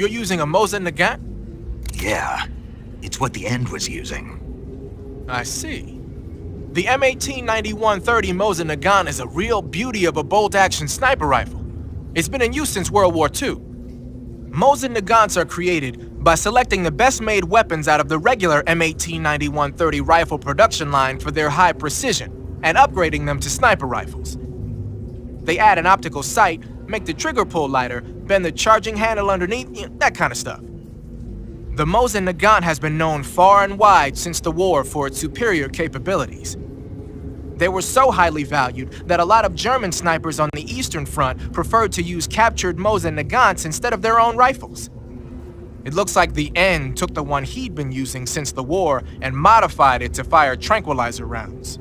You're using a Mosin Nagant? Yeah, it's what the End was using. I see. The M1891-30 Mosin Nagant is a real beauty of a bolt-action sniper rifle. It's been in use since World War II. Mosin Nagants are created by selecting the best-made weapons out of the regular M1891-30 rifle production line for their high precision, and upgrading them to sniper rifles. They add an optical sight, make the trigger pull lighter, bend the charging handle underneath, that kind of stuff. The Mosin Nagant has been known far and wide since the war for its superior capabilities. They were so highly valued that a lot of German snipers on the Eastern Front preferred to use captured Mosin Nagants instead of their own rifles. It looks like the End took the one he'd been using since the war and modified it to fire tranquilizer rounds.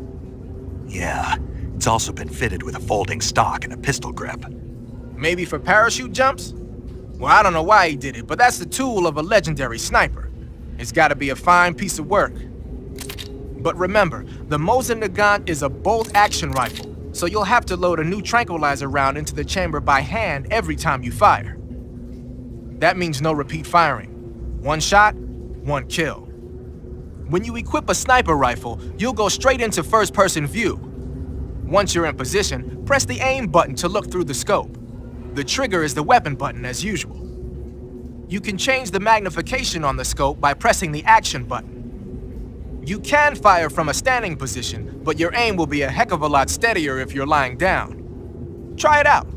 Yeah, it's also been fitted with a folding stock and a pistol grip. Maybe for parachute jumps? Well, I don't know why he did it, but that's the tool of a legendary sniper. It's gotta be a fine piece of work. But remember, the Mosin Nagant is a bolt-action rifle, so you'll have to load a new tranquilizer round into the chamber by hand every time you fire. That means no repeat firing. One shot, one kill. When you equip a sniper rifle, you'll go straight into first-person view. Once you're in position, press the aim button to look through the scope. The trigger is the weapon button as usual. You can change the magnification on the scope by pressing the action button. You can fire from a standing position, but your aim will be a heck of a lot steadier if you're lying down. Try it out.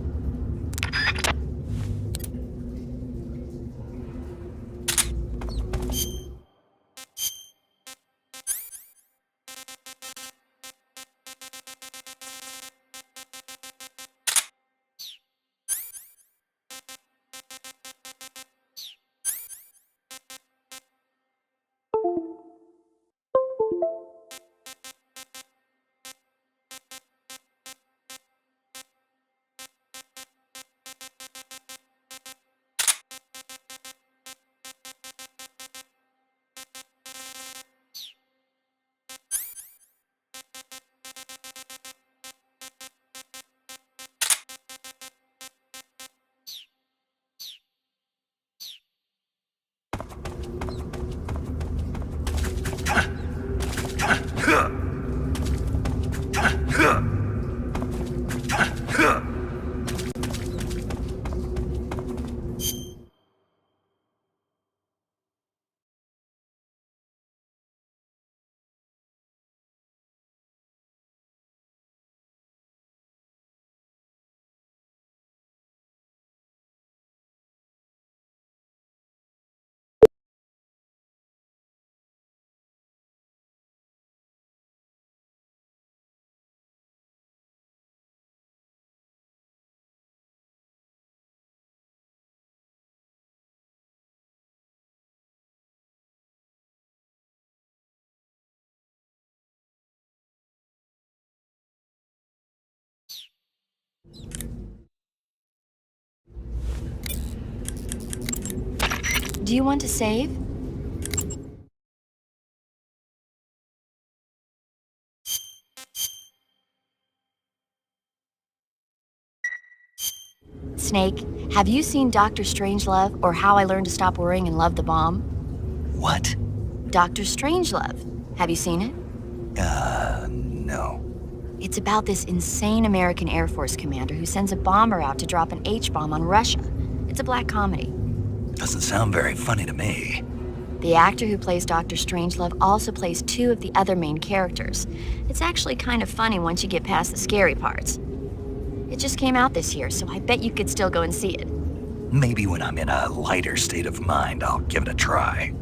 Do you want to save? Snake, have you seen Dr. Strangelove or How I Learned to Stop Worrying and Love the Bomb? What? Dr. Strangelove. Have you seen it? No. It's about this insane American Air Force commander who sends a bomber out to drop an H-bomb on Russia. It's a black comedy. Doesn't sound very funny to me. The actor who plays Dr. Strangelove also plays two of the other main characters. It's actually kind of funny once you get past the scary parts. It just came out this year, so I bet you could still go and see it. Maybe when I'm in a lighter state of mind, I'll give it a try.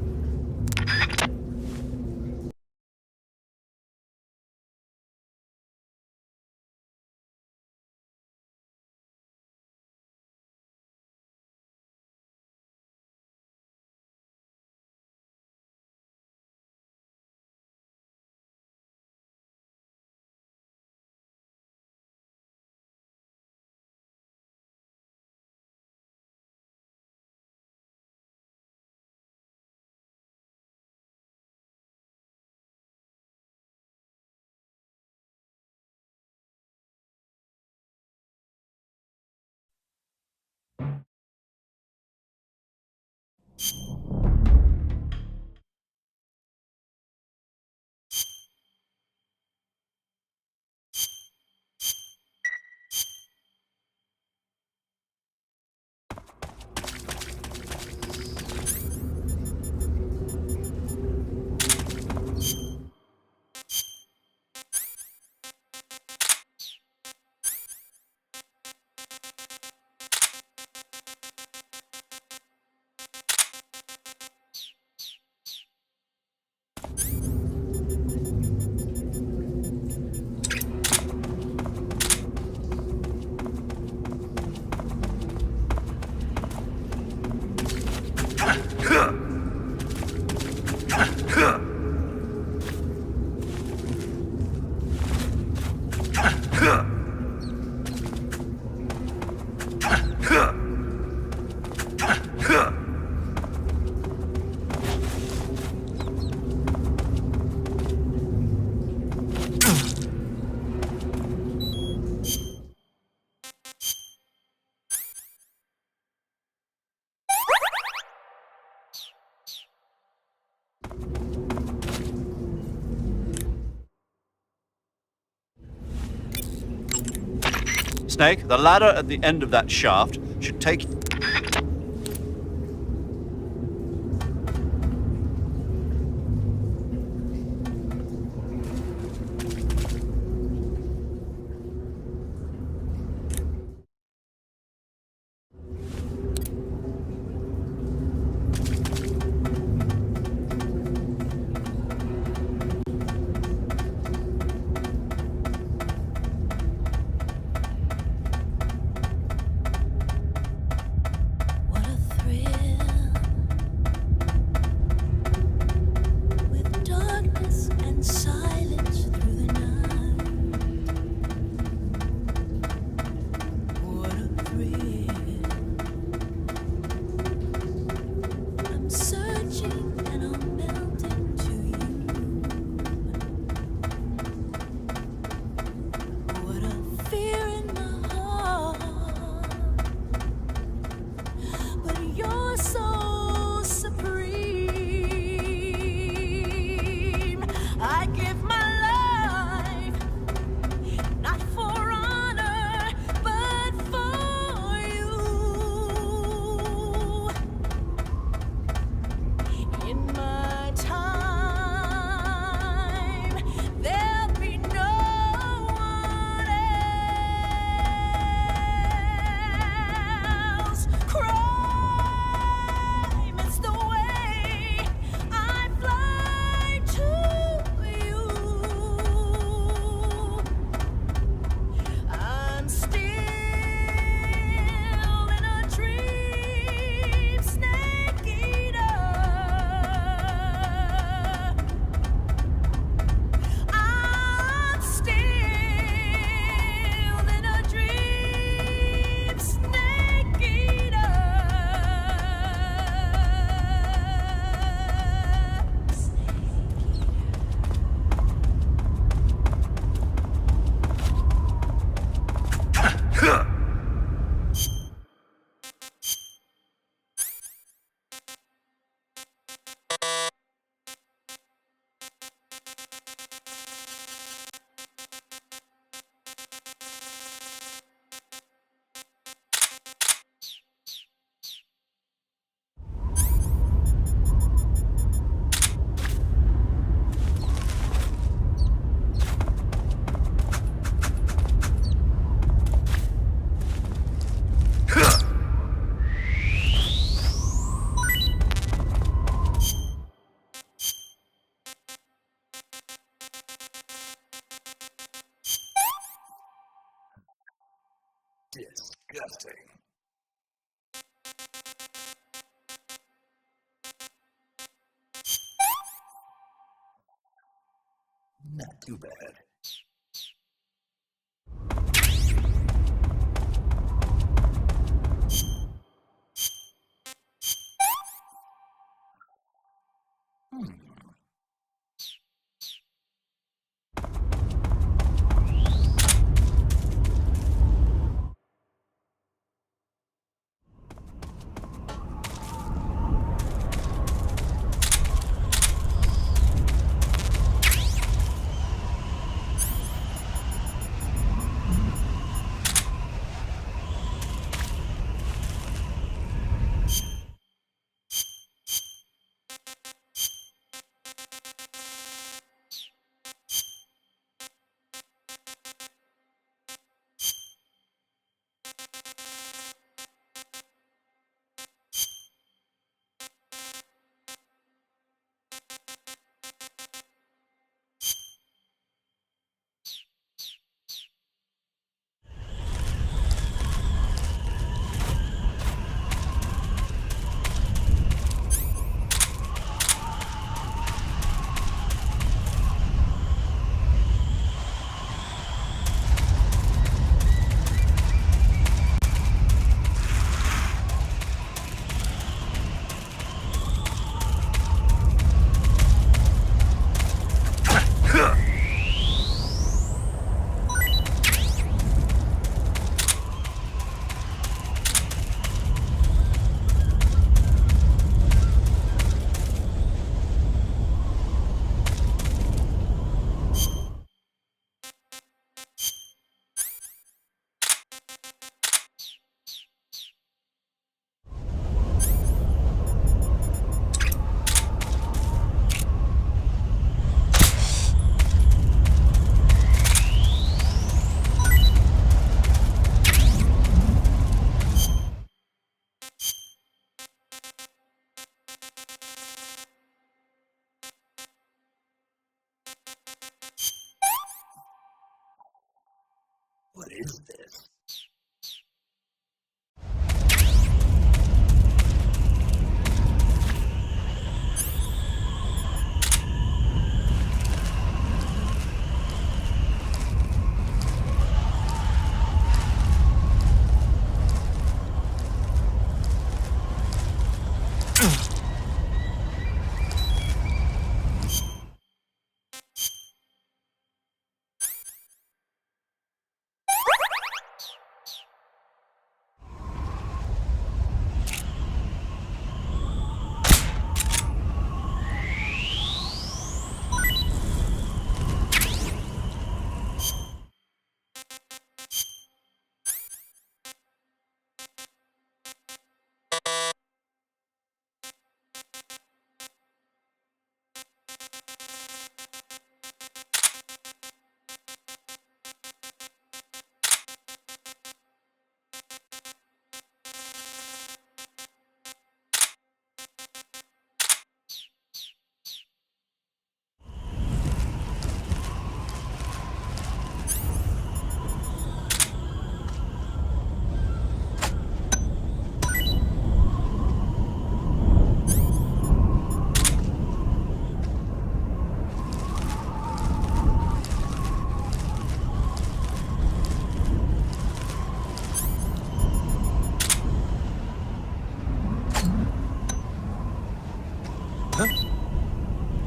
Snake, the ladder at the end of that shaft should take... What a thrill, with darkness and silence through the night. What a thrill. I'm searching and I'm melting to you. What a fear in my heart. But you're so supreme. I give my life, not for honor, but for you. In my time, there'll be no one else. Crime is the way I fly to you. I'm still in a dream, snake eater. I'm still in a dream, snake eater. Disgusting. Not too bad. What is this?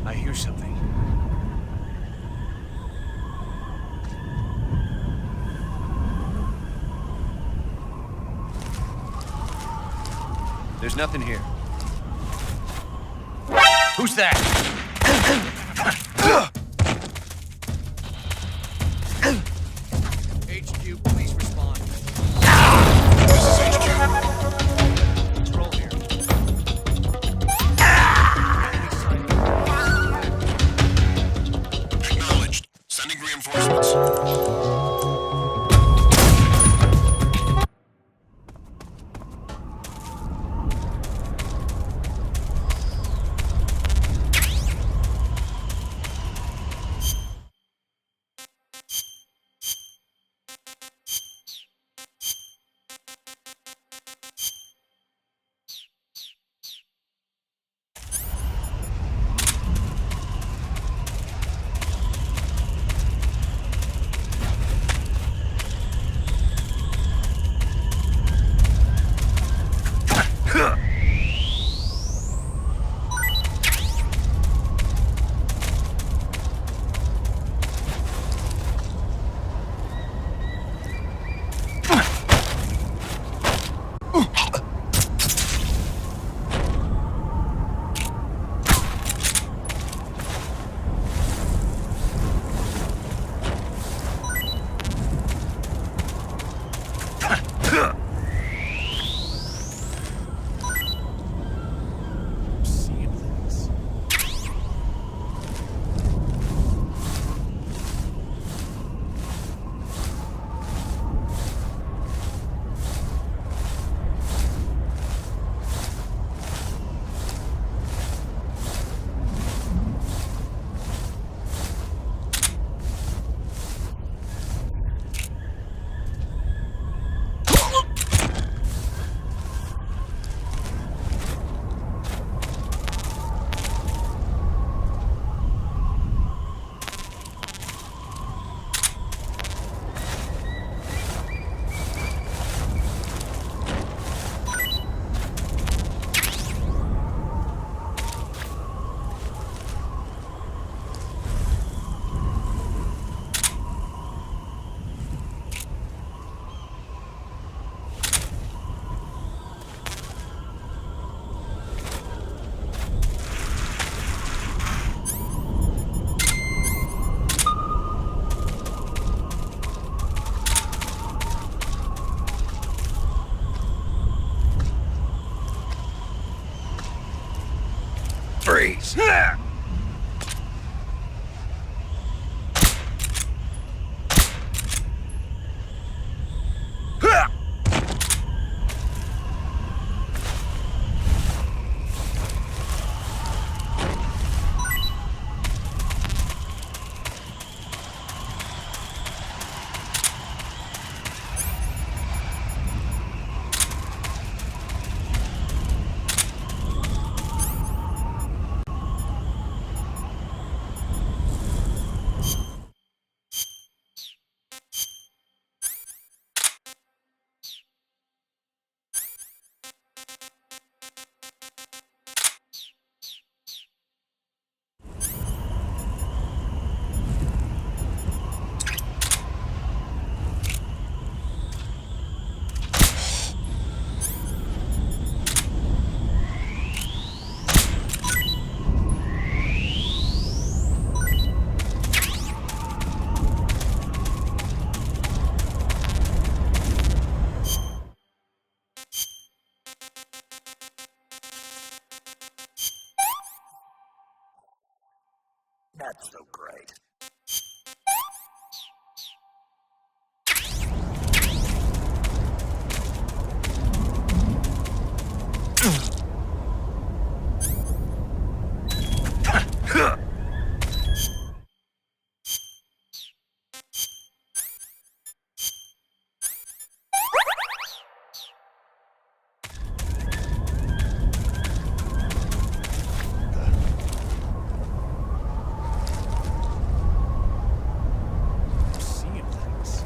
I hear something. There's nothing here. Who's that? HQ, please respond. Control here. Acknowledged. Sending reinforcements. Freeze! That's so great. Seeing things.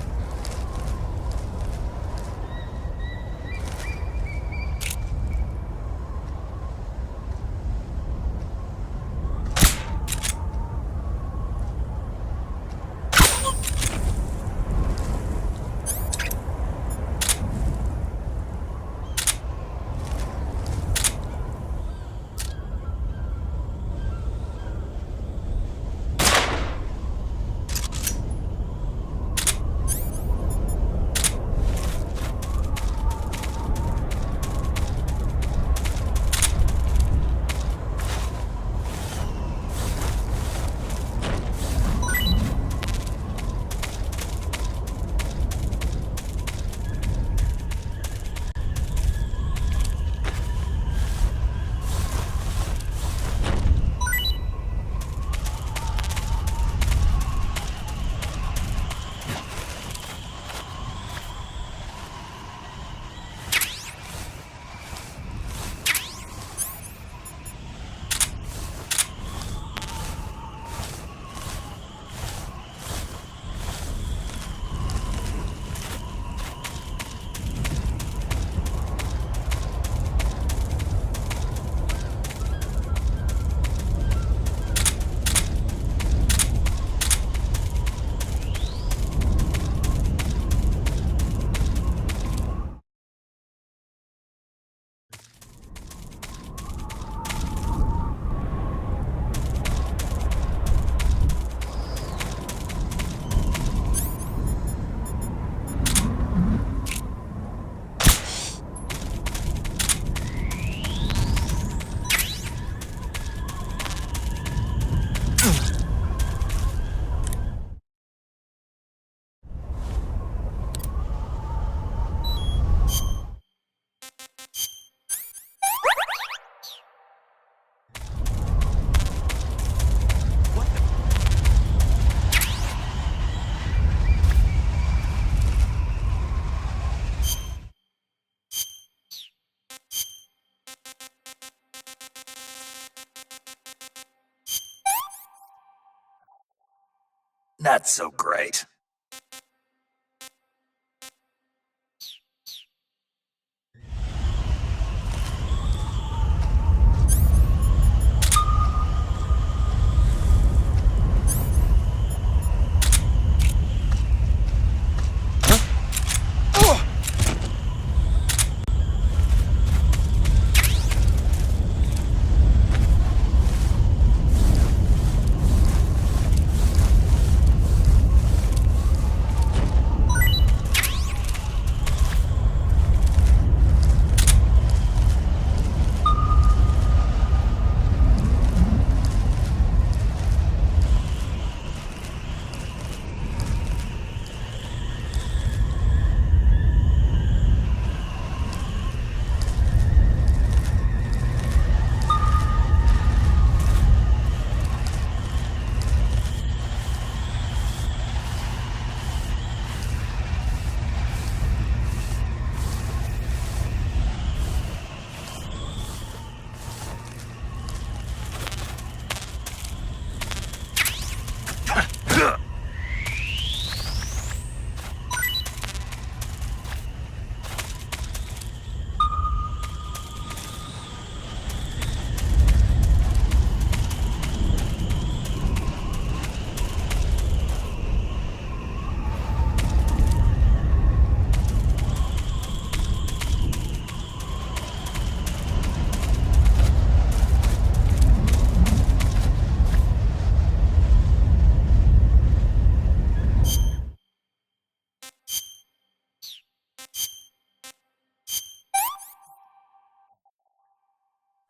That's so great.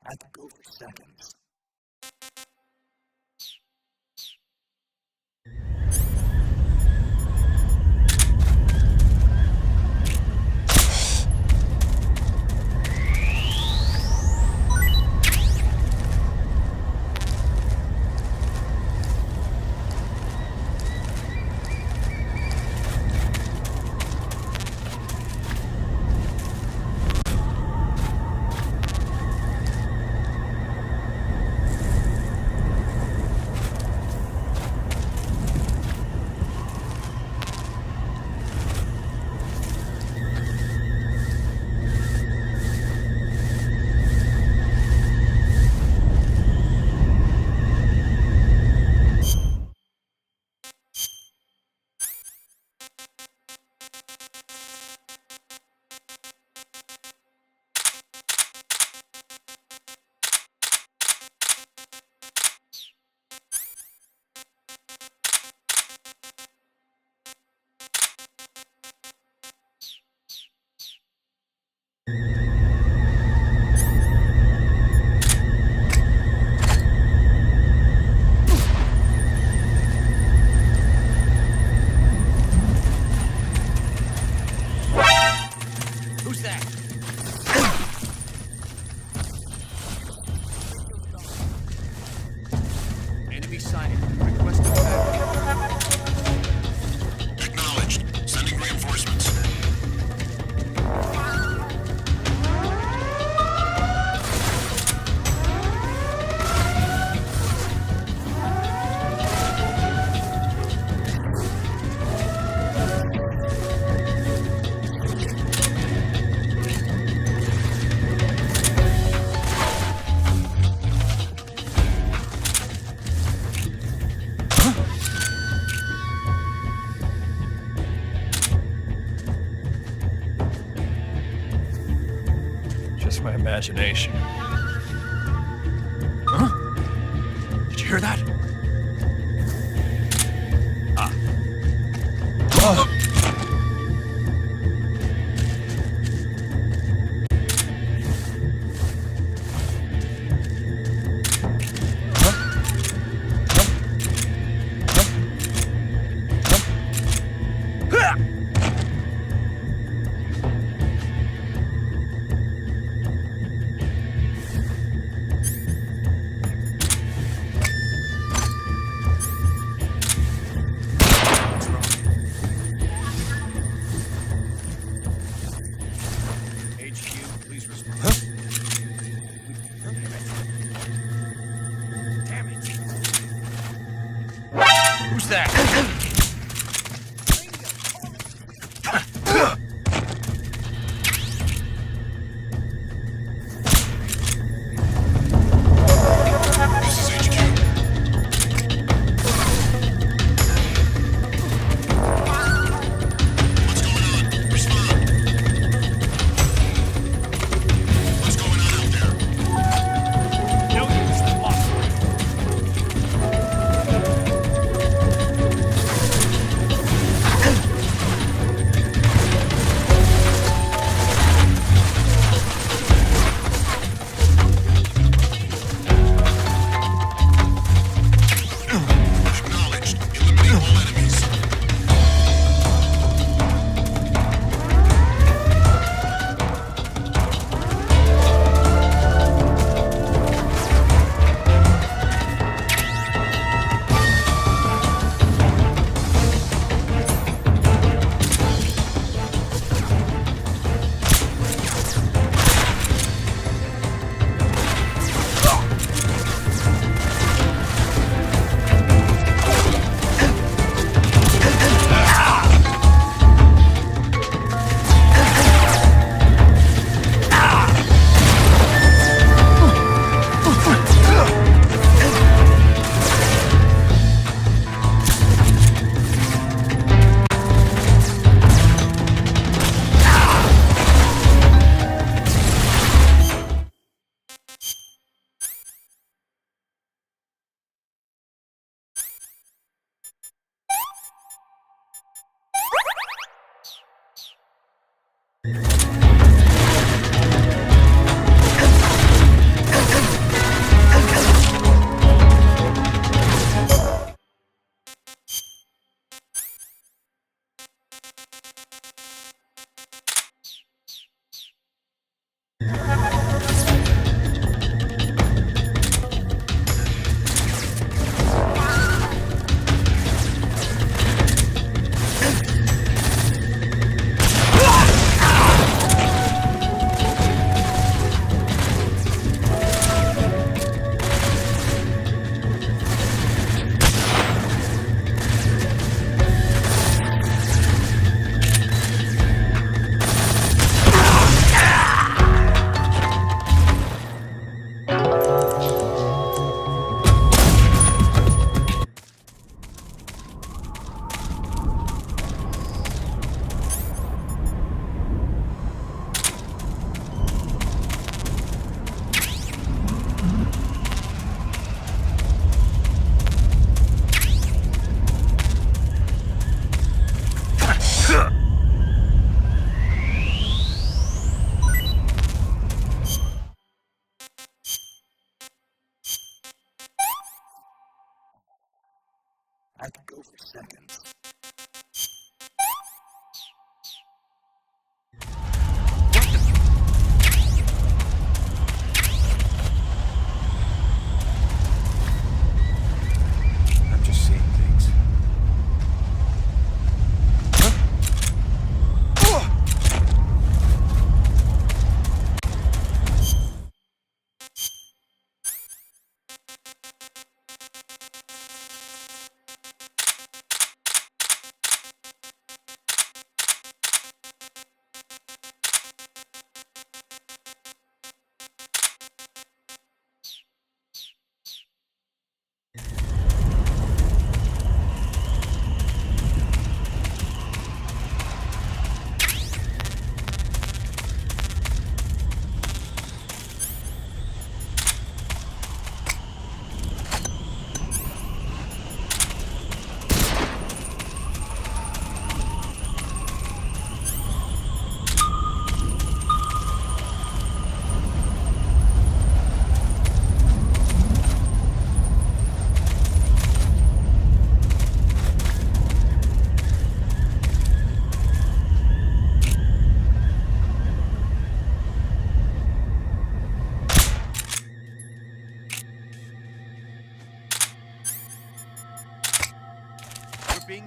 I could go for seconds. that? Enemy sighted. Requesting backup. Acknowledged. Sending reinforcements. Just my imagination. Huh? Did you hear that? Ah. Oh. HQ, please respond. Damn it. Who's that? This is HQ. What's going on? Respond. What's going on out there? No use the lock. Acknowledged. Eliminate all enemies.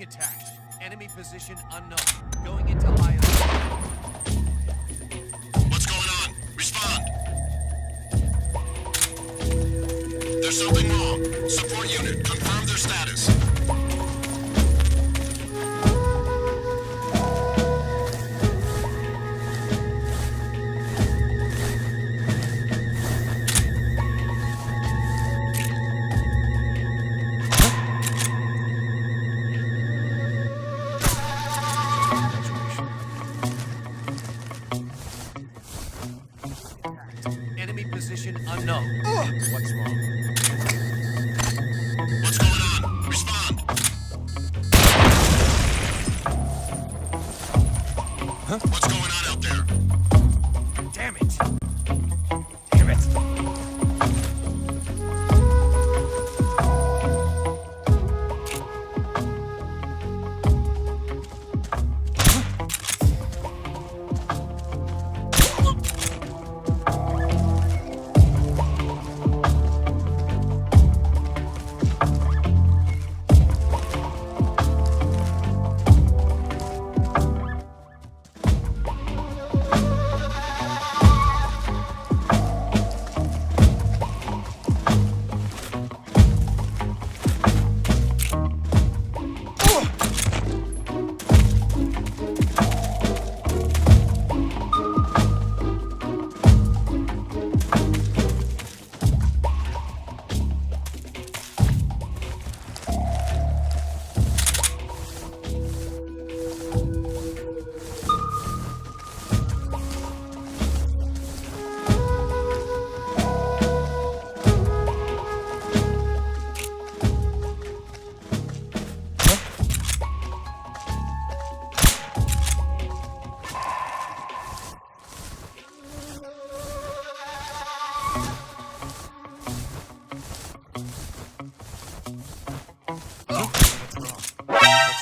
being attacked. Enemy position unknown. Going into IS. What's going on? Respond. There's something wrong. Support unit, confirm their status. Enemy position unknown. What's wrong? What's going on? Respond. What's going on out there? Damn it! Damn it!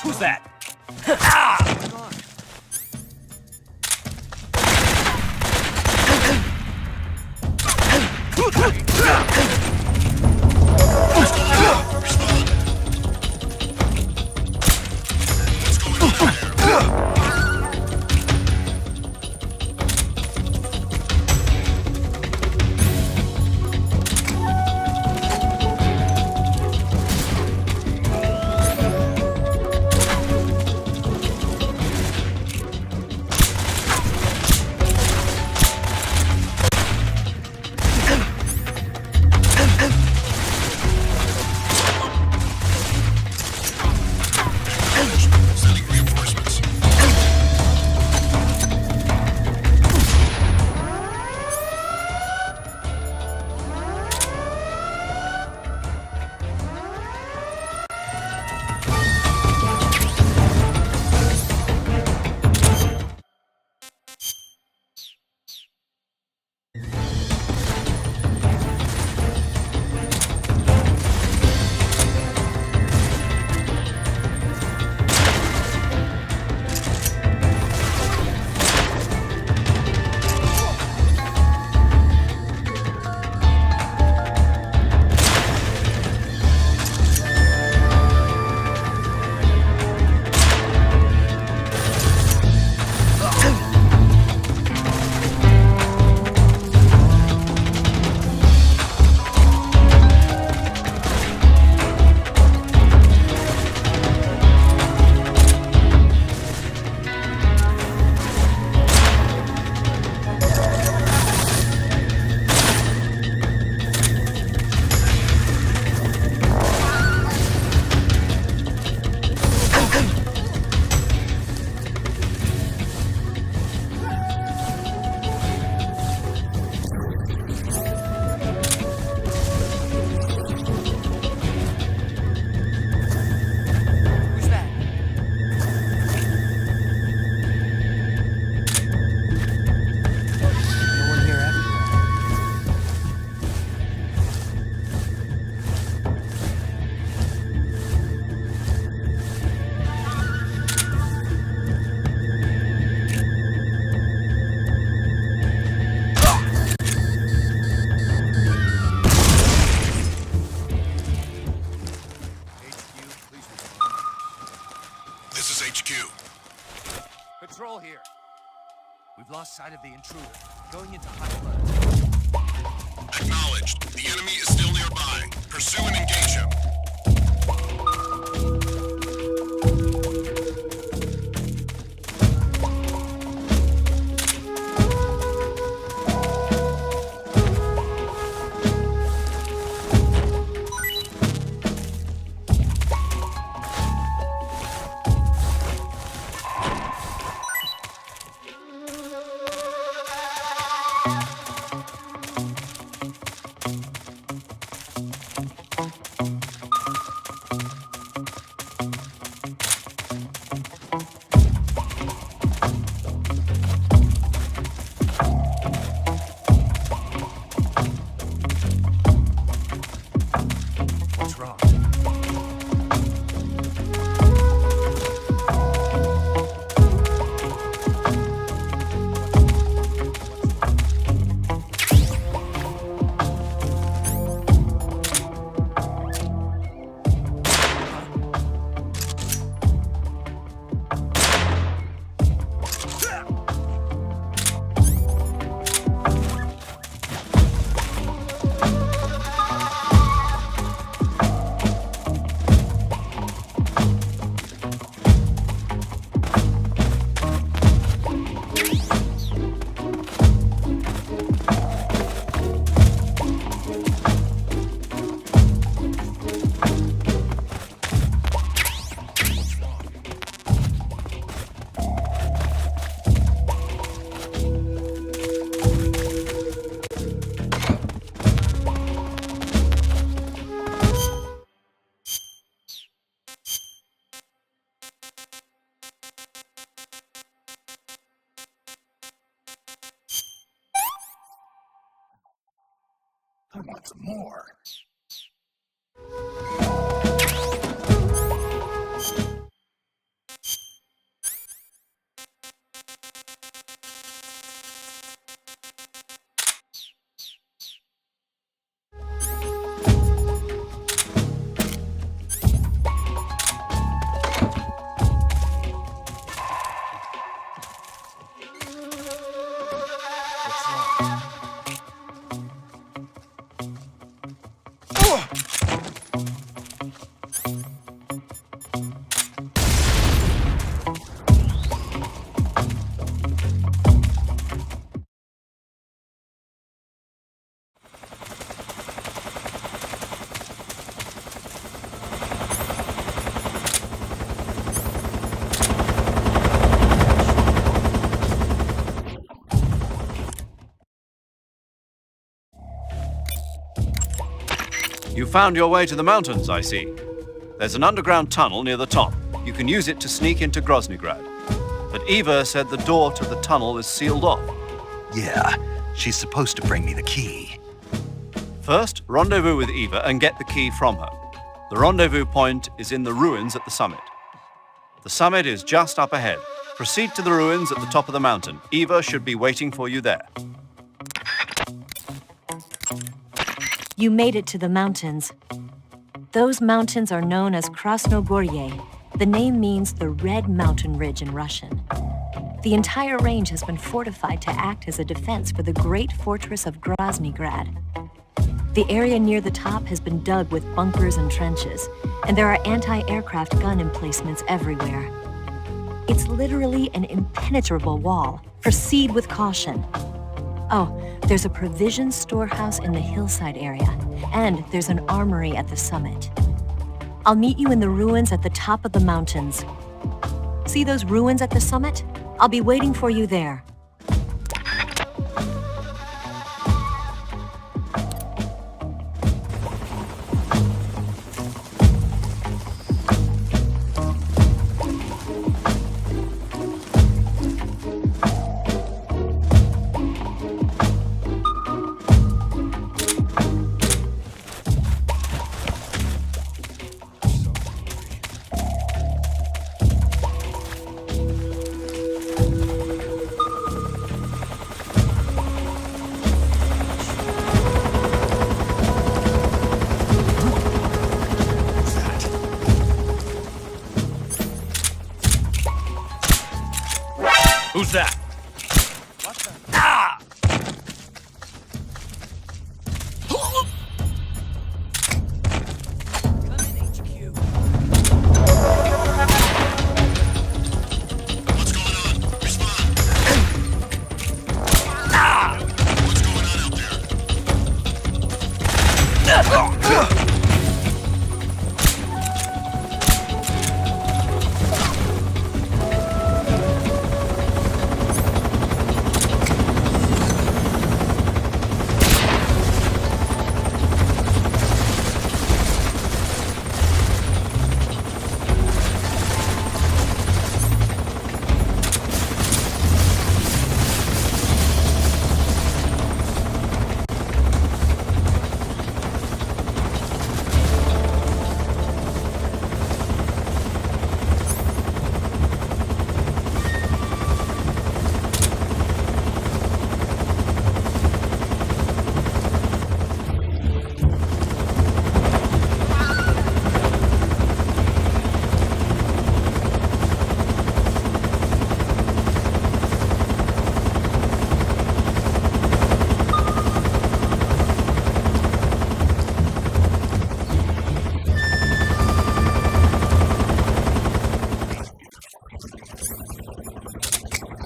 Who's that? What's going on out there? patrol here. We've lost sight of the intruder. Going into hot alert. Acknowledged. The enemy is still nearby. Pursue and engage him. What's wrong? I want some more. What's wrong? You found your way to the mountains, I see. There's an underground tunnel near the top. You can use it to sneak into Groznygrad. But Eva said the door to the tunnel is sealed off. Yeah, she's supposed to bring me the key. First, rendezvous with Eva and get the key from her. The rendezvous point is in the ruins at the summit. The summit is just up ahead. Proceed to the ruins at the top of the mountain. Eva should be waiting for you there. You made it to the mountains. Those mountains are known as Krasnogorye. The name means the Red Mountain Ridge in Russian. The entire range has been fortified to act as a defense for the great fortress of Groznygrad. The area near the top has been dug with bunkers and trenches, and there are anti-aircraft gun emplacements everywhere. It's literally an impenetrable wall. Proceed with caution. Oh, there's a provision storehouse in the hillside area, and there's an armory at the summit. I'll meet you in the ruins at the top of the mountains. See those ruins at the summit? I'll be waiting for you there. Who's that? What's going on? Respond. What's going on out there?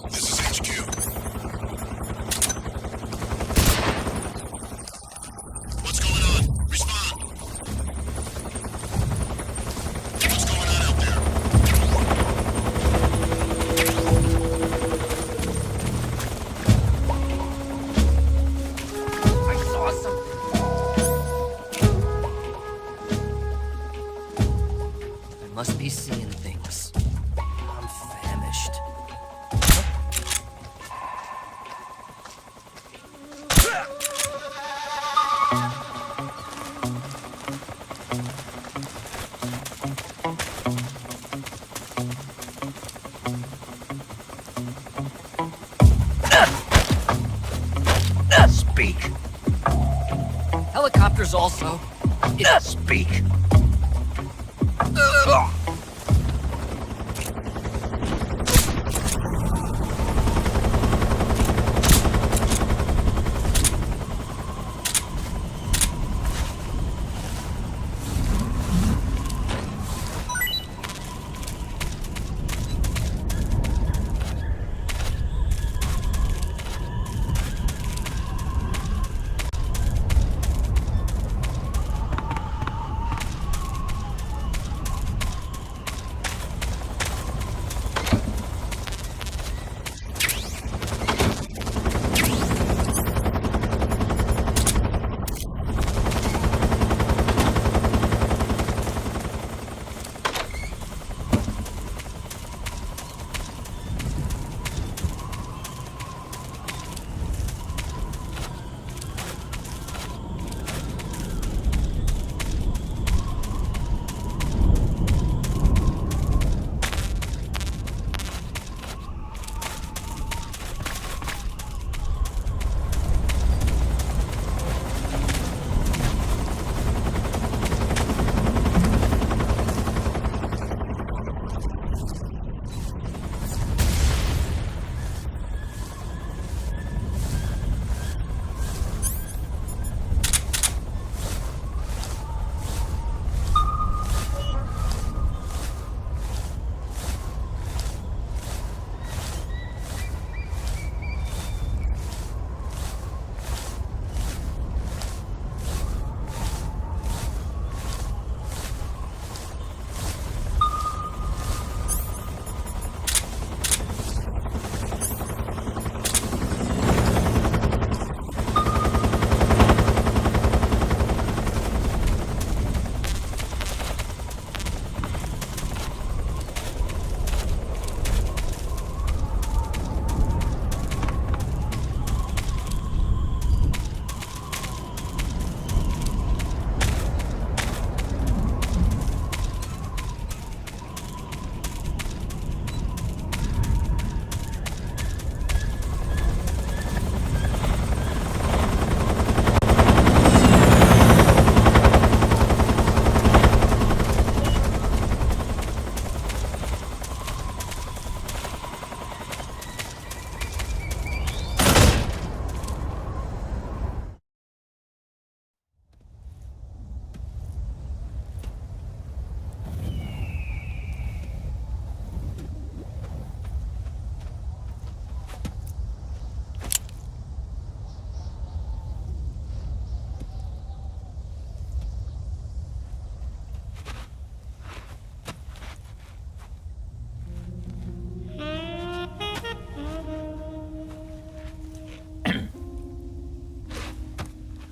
This is HQ. What's going on? Respond. What's going on out there? I saw something. I must be seeing things. I'm famished. Speak. Helicopters also. Speak.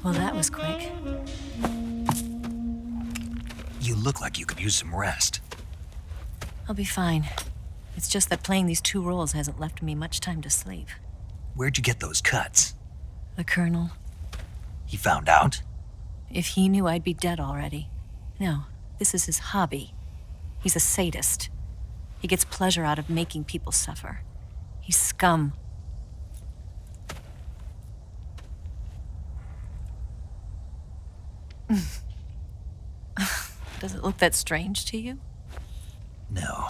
Well, that was quick. You look like you could use some rest. I'll be fine. It's just that playing these two roles hasn't left me much time to sleep. Where'd you get those cuts? The Colonel, He found out? if he knew I'd be dead already. No, this is his hobby. He's a sadist. He gets pleasure out of making people suffer. He's scum. Does it look that strange to you? No.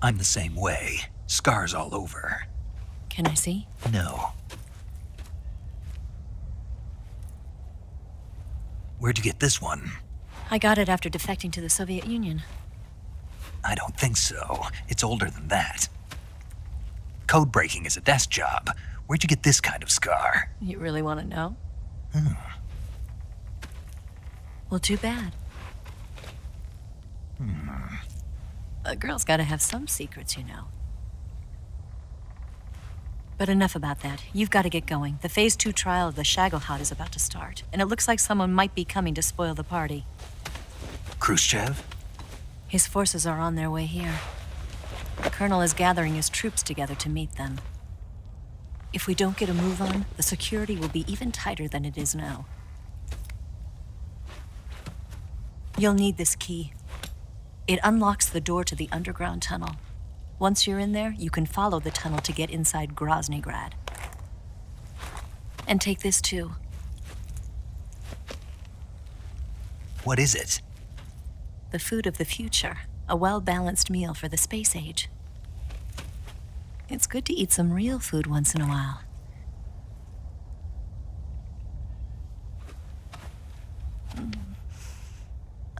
I'm the same way. Scars all over. Can I see? No. Where'd you get this one? I got it after defecting to the Soviet Union. I don't think so. It's older than that. Code breaking is a desk job. Where'd you get this kind of scar? You really want to know? Well, too bad. A girl's got to have some secrets, you know. But enough about that. You've got to get going. The Phase 2 trial of the Shagohod is about to start, and it looks like someone might be coming to spoil the party. Khrushchev? His forces are on their way here. The Colonel is gathering his troops together to meet them. If we don't get a move on, the security will be even tighter than it is now. You'll need this key. It unlocks the door to the underground tunnel. Once you're in there, you can follow the tunnel to get inside Groznygrad. And take this too. What is it? The food of the future. A well-balanced meal for the space age. It's good to eat some real food once in a while.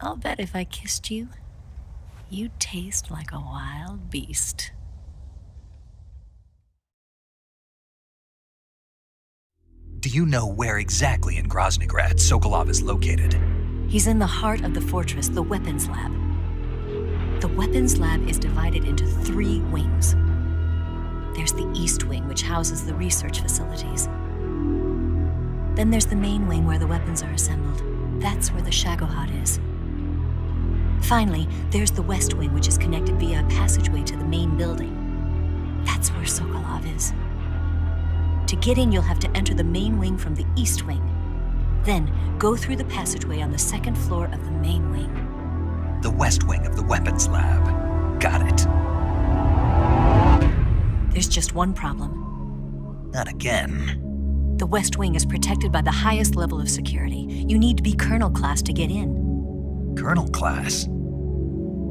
I'll bet if I kissed you, you'd taste like a wild beast. Do you know where exactly in Groznygrad Sokolov is located? He's in the heart of the fortress, the weapons lab. The weapons lab is divided into 3 wings. There's the East Wing, which houses the research facilities. Then there's the main wing where the weapons are assembled. That's where the Shagohod is. Finally, there's the West Wing, which is connected via a passageway to the main building. That's where Sokolov is. To get in, you'll have to enter the main wing from the East Wing. Then, go through the passageway on the 2nd floor of the main wing. The West Wing of the weapons lab. Got it. There's just one problem. Not again. The West Wing is protected by the highest level of security. You need to be Colonel class to get in. Colonel class?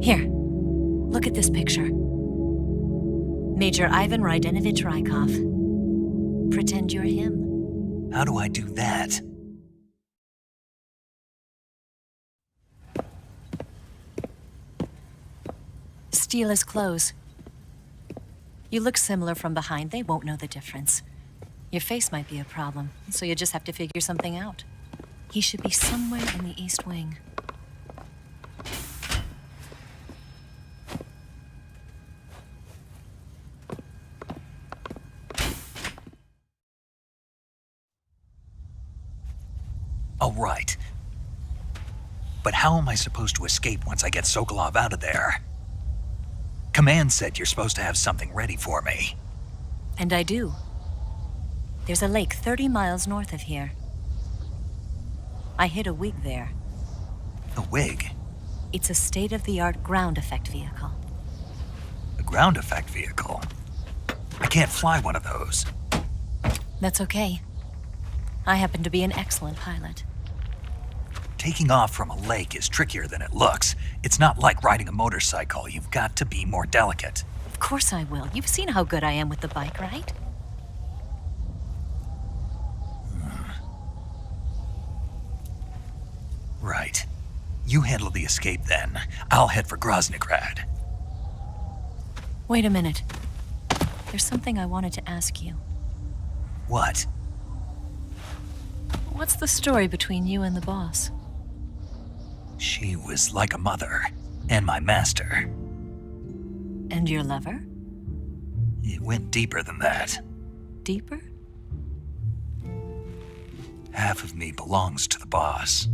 Here, look at this picture. Major Ivan Rydenovich Rykov. Pretend you're him. How do I do that? Steal his clothes. You look similar from behind. They won't know the difference. Your face might be a problem, so you just have to figure something out. He should be somewhere in the East Wing. All right. But how am I supposed to escape once I get Sokolov out of there? Command said you're supposed to have something ready for me. And I do. There's a lake 30 miles north of here. I hid a wig there. A wig? It's a state-of-the-art ground effect vehicle. A ground effect vehicle? I can't fly one of those. That's okay. I happen to be an excellent pilot. Taking off from a lake is trickier than it looks. It's not like riding a motorcycle. You've got to be more delicate. Of course I will. You've seen how good I am with the bike, right? Right. You handle the escape then. I'll head for Groznygrad. Wait a minute. There's something I wanted to ask you. What? What's the story between you and the boss? She was like a mother, and my master. And your lover? It went deeper than that. Deeper? Half of me belongs to the boss.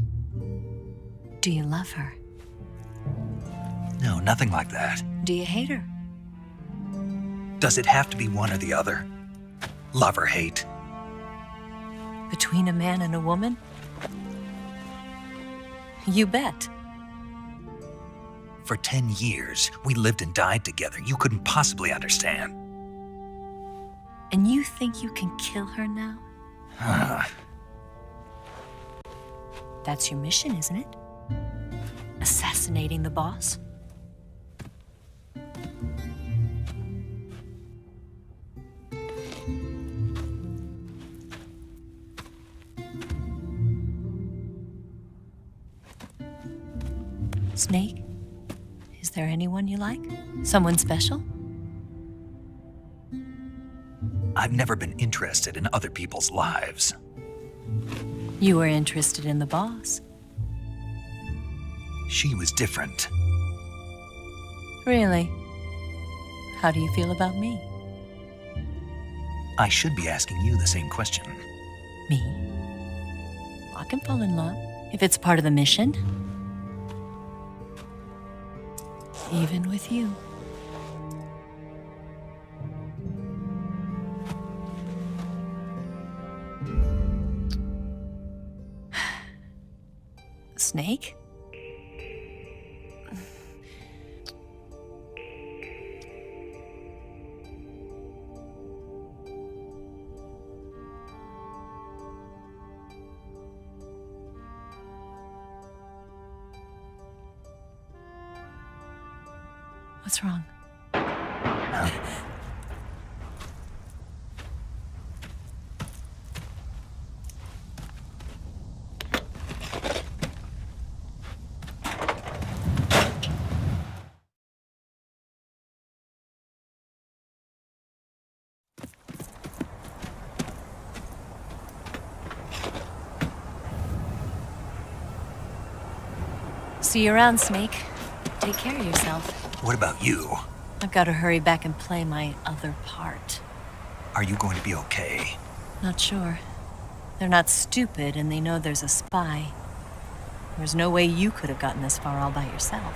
Do you love her? No, nothing like that. Do you hate her? Does it have to be one or the other? Love or hate? Between a man and a woman? You bet. For 10 years, we lived and died together. You couldn't possibly understand. And you think you can kill her now? That's your mission, isn't it? Assassinating the boss? Snake? Is there anyone you like? Someone special? I've never been interested in other people's lives. You were interested in the boss. She was different. Really? How do you feel about me? I should be asking you the same question. Me? I can fall in love if it's part of the mission. Even with you. Snake? What's wrong? See you around, Snake. Take care of yourself. What about you? I've got to hurry back and play my other part. Are you going to be okay? Not sure. They're not stupid, and they know there's a spy. There's no way you could have gotten this far all by yourself.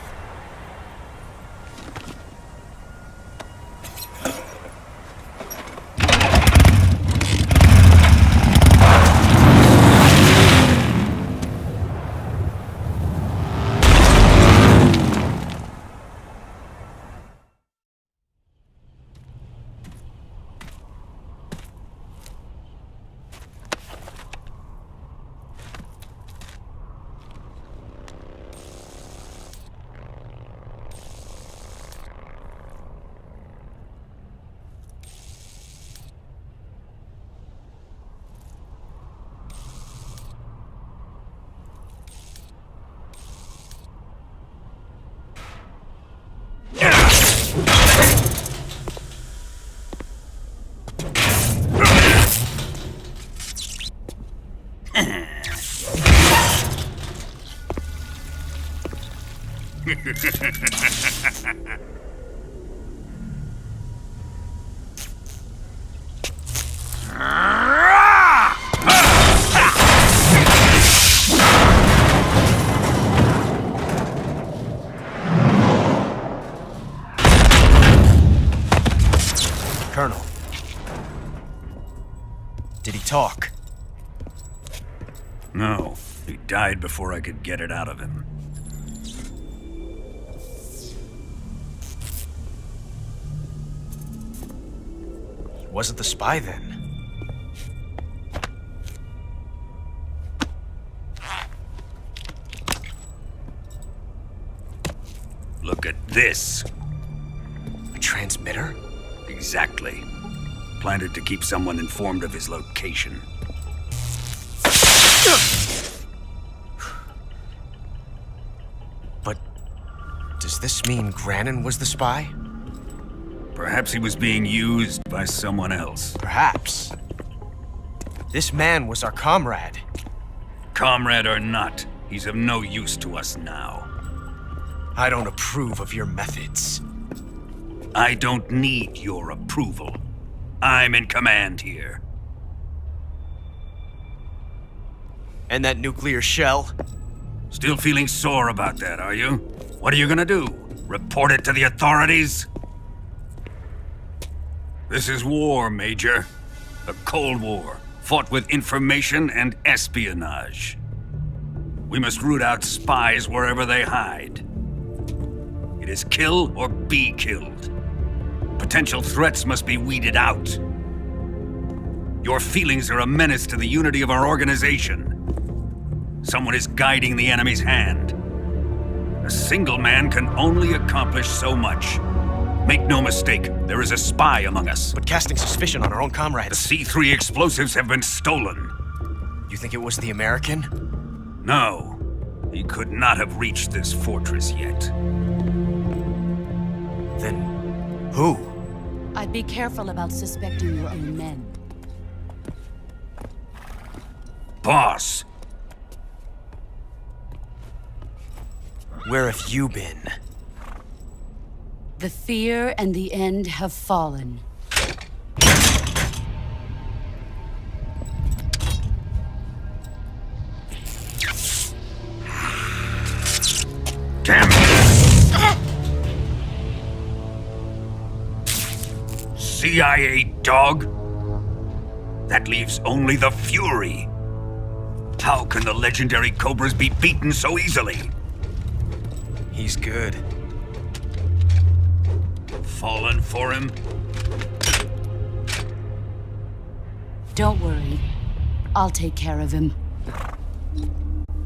Colonel. Did he talk? No, he died before I could get it out of him. He wasn't the spy then. Look at this. A transmitter? Exactly. Planted to keep someone informed of his location. But does this mean Grannon was the spy? Perhaps he was being used by someone else. Perhaps. This man was our comrade. Comrade or not, he's of no use to us now. I don't approve of your methods. I don't need your approval. I'm in command here. And that nuclear shell? Still feeling sore about that, are you? What are you gonna do? Report it to the authorities? This is war, Major. A Cold War, fought with information and espionage. We must root out spies wherever they hide. It is kill or be killed. Potential threats must be weeded out. Your feelings are a menace to the unity of our organization. Someone is guiding the enemy's hand. A single man can only accomplish so much. Make no mistake, there is a spy among us. But casting suspicion on our own The comrades. C3 explosives have been stolen. You think it was the American? No, he could not have reached this fortress yet. Then who? I'd be careful about suspecting your own men. Boss, Where have you been? The fear and the end have fallen. damn it! CIA dog? That leaves only the Fury. How can the legendary Cobras be beaten so easily? He's good. Fallen for him? Don't worry. I'll take care of him.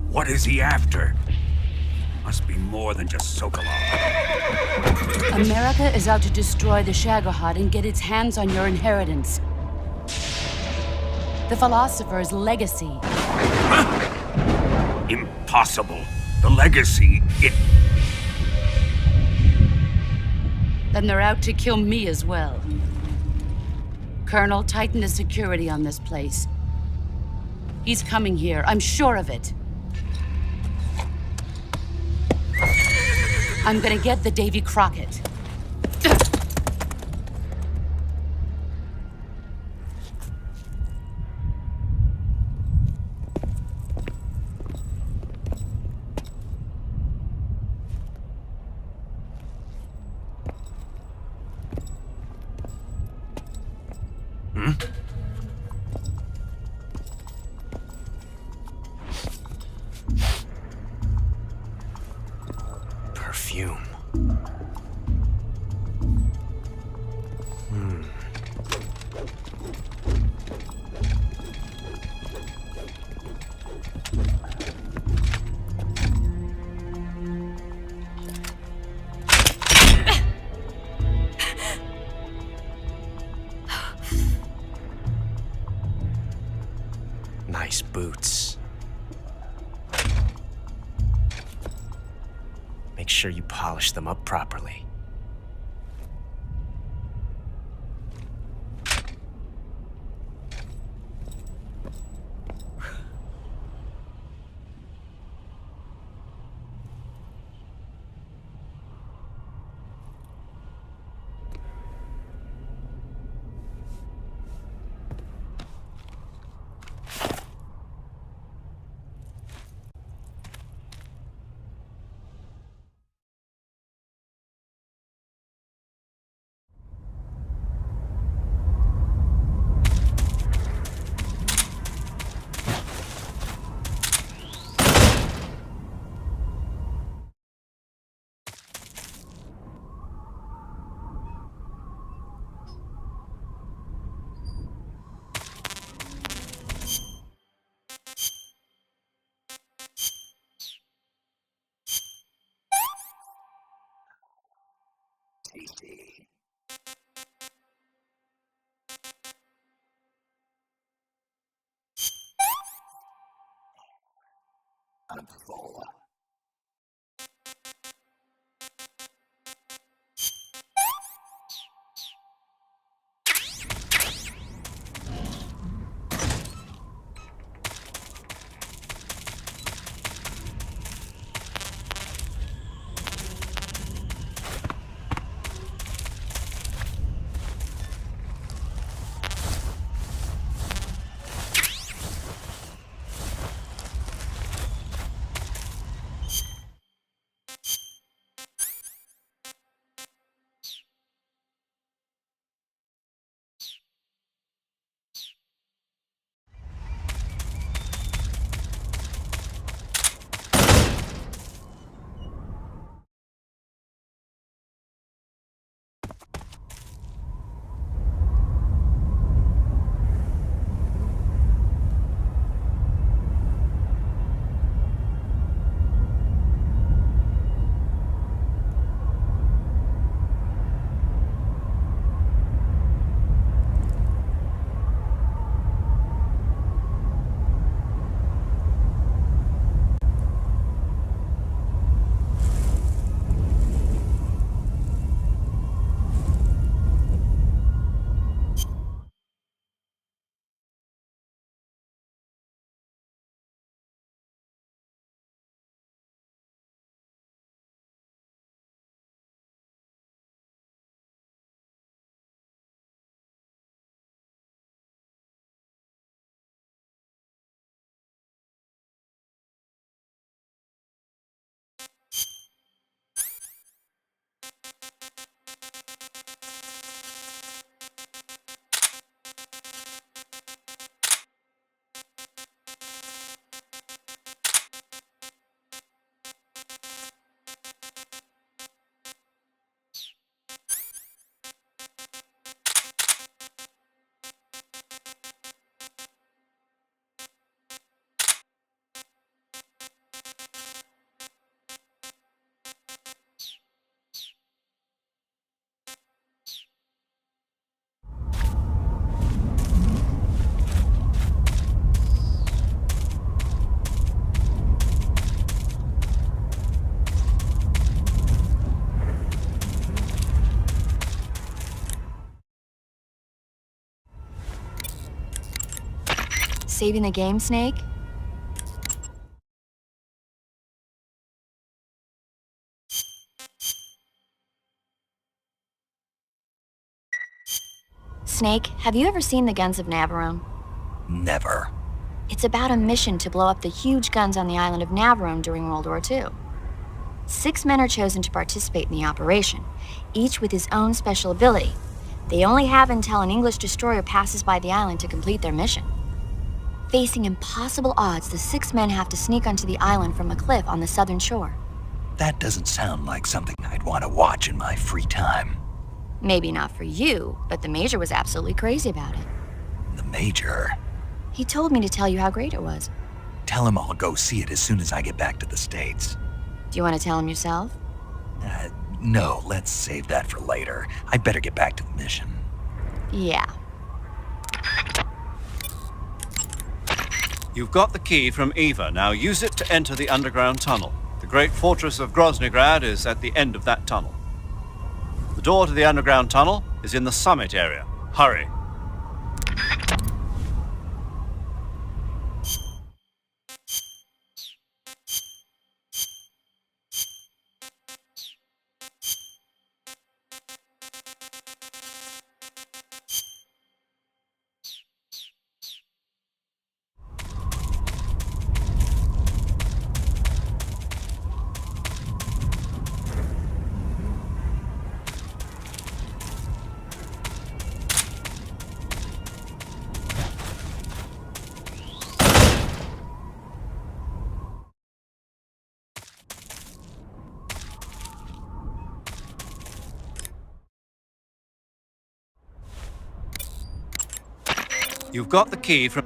What is he after? Must be more than just Sokolov. America is out to destroy the Shagohod and get its hands on your inheritance. The philosopher's legacy. Huh? Impossible. The legacy, Then they're out to kill me as well. Colonel, tighten the security on this place. He's coming here, I'm sure of it. I'm gonna get the Davy Crockett. Perfume. Nice boots. Make sure you polish them up properly. Saving the game, Snake? Snake, have you ever seen the Guns of Navarone? Never. It's about a mission to blow up the huge guns on the island of Navarone during World War II. 6 men are chosen to participate in the operation, each with his own special ability. They only have until an English destroyer passes by the island to complete their mission. Facing impossible odds, the 6 men have to sneak onto the island from a cliff on the southern shore. That doesn't sound like something I'd want to watch in my free time. Maybe not for you, but the Major was absolutely crazy about it. The Major? He told me to tell you how great it was. Tell him I'll go see it as soon as I get back to the States. Do you want to tell him yourself? No, let's save that for later. I'd better get back to the mission. Yeah. You've got the key from Eva. Now use it to enter the underground tunnel. The great fortress of Groznygrad is at the end of that tunnel. The door to the underground tunnel is in the summit area. Hurry. You've got the key from...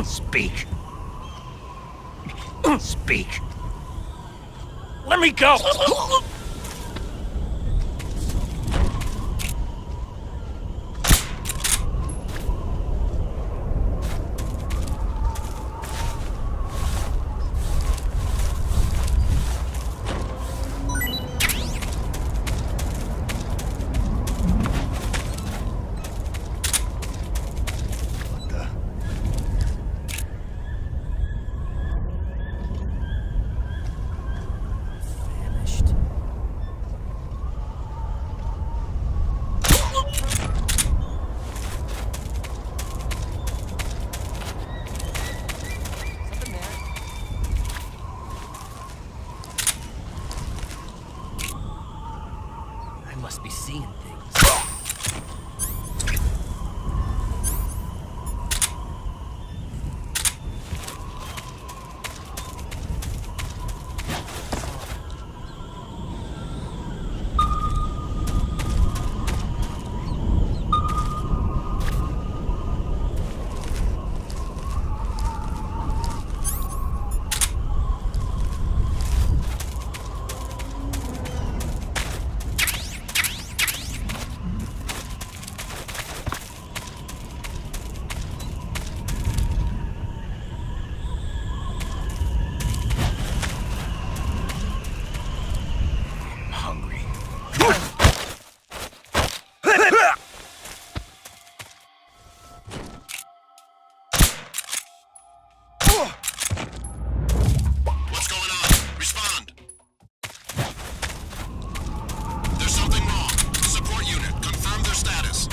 Speak. Speak. Let me go! seeing things. What's going on? Respond. There's something wrong. Support unit, confirm their status.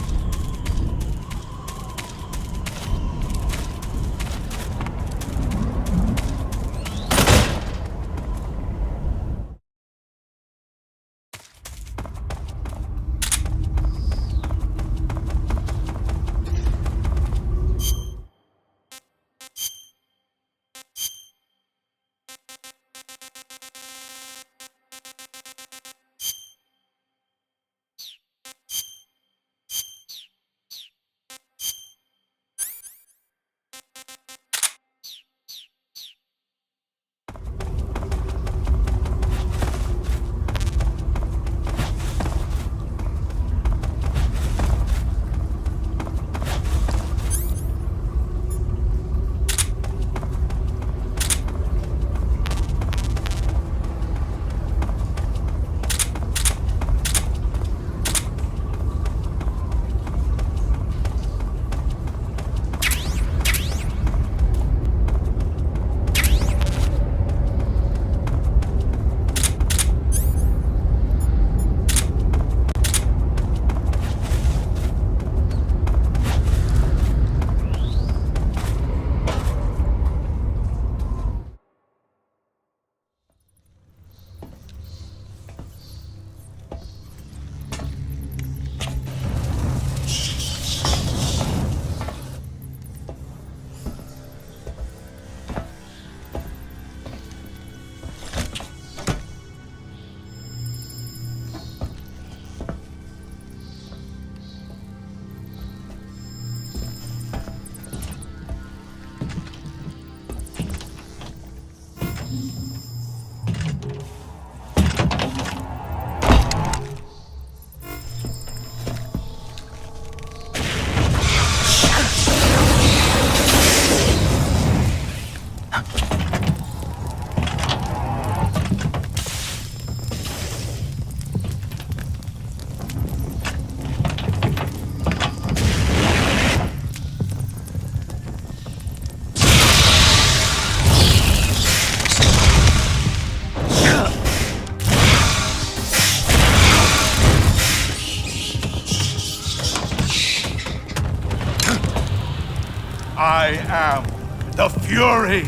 I am the Fury.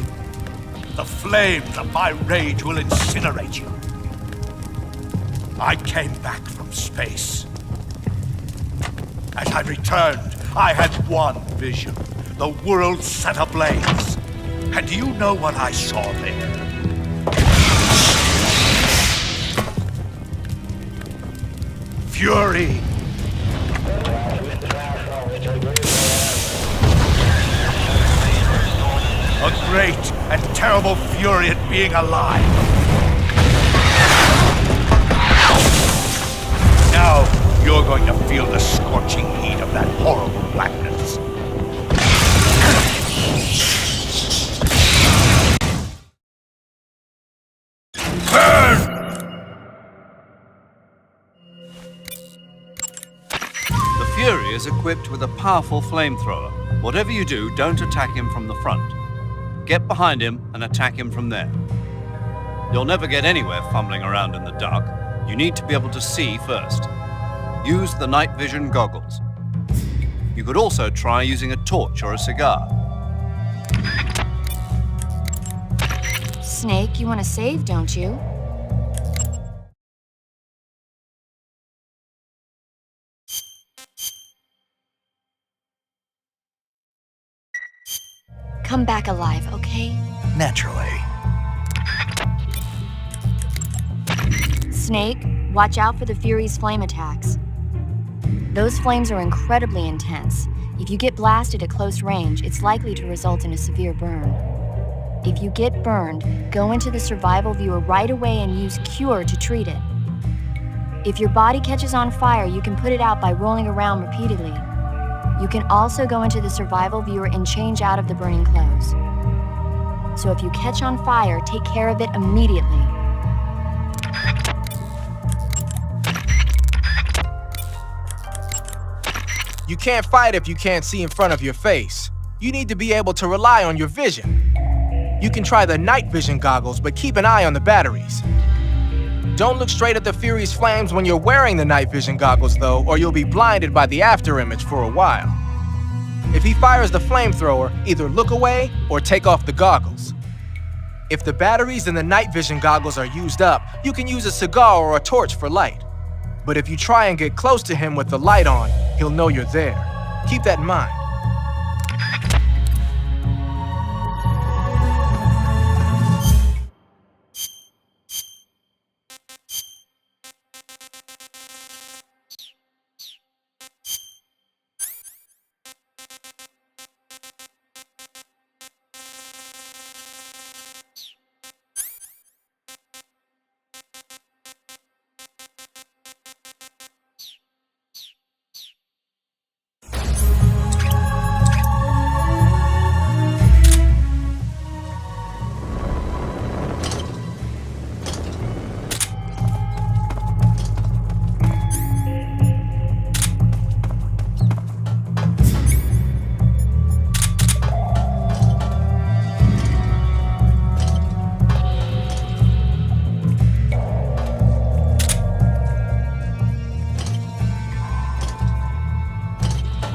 The flames of my rage will incinerate you. I came back from space. As I returned, I had one vision. The world set ablaze. And do you know what I saw there? Fury. A great and terrible fury at being alive. Now you're going to feel the scorching heat of that horrible blackness. Burn! The Fury is equipped with a powerful flamethrower. Whatever you do, don't attack him from the front. Get behind him and attack him from there. You'll never get anywhere fumbling around in the dark. You need to be able to see first. Use the night vision goggles. You could also try using a torch or a cigar. Snake, you want to save, don't you? come back alive, okay? Naturally. Snake, watch out for the Fury's flame attacks. Those flames are incredibly intense. If you get blasted at close range, it's likely to result in a severe burn. If you get burned, go into the survival viewer right away and use Cure to treat it. If your body catches on fire, you can put it out by rolling around repeatedly. You can also go into the survival viewer and change out of the burning clothes. So if you catch on fire, take care of it immediately. You can't fight if you can't see in front of your face. You need to be able to rely on your vision. You can try the night vision goggles, but keep an eye on the batteries. Don't look straight at the Fury's flames when you're wearing the night vision goggles, though, or you'll be blinded by the after image for a while. If he fires the flamethrower, either look away or take off the goggles. If the batteries in the night vision goggles are used up, you can use a cigar or a torch for light. But if you try and get close to him with the light on, he'll know you're there. Keep that in mind.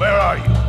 Where are you?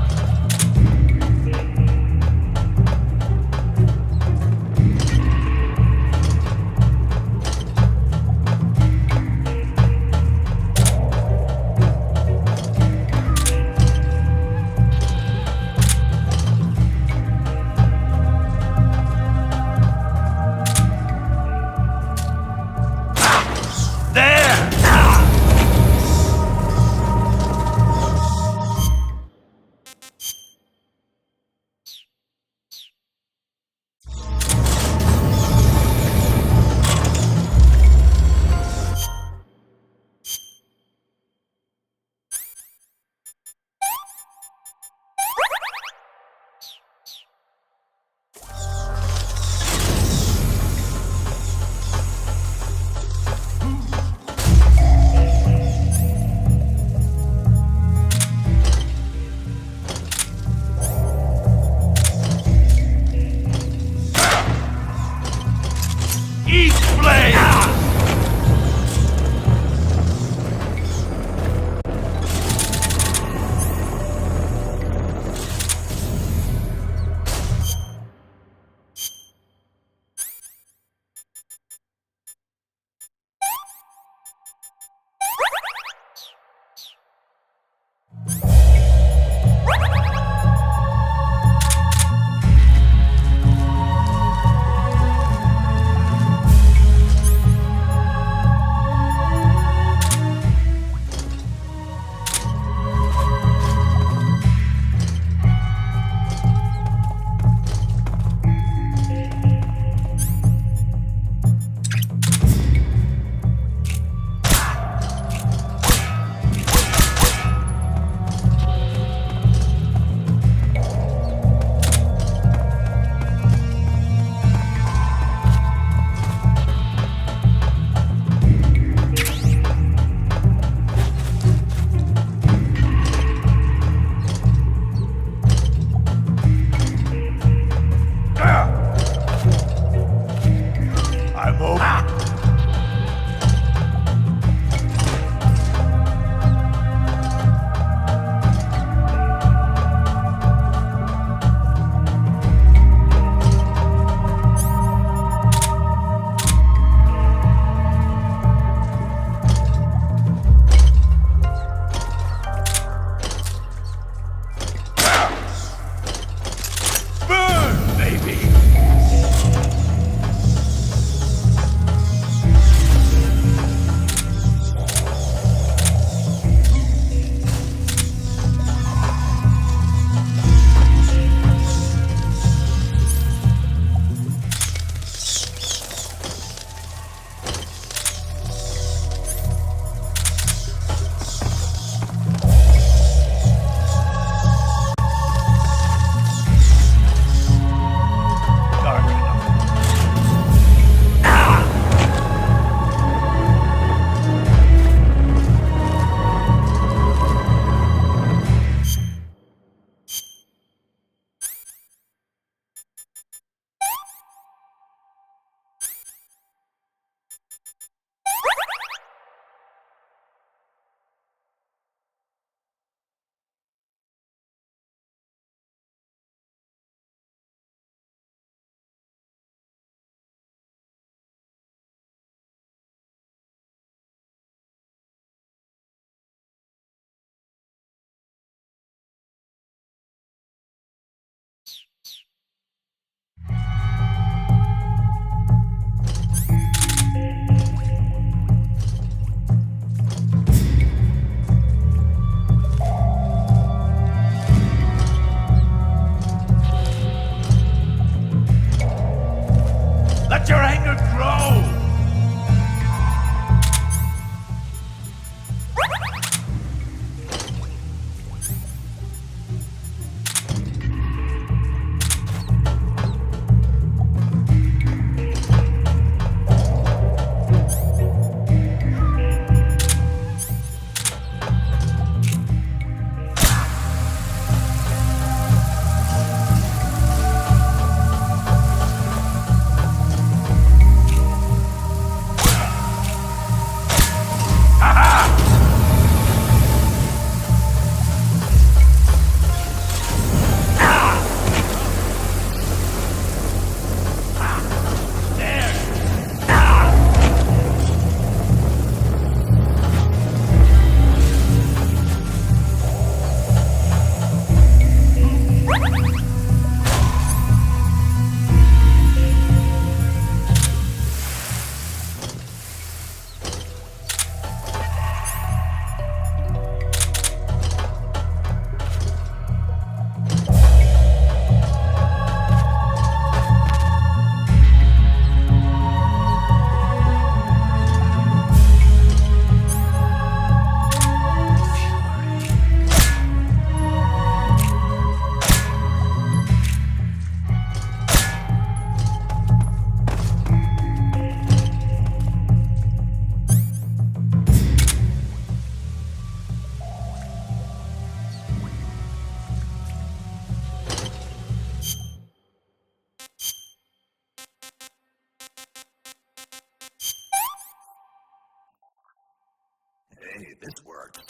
to grow! Hey, this worked.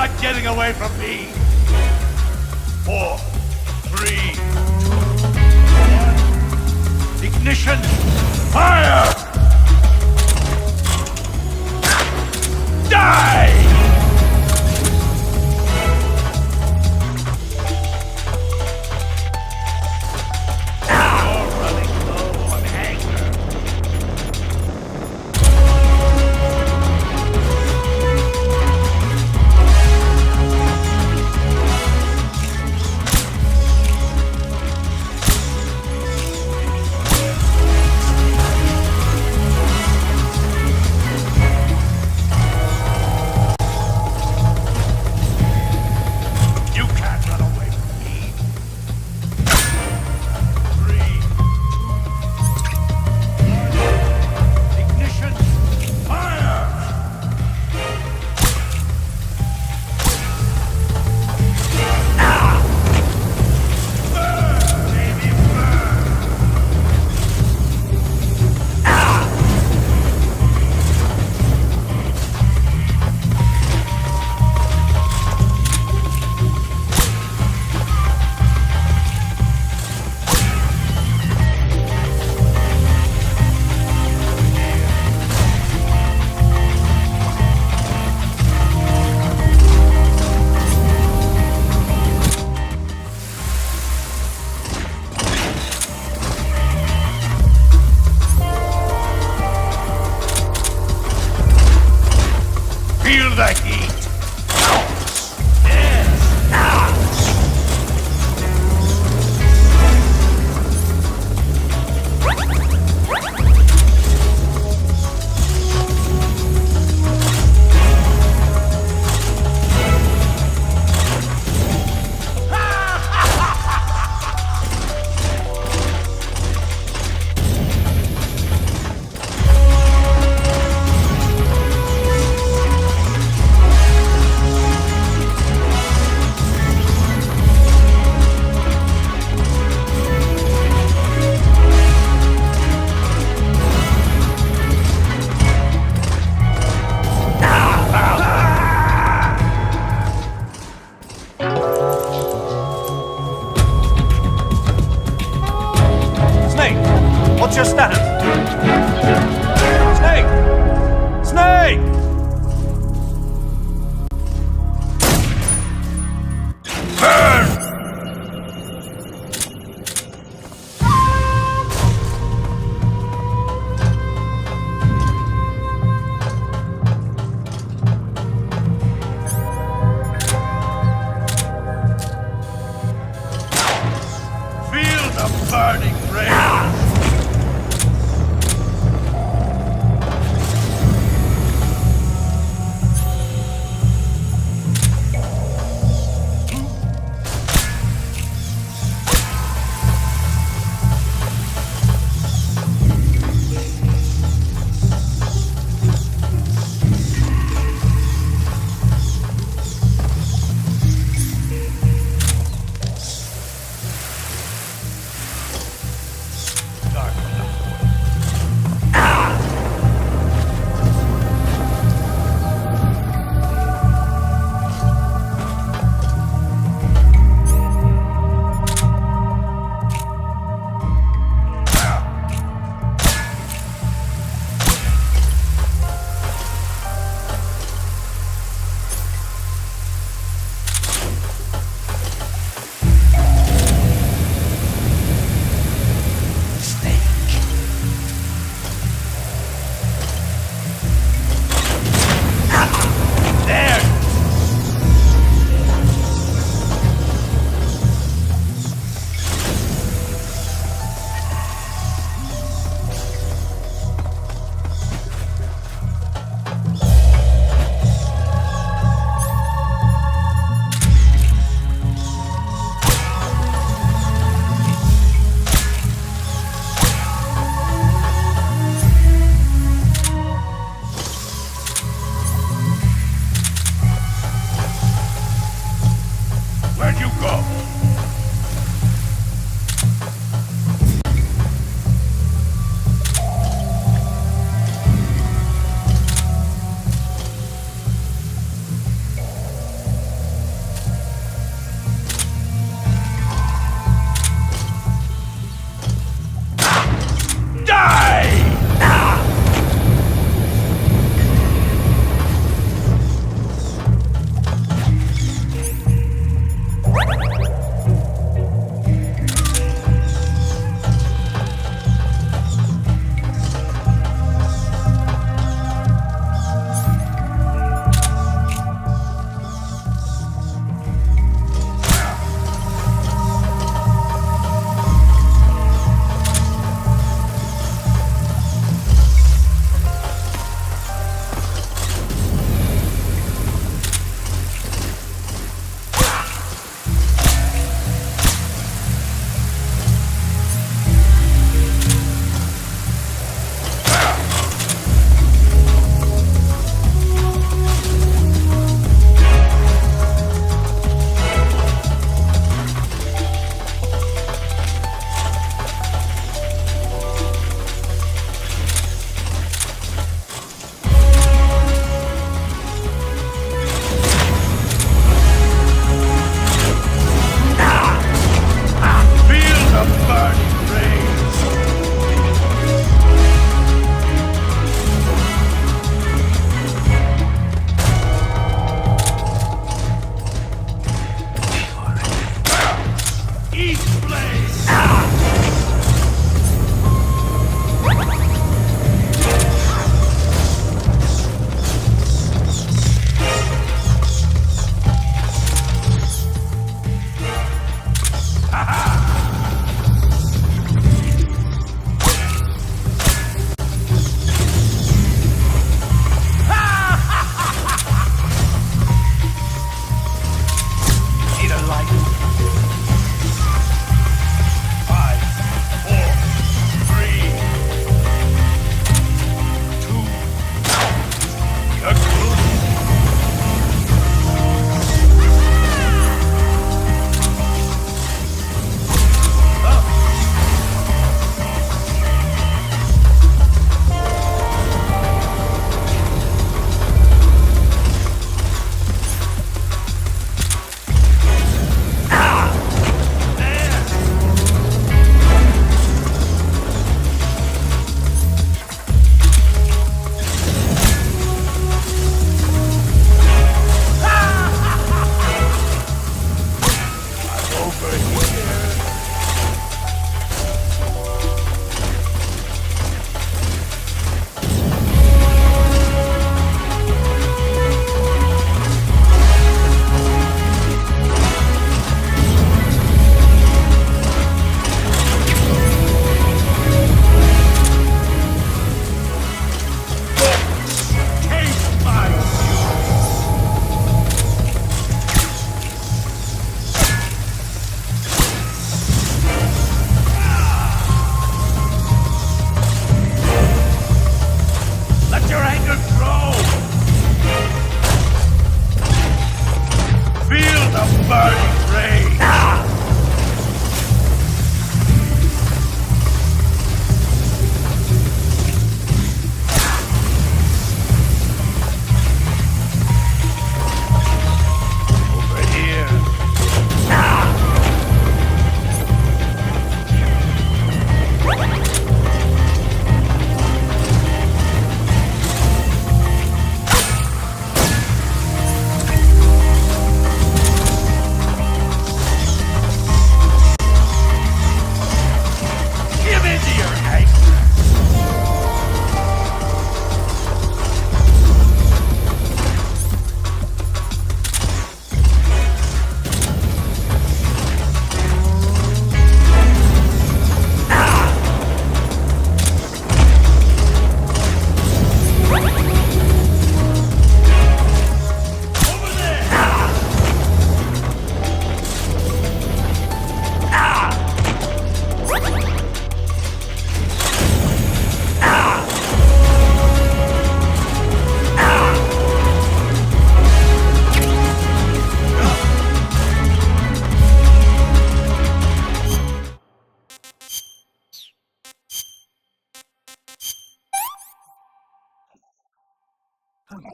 not getting away from me. 4, 3, 1. Ignition! Fire! Die!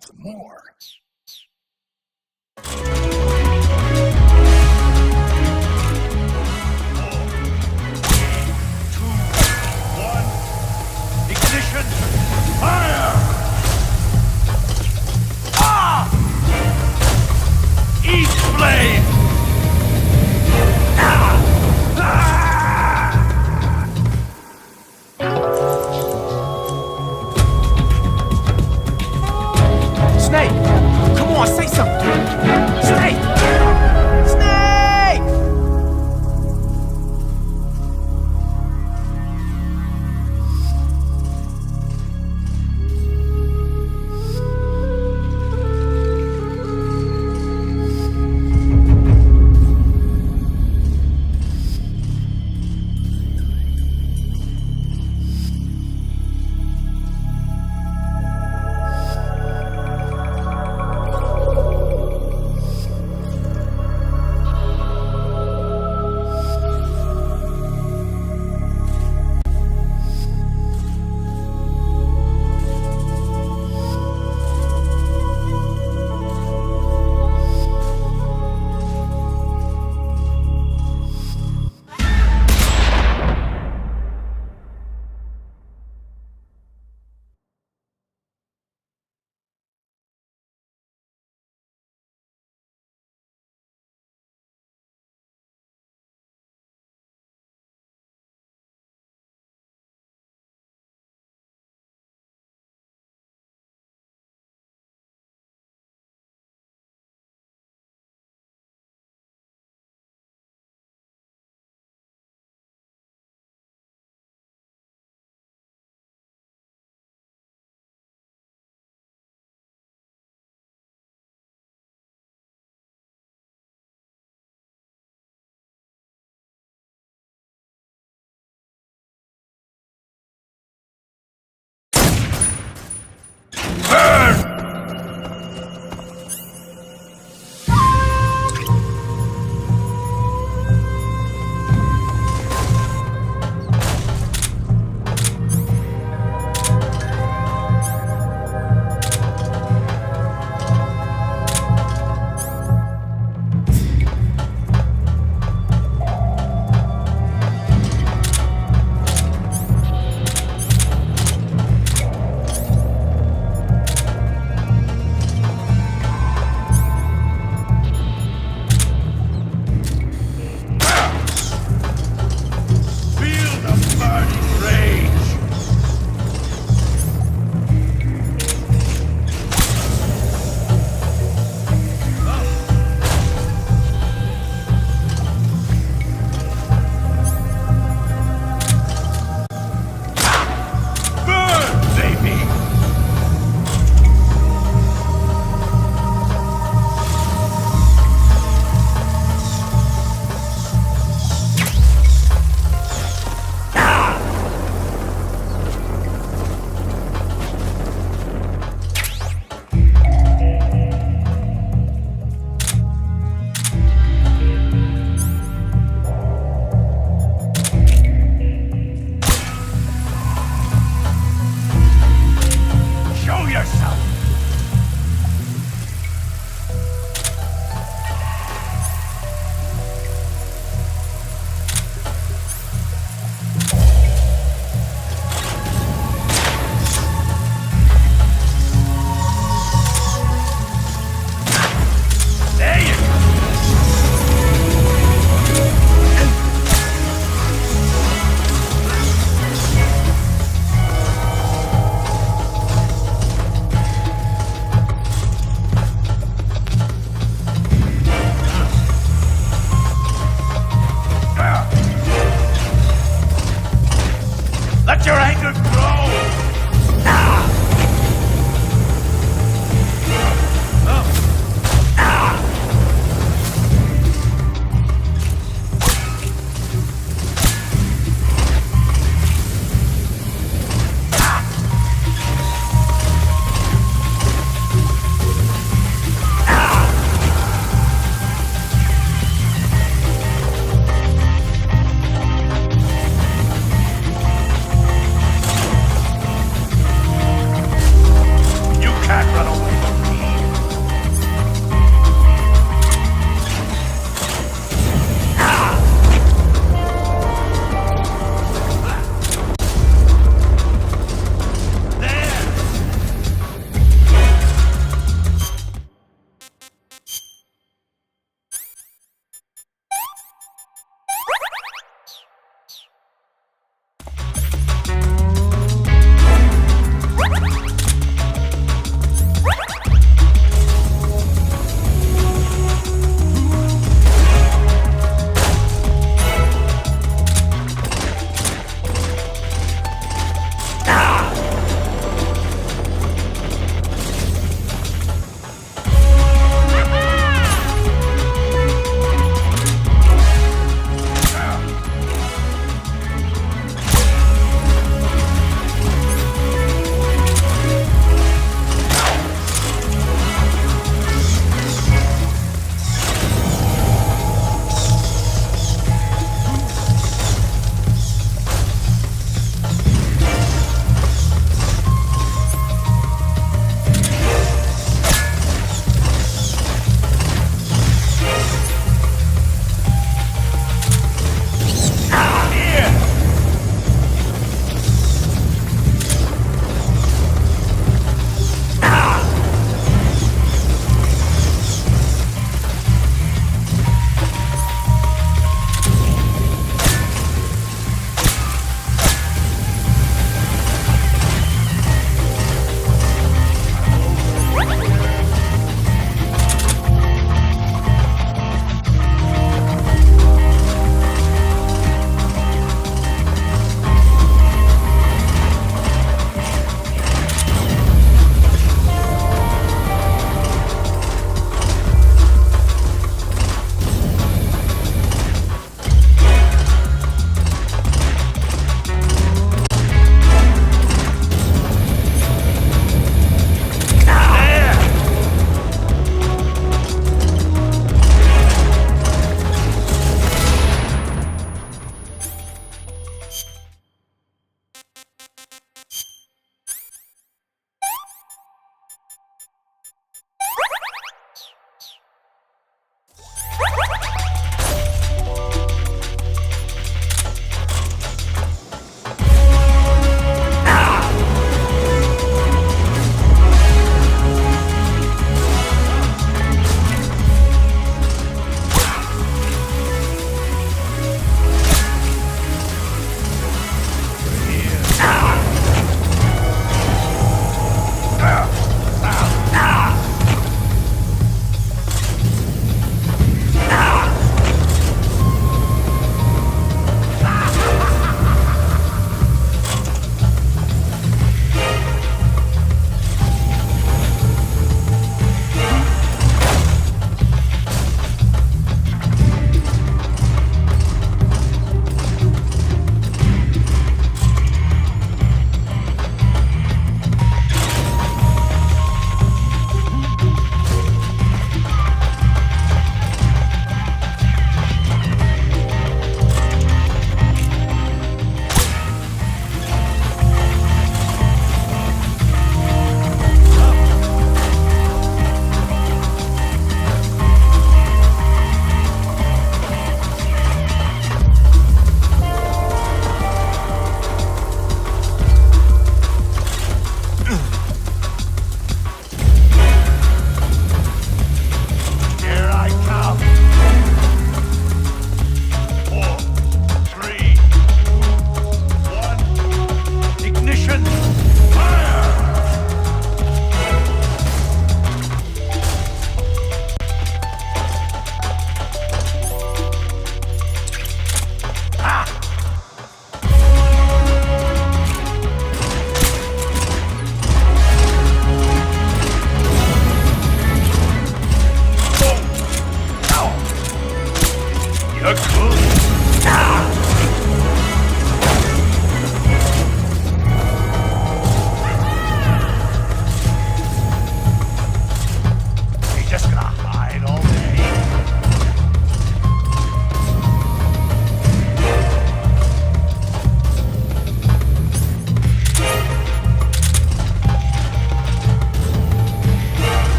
something more. Ignition! Fire! Ah! Eat flame! Ah! Snake!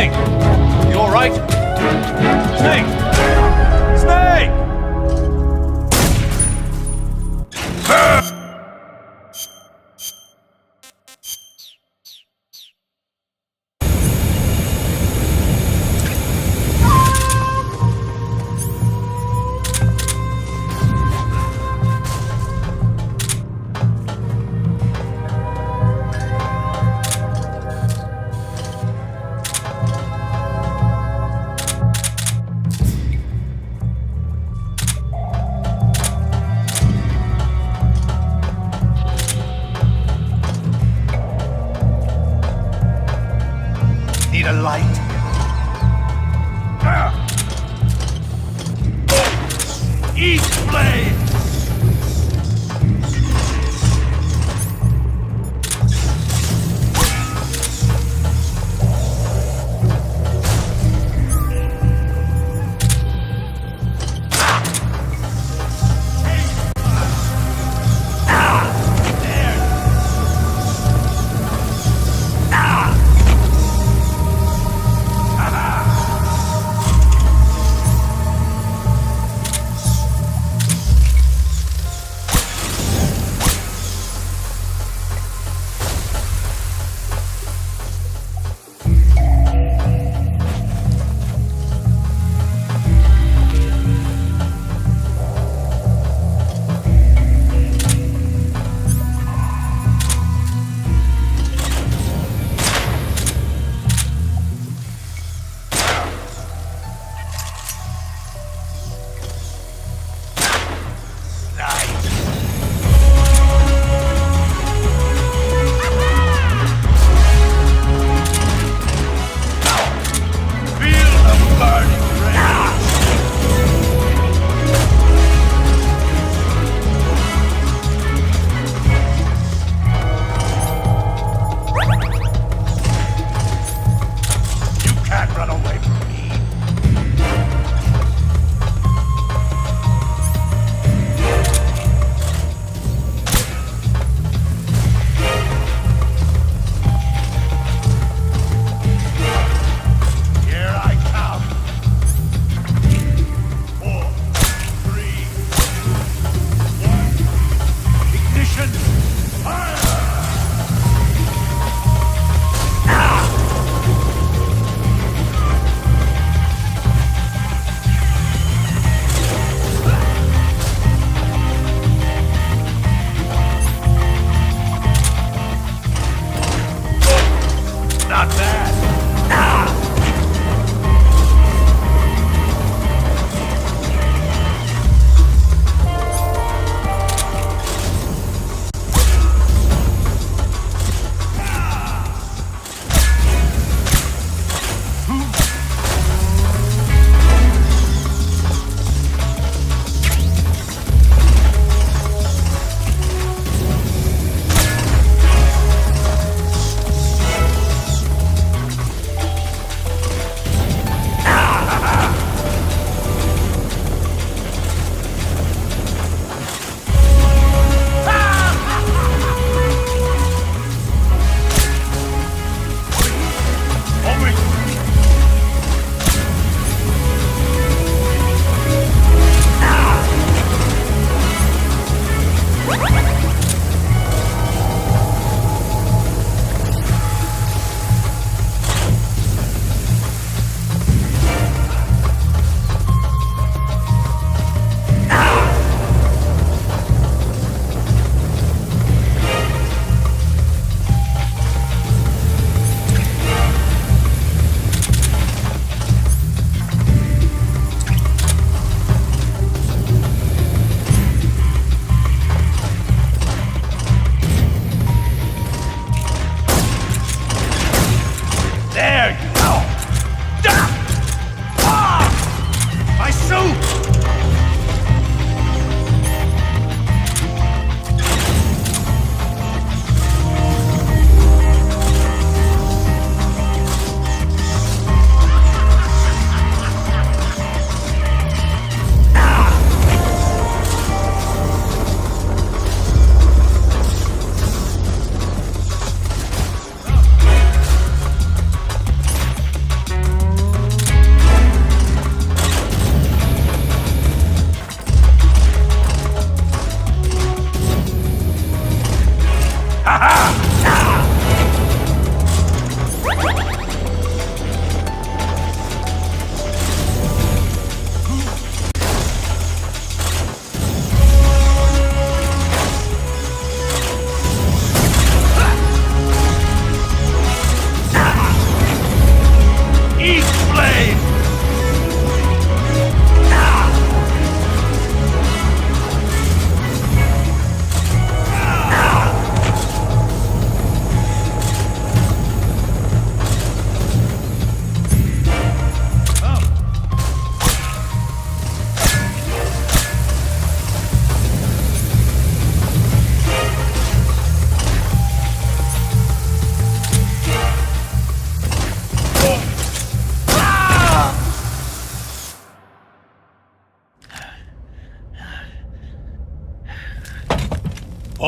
Snake! You alright? Snake! Snake! Need a light? Eat flame!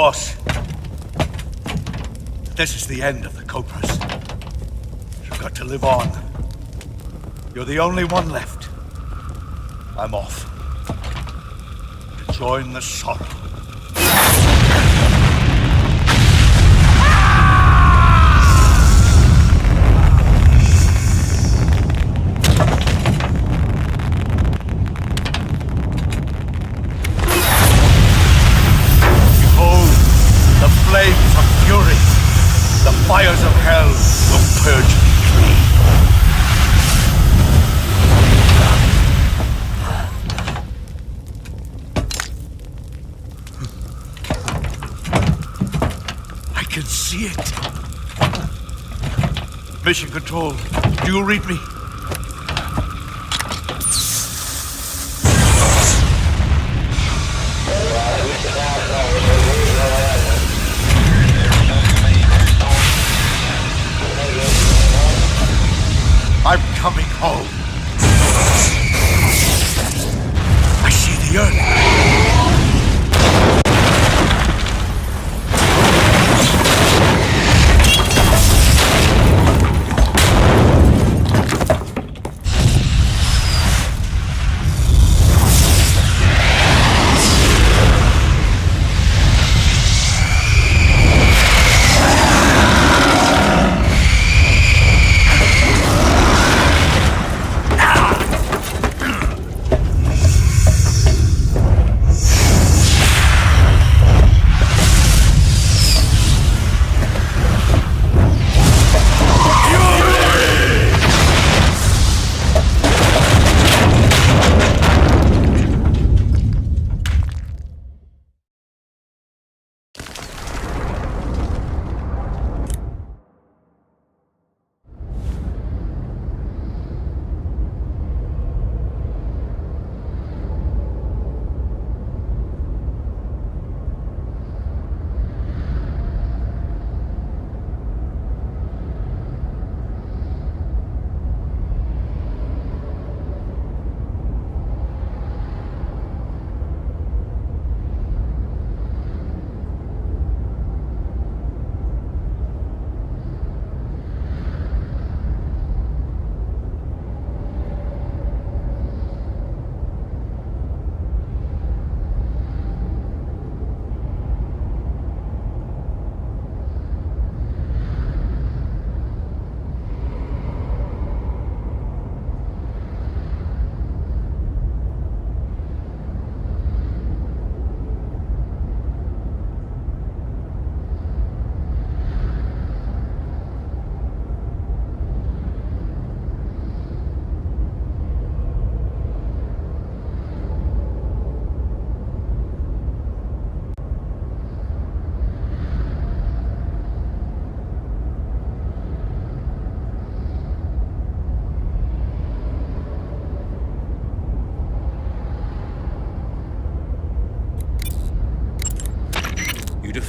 boss. This is the end of the Cobras. You've got to live on. You're the only one left. I'm off. To join the sorrow. Flames of fury, the fires of hell will purge me clean. I can see it. Mission Control, do you read me? I'm coming home. I see the earth.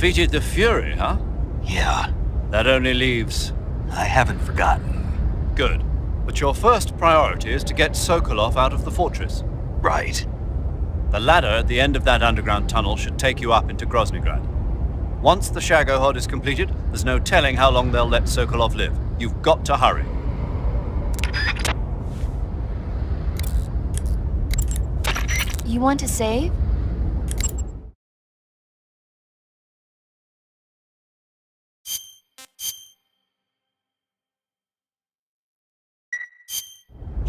Defeated the Fury, huh? Yeah, That only leaves... I haven't forgotten. Good. But your first priority is to get Sokolov out of the fortress. Right. The ladder at the end of that underground tunnel should take you up into Groznygrad. Once the Shagohod is completed, there's no telling how long they'll let Sokolov live. You've got to hurry. You want to save?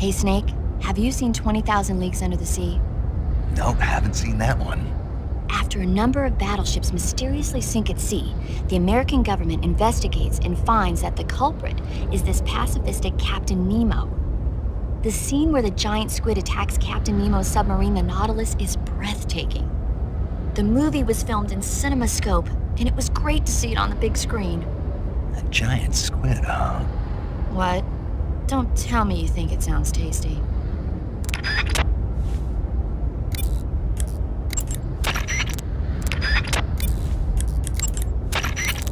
Hey, Snake, have you seen 20,000 Leagues Under the Sea? Nope, haven't seen that one. After a number of battleships mysteriously sink at sea, the American government investigates and finds that the culprit is this pacifistic Captain Nemo. The scene where the giant squid attacks Captain Nemo's submarine, the Nautilus, is breathtaking. The movie was filmed in CinemaScope, and it was great to see it on the big screen. A giant squid, huh? What? Don't tell me you think it sounds tasty.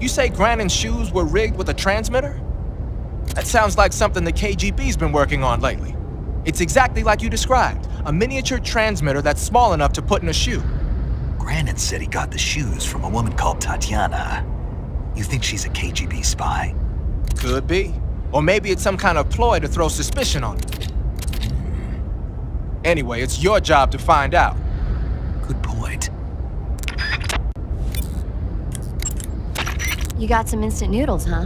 You say Grannon's shoes were rigged with a transmitter? That sounds like something the KGB's been working on lately. It's exactly like you described, a miniature transmitter that's small enough to put in a shoe. Granite said he got the shoes from a woman called Tatiana. You think she's a KGB spy? Could be. Or maybe it's some kind of ploy to throw suspicion on him. Anyway, it's your job to find out. Good point. You got some instant noodles, huh?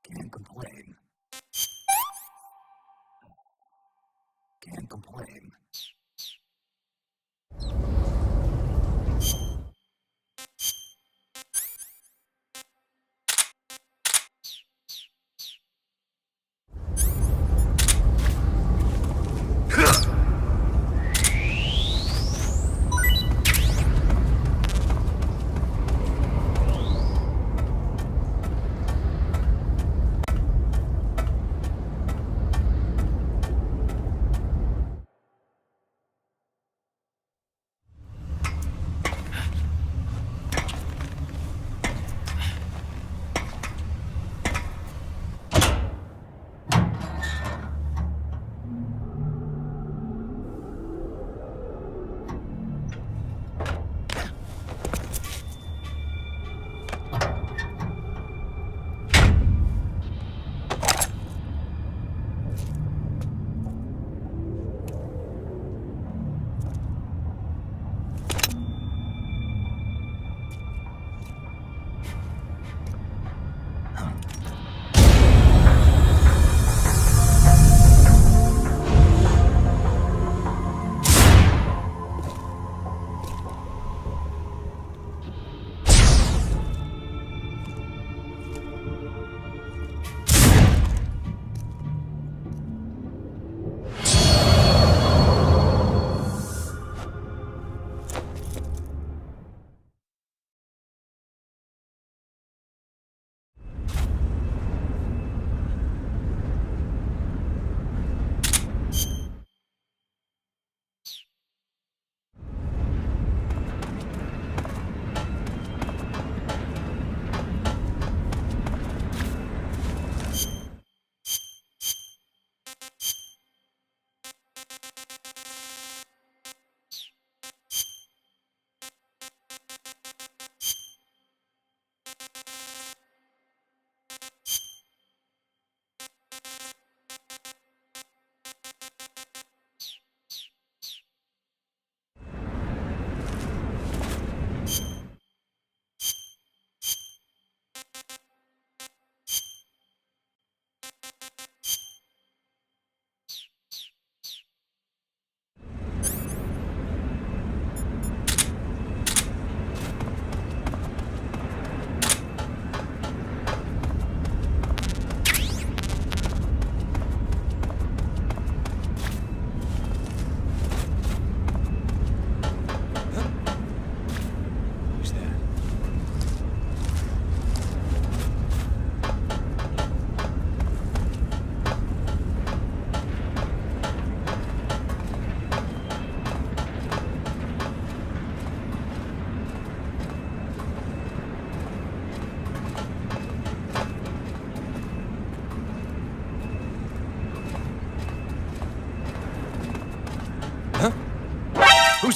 Can't complain. Can't complain.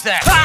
that!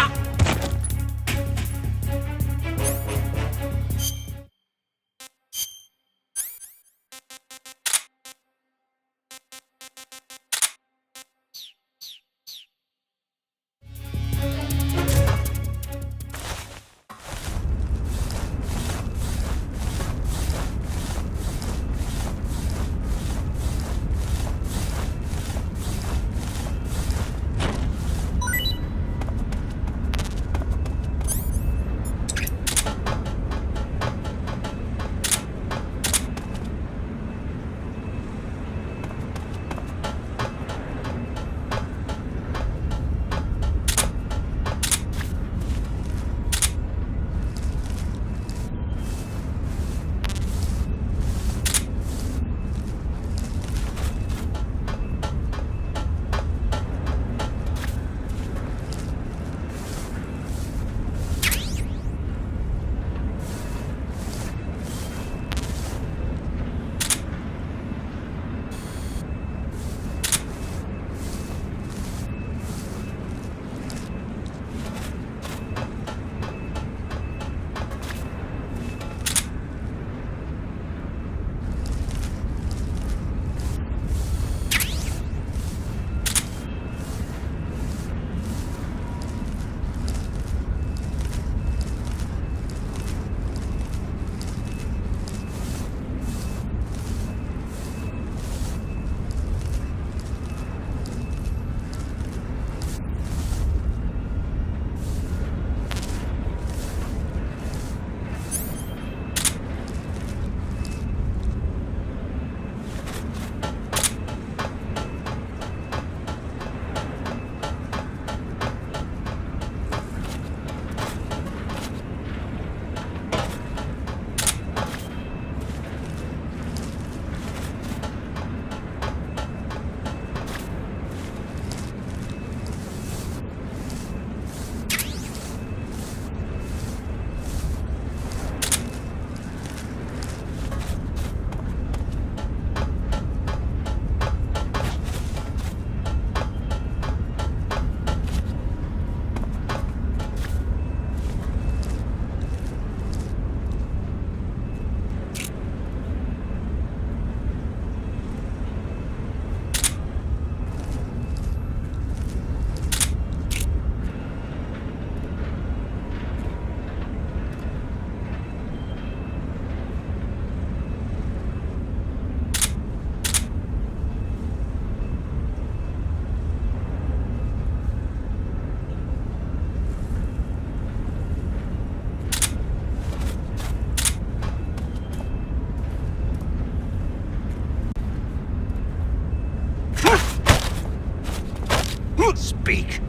Speak.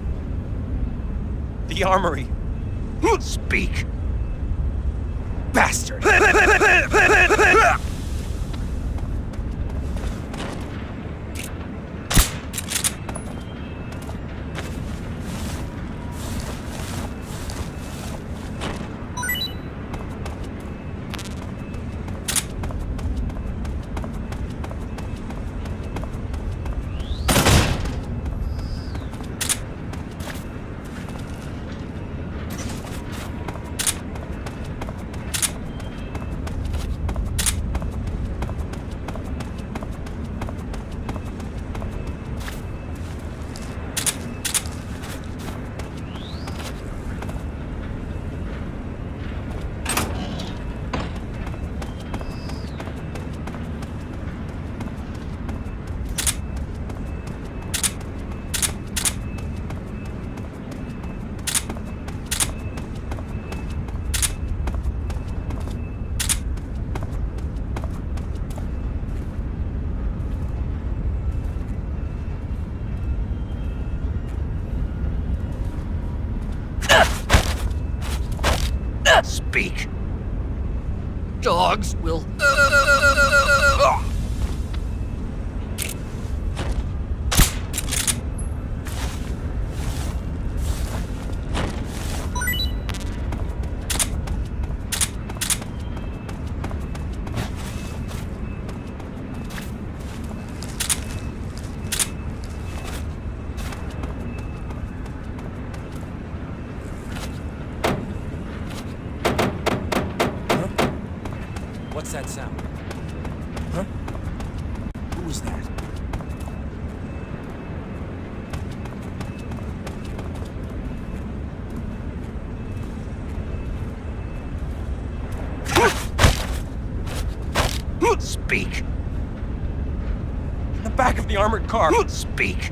The armory. Speak. Bastard! Speak. Dogs will... What's that sound? Huh? Who was that? Speak. The back of the armored car. Speak.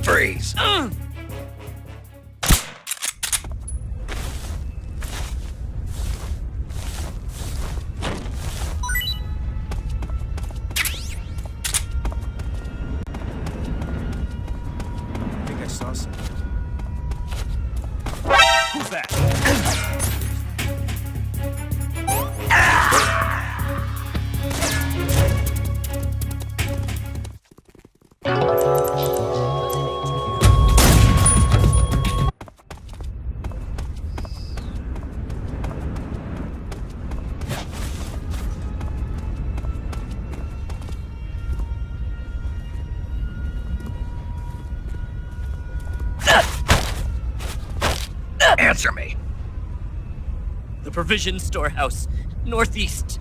Freeze. I think I saw something. Who's that? Answer me. The provision storehouse, northeast.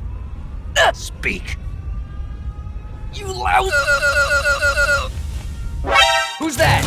Speak. You loud. Who's that?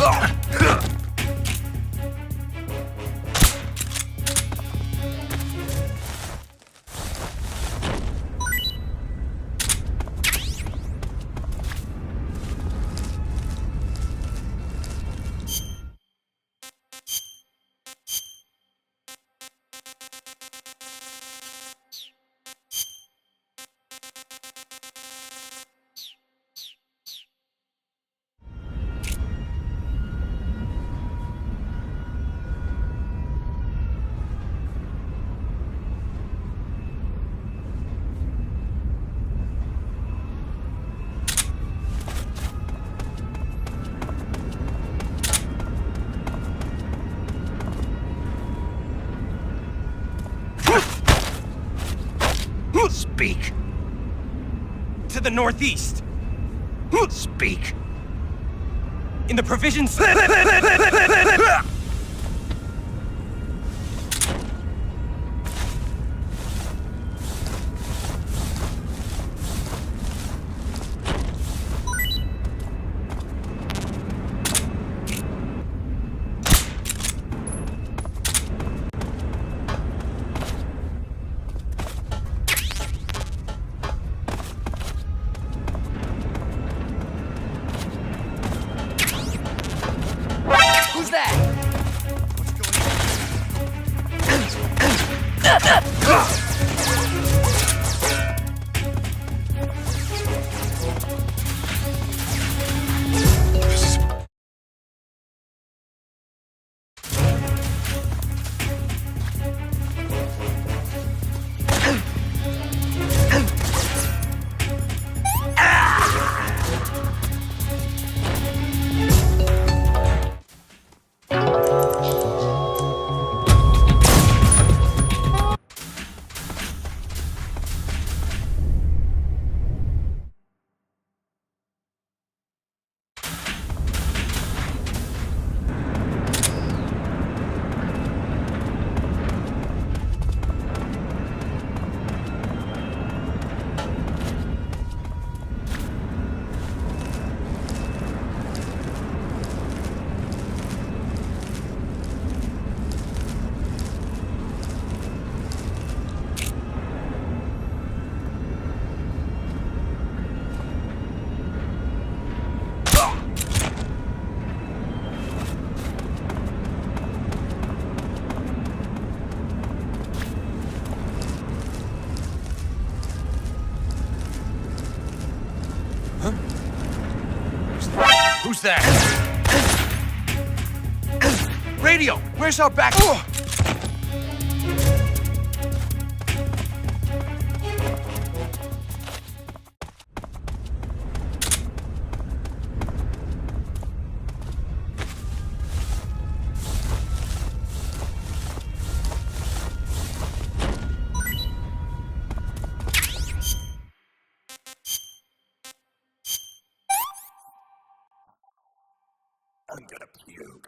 Speak. To the northeast. Speak. In the provisions. Who's that? Who's that? Radio, where's our back? I'm gonna puke.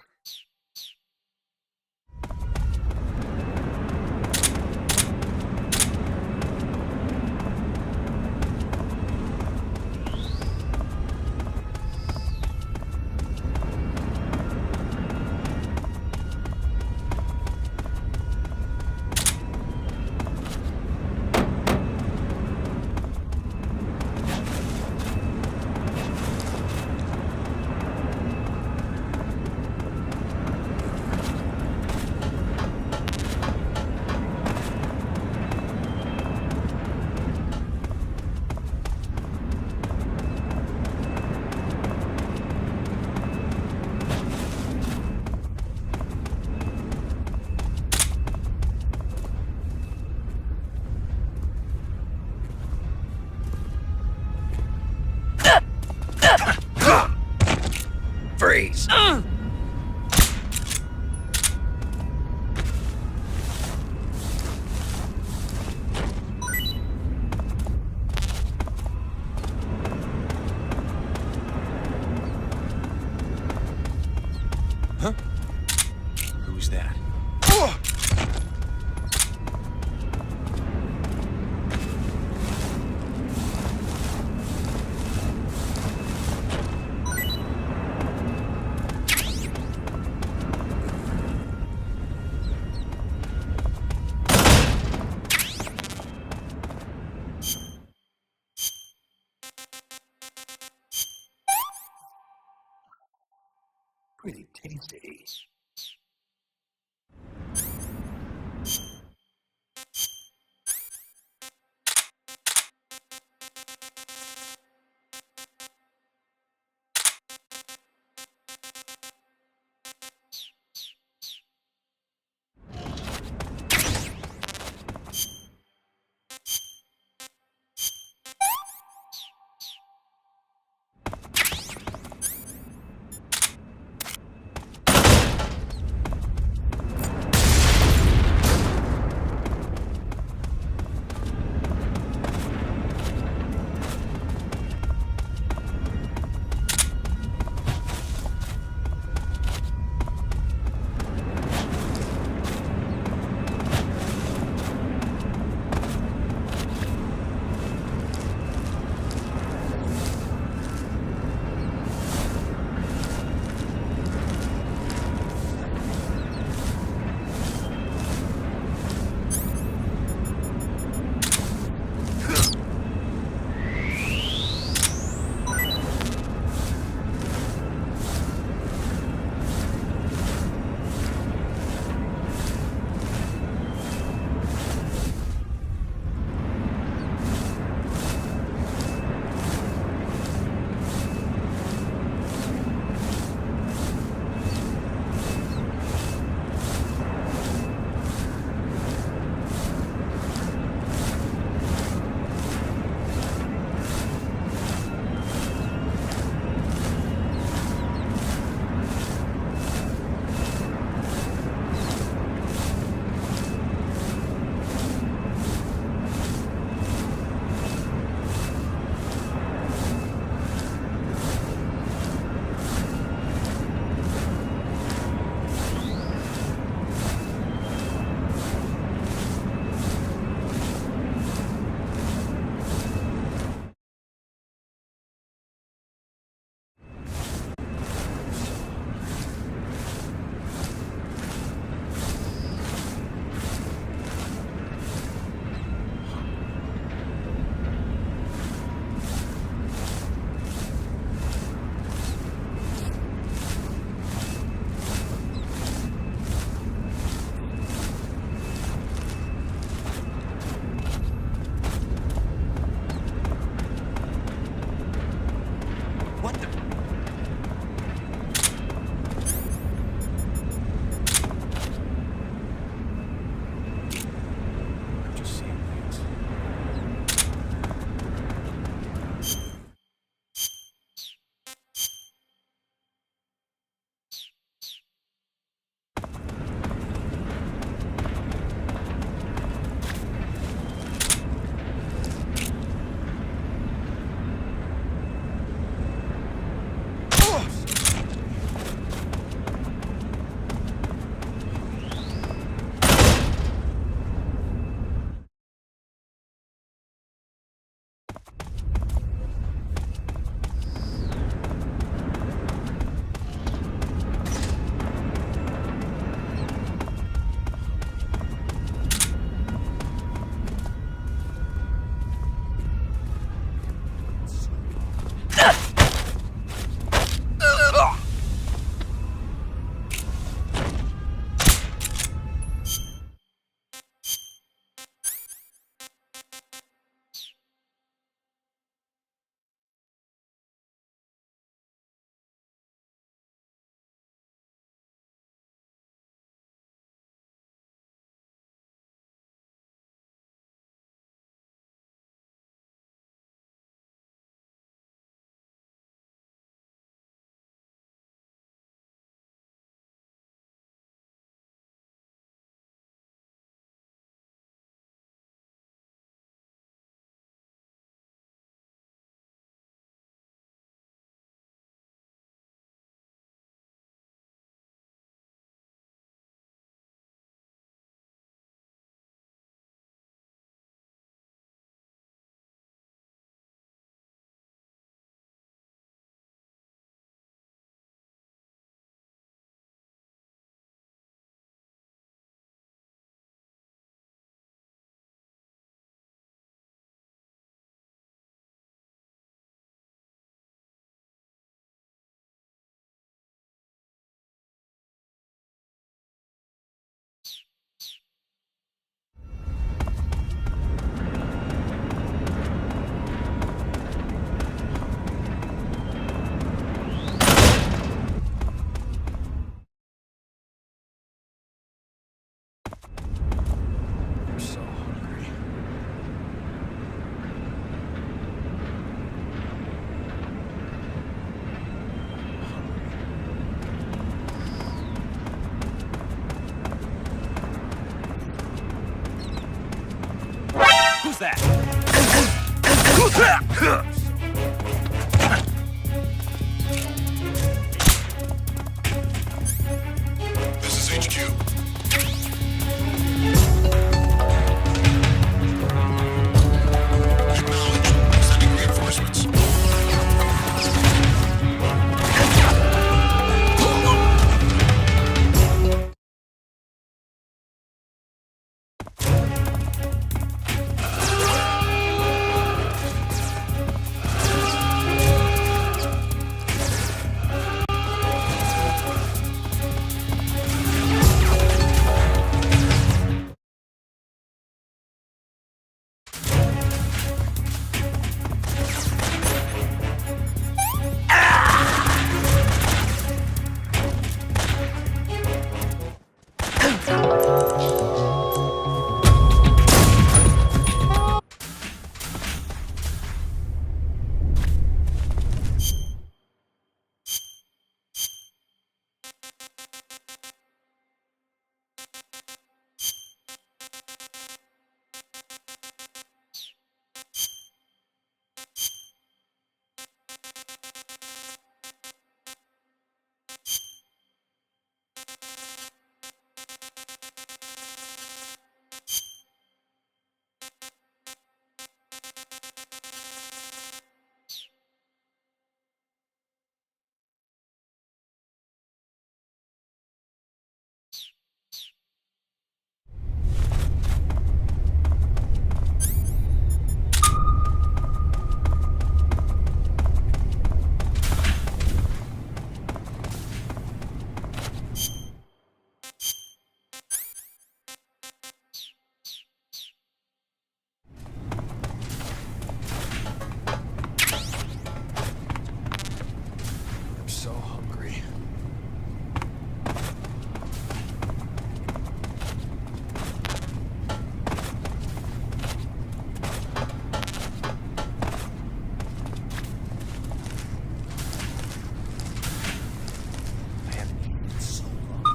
Freeze. Huh? Who's that? Pretty tasty. that? This is HQ. Acknowledged. Sending reinforcements. I'm so hungry. I haven't eaten in so long.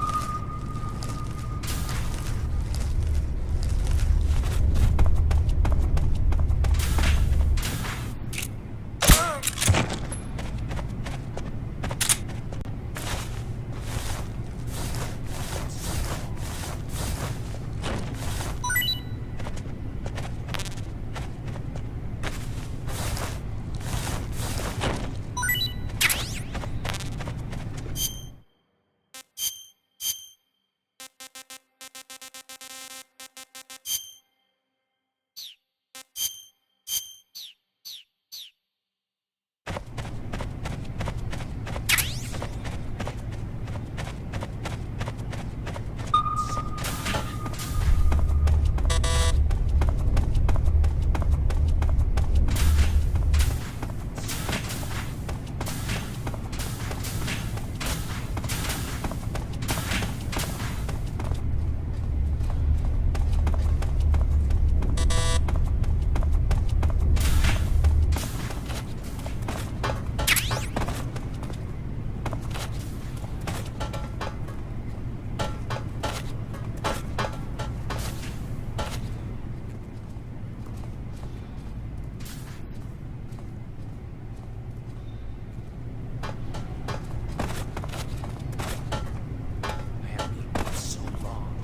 I haven't eaten in so long.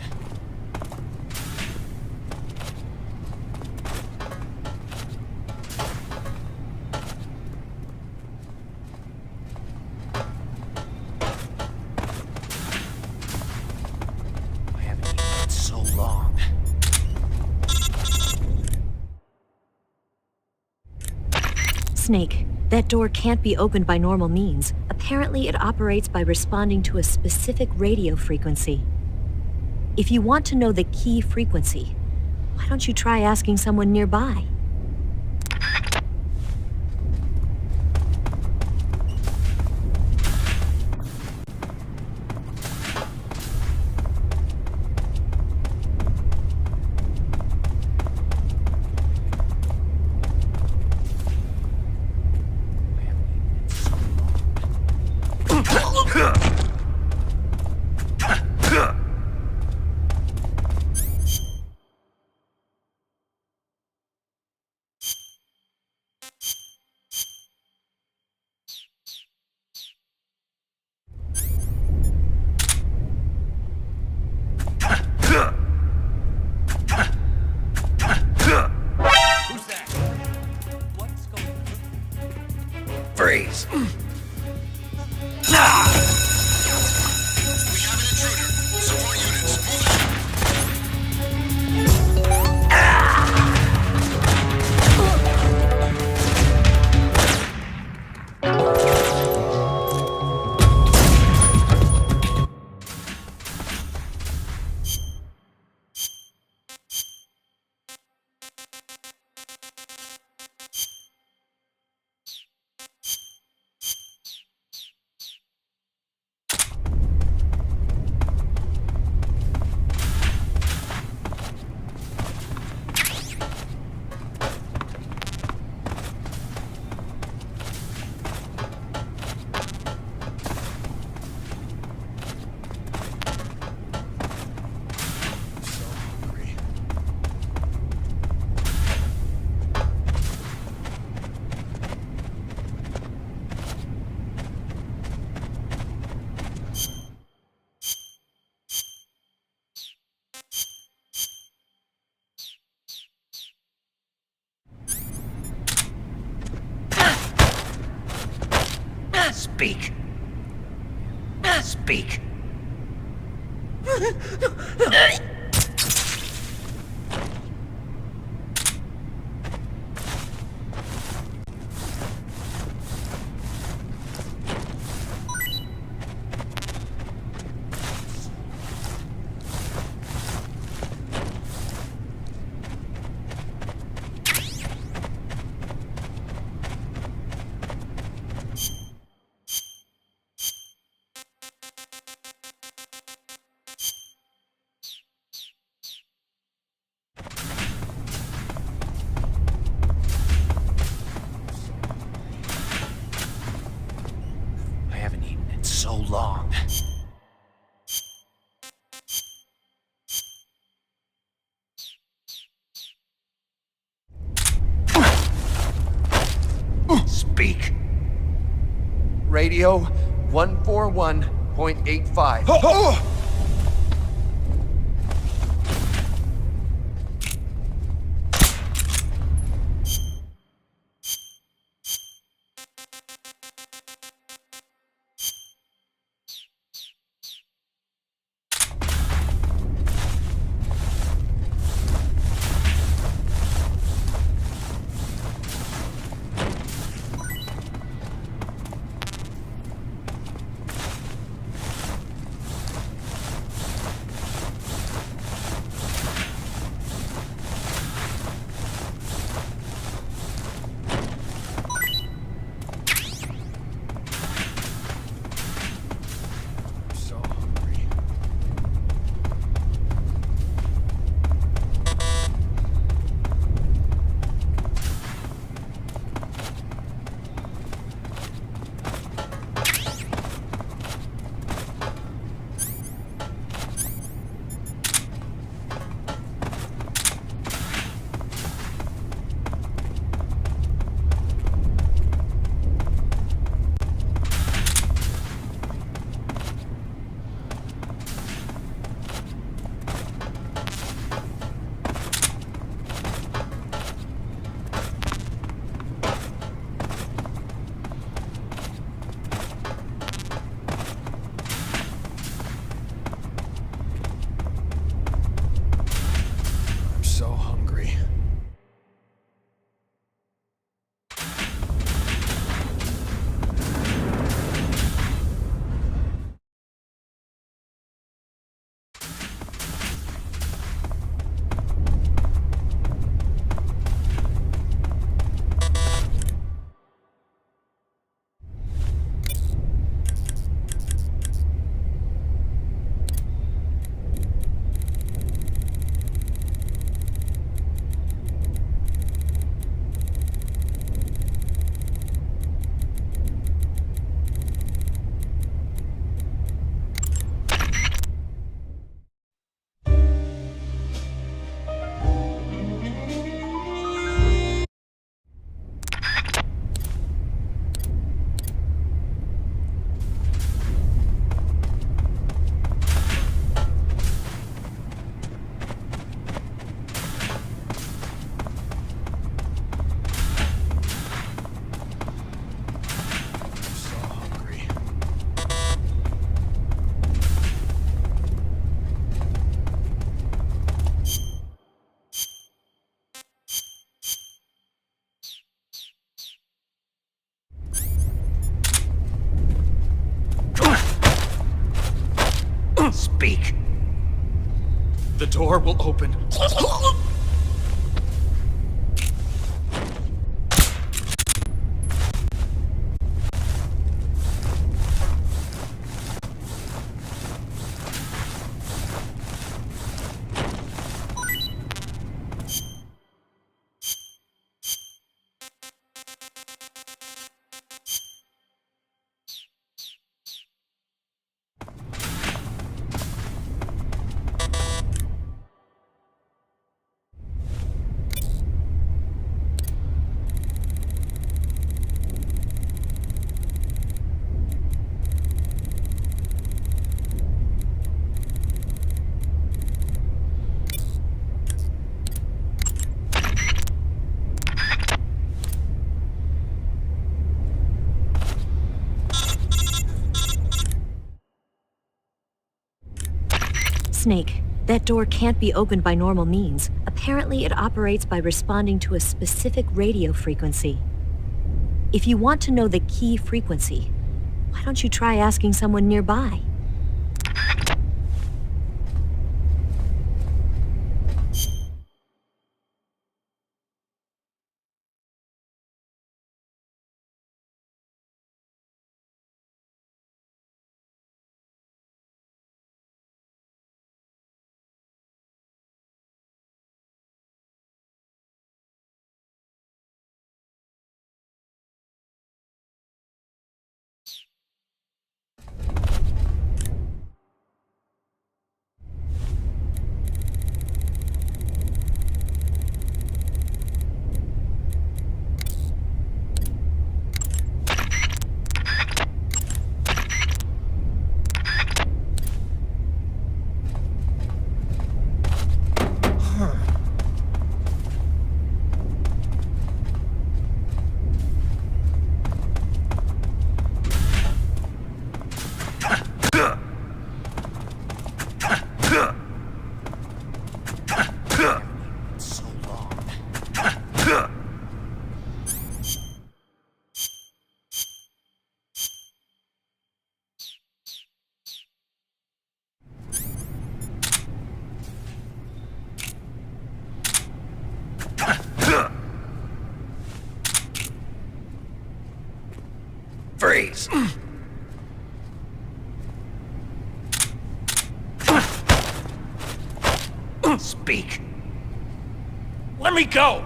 I haven't eaten in so long. Snake, that door can't be opened by normal means. Apparently, it operates by responding to a specific radio frequency. If you want to know the key frequency, why don't you try asking someone nearby? freeze. We have an intruder. Support units, move out. Speak. Speak. I haven't eaten in so long. Speak. Radio 141.85. So hungry. I'm so hungry. Speak. The door will open. Snake, that door can't be opened by normal means. Apparently, it operates by responding to a specific radio frequency. If you want to know the key frequency, why don't you try asking someone nearby? Freeze! Speak. Let me go!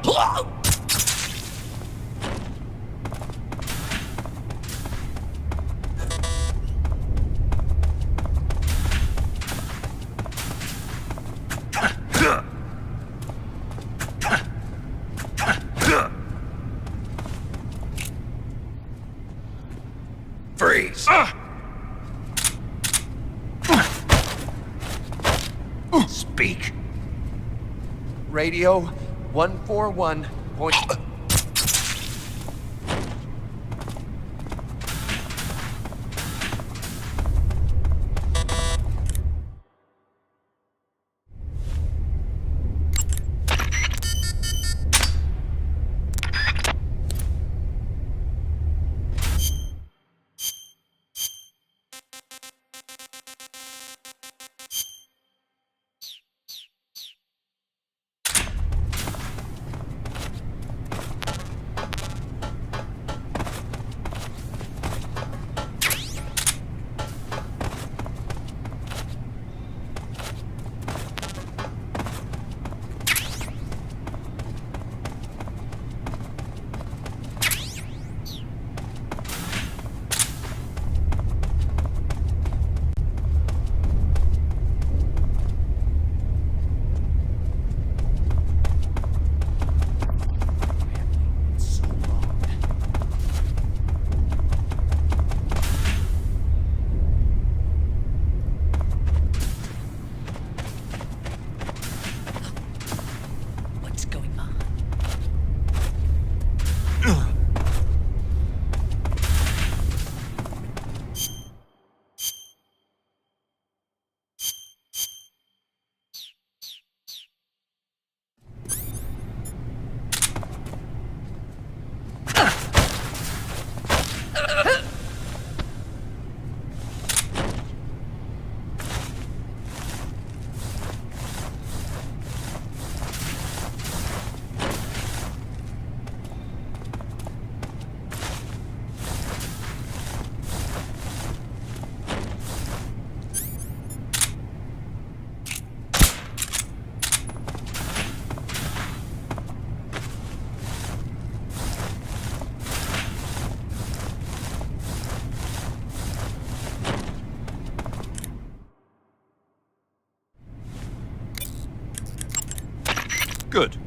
Freeze! Speak. Radio 141.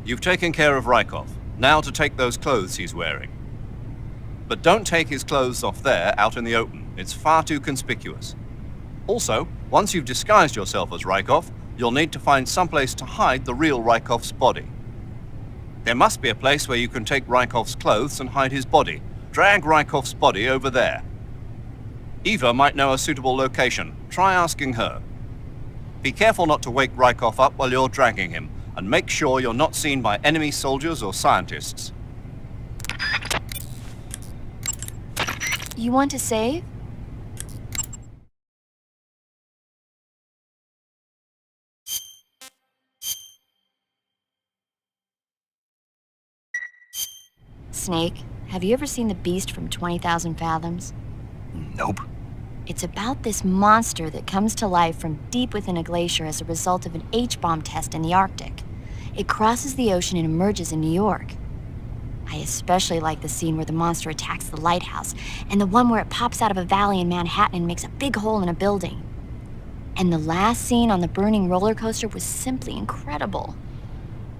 You've taken care of Rykov. Now to take those clothes he's wearing. But don't take his clothes off there, out in the open. It's far too conspicuous. Also, once you've disguised yourself as Rykov, you'll need to find someplace to hide the real Rykov's body. There must be a place where you can take Rykov's clothes and hide his body. Drag Rykov's body over there. Eva might know a suitable location. Try asking her. Be careful not to wake Rykov up while you're dragging him, and make sure you're not seen by enemy soldiers or scientists. You want to save? Snake, have you ever seen The Beast from 20,000 Fathoms? Nope. It's about this monster that comes to life from deep within a glacier as a result of an H-bomb test in the Arctic. It crosses the ocean and emerges in New York. I especially like the scene where the monster attacks the lighthouse, and the one where it pops out of a valley in Manhattan and makes a big hole in a building. And the last scene on the burning roller coaster was simply incredible.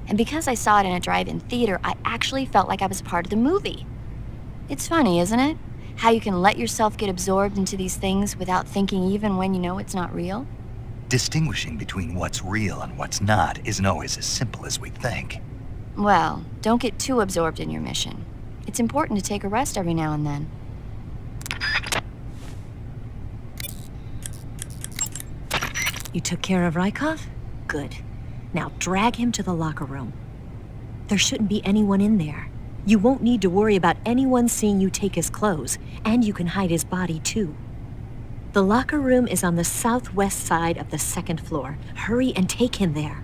And because I saw it in a drive-in theater, I actually felt like I was part of the movie. It's funny, isn't it? How you can let yourself get absorbed into these things without thinking even when you know it's not real? Distinguishing between what's real and what's not isn't always as simple as we think. Well, don't get too absorbed in your mission. It's important to take a rest every now and then. You took care of Rykov? Good. Now drag him to the locker room. There shouldn't be anyone in there. You won't need to worry about anyone seeing you take his clothes, and you can hide his body too. The locker room is on the southwest side of the second floor. Hurry and take him there.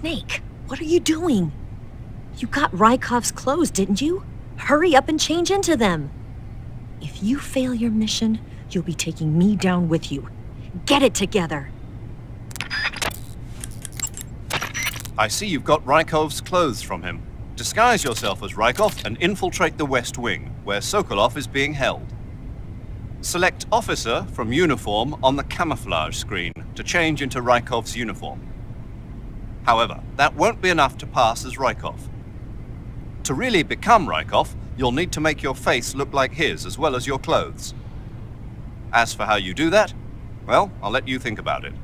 Snake, what are you doing? You got Rykov's clothes, didn't you? Hurry up and change into them. If you fail your mission, you'll be taking me down with you. Get it together. I see you've got Rykov's clothes from him. Disguise yourself as Rykov and infiltrate the West Wing, where Sokolov is being held. Select Officer from Uniform on the camouflage screen to change into Rykov's uniform. However, that won't be enough to pass as Rykov. To really become Rykov, you'll need to make your face look like his as well as your clothes. As for how you do that, well, I'll let you think about it.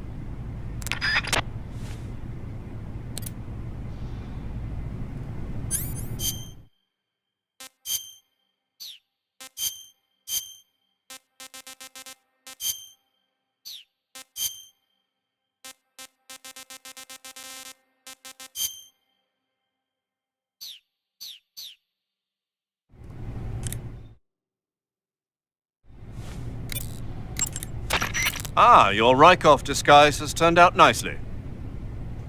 Ah, your Rykov disguise has turned out nicely.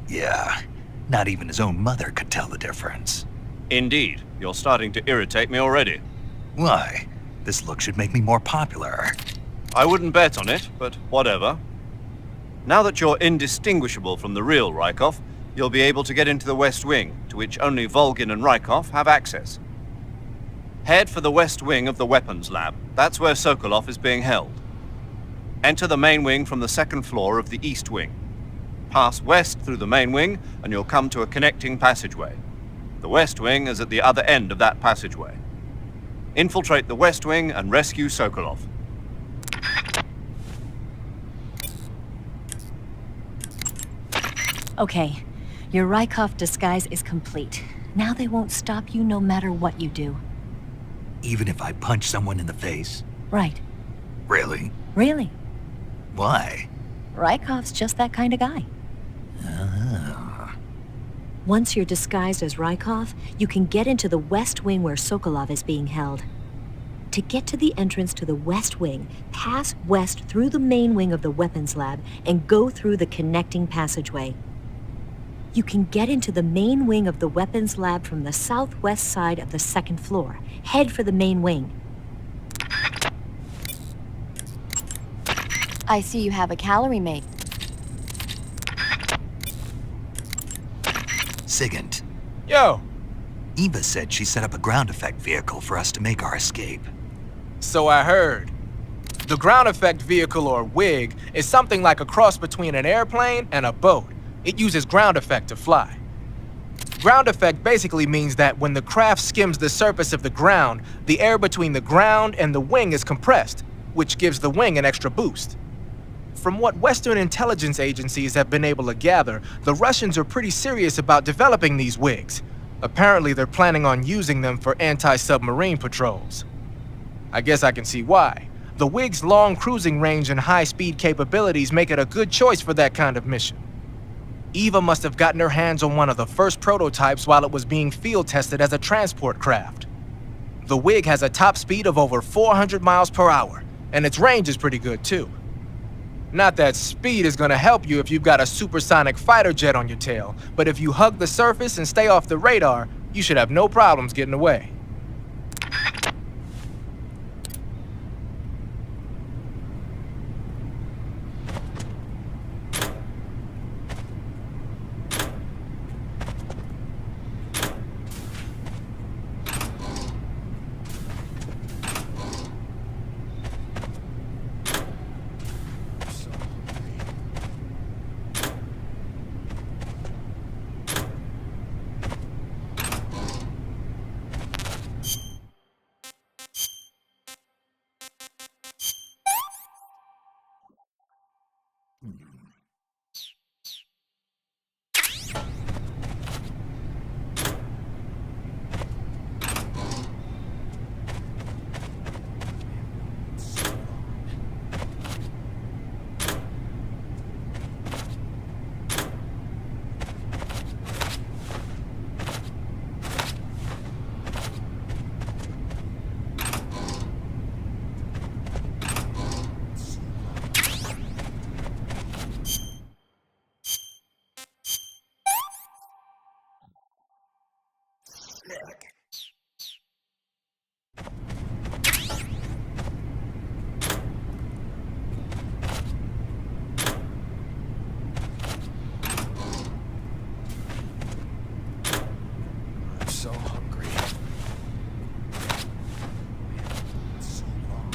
Yeah, not even his own mother could tell the difference. Indeed, you're starting to irritate me already. Why? This look should make me more popular. I wouldn't bet on it, but whatever. Now that you're indistinguishable from the real Rykov, you'll be able to get into the West Wing, to which only Volgin and Rykov have access. Head for the West Wing of the Weapons Lab. That's where Sokolov is being held. Enter the main wing from the second floor of the East Wing. Pass west through the main wing, and you'll come to a connecting passageway. The West Wing is at the other end of that passageway. Infiltrate the West Wing and rescue Sokolov. Okay, your Rykov disguise is complete. Now they won't stop you no matter what you do. Even if I punch someone in the face? Right. Really? Really. Why? Rykov's just that kind of guy. Once you're disguised as Rykov, you can get into the West Wing where Sokolov is being held. To get to the entrance to the West Wing, pass west through the main wing of the Weapons Lab and go through the connecting passageway. You can get into the main wing of the Weapons Lab from the southwest side of the second floor. Head for the main wing. I see you have a calorie mate. Sigint. Yo, Eva said she set up a ground effect vehicle for us to make our escape. so I heard. The ground effect vehicle, or WIG, is something like a cross between an airplane and a boat. It uses ground effect to fly. Ground effect basically means that when the craft skims the surface of the ground, the air between the ground and the wing is compressed, which gives the wing an extra boost. From what Western intelligence agencies have been able to gather, the Russians are pretty serious about developing these WIGs. Apparently, they're planning on using them for anti-submarine patrols. I guess I can see why. The WIG's long cruising range and high-speed capabilities make it a good choice for that kind of mission. Eva must have gotten her hands on one of the first prototypes while it was being field tested as a transport craft. The WIG has a top speed of over 400 miles per hour, and its range is pretty good too. Not that speed is gonna help you if you've got a supersonic fighter jet on your tail, but if you hug the surface and stay off the radar, you should have no problems getting away. so hungry. So long.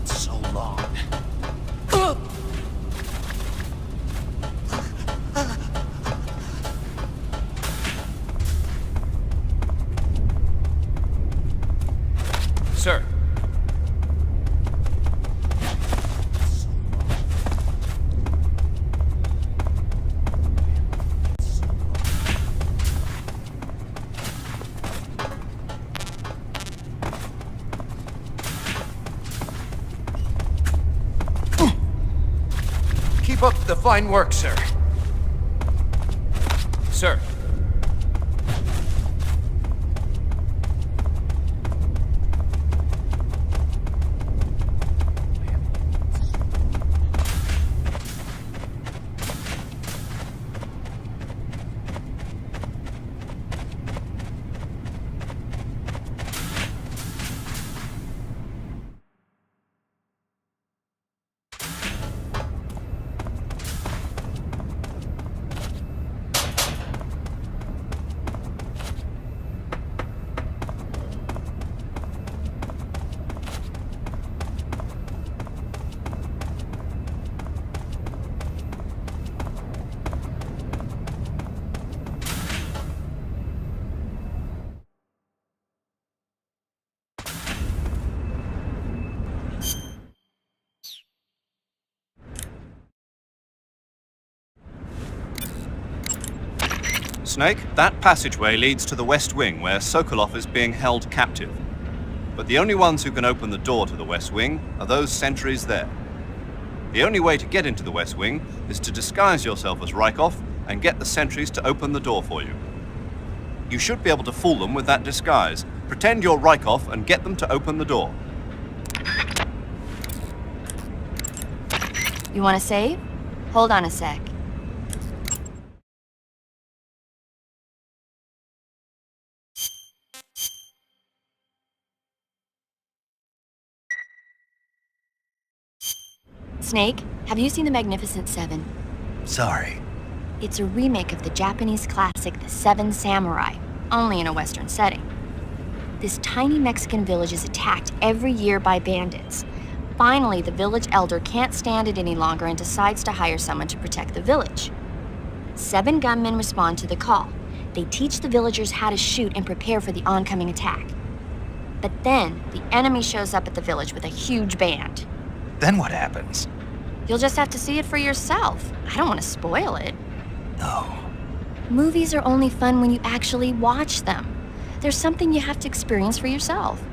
So long. So long. Sir. Keep up the fine work, sir. Sir. Snake, that passageway leads to the West Wing, where Sokolov is being held captive. But the only ones who can open the door to the West Wing are those sentries there. The only way to get into the West Wing is to disguise yourself as Rykov and get the sentries to open the door for you. You should be able to fool them with that disguise. Pretend you're Rykov and get them to open the door. You want to save? Hold on a sec. Snake, have you seen The Magnificent Seven? Sorry. It's a remake of the Japanese classic The Seven Samurai, only in a Western setting. This tiny Mexican village is attacked every year by bandits. Finally, the village elder can't stand it any longer and decides to hire someone to protect the village. 7 gunmen respond to the call. They teach the villagers how to shoot and prepare for the oncoming attack. But then, the enemy shows up at the village with a huge band. Then what happens? You'll just have to see it for yourself. I don't want to spoil it. No. Movies are only fun when you actually watch them. There's something you have to experience for yourself.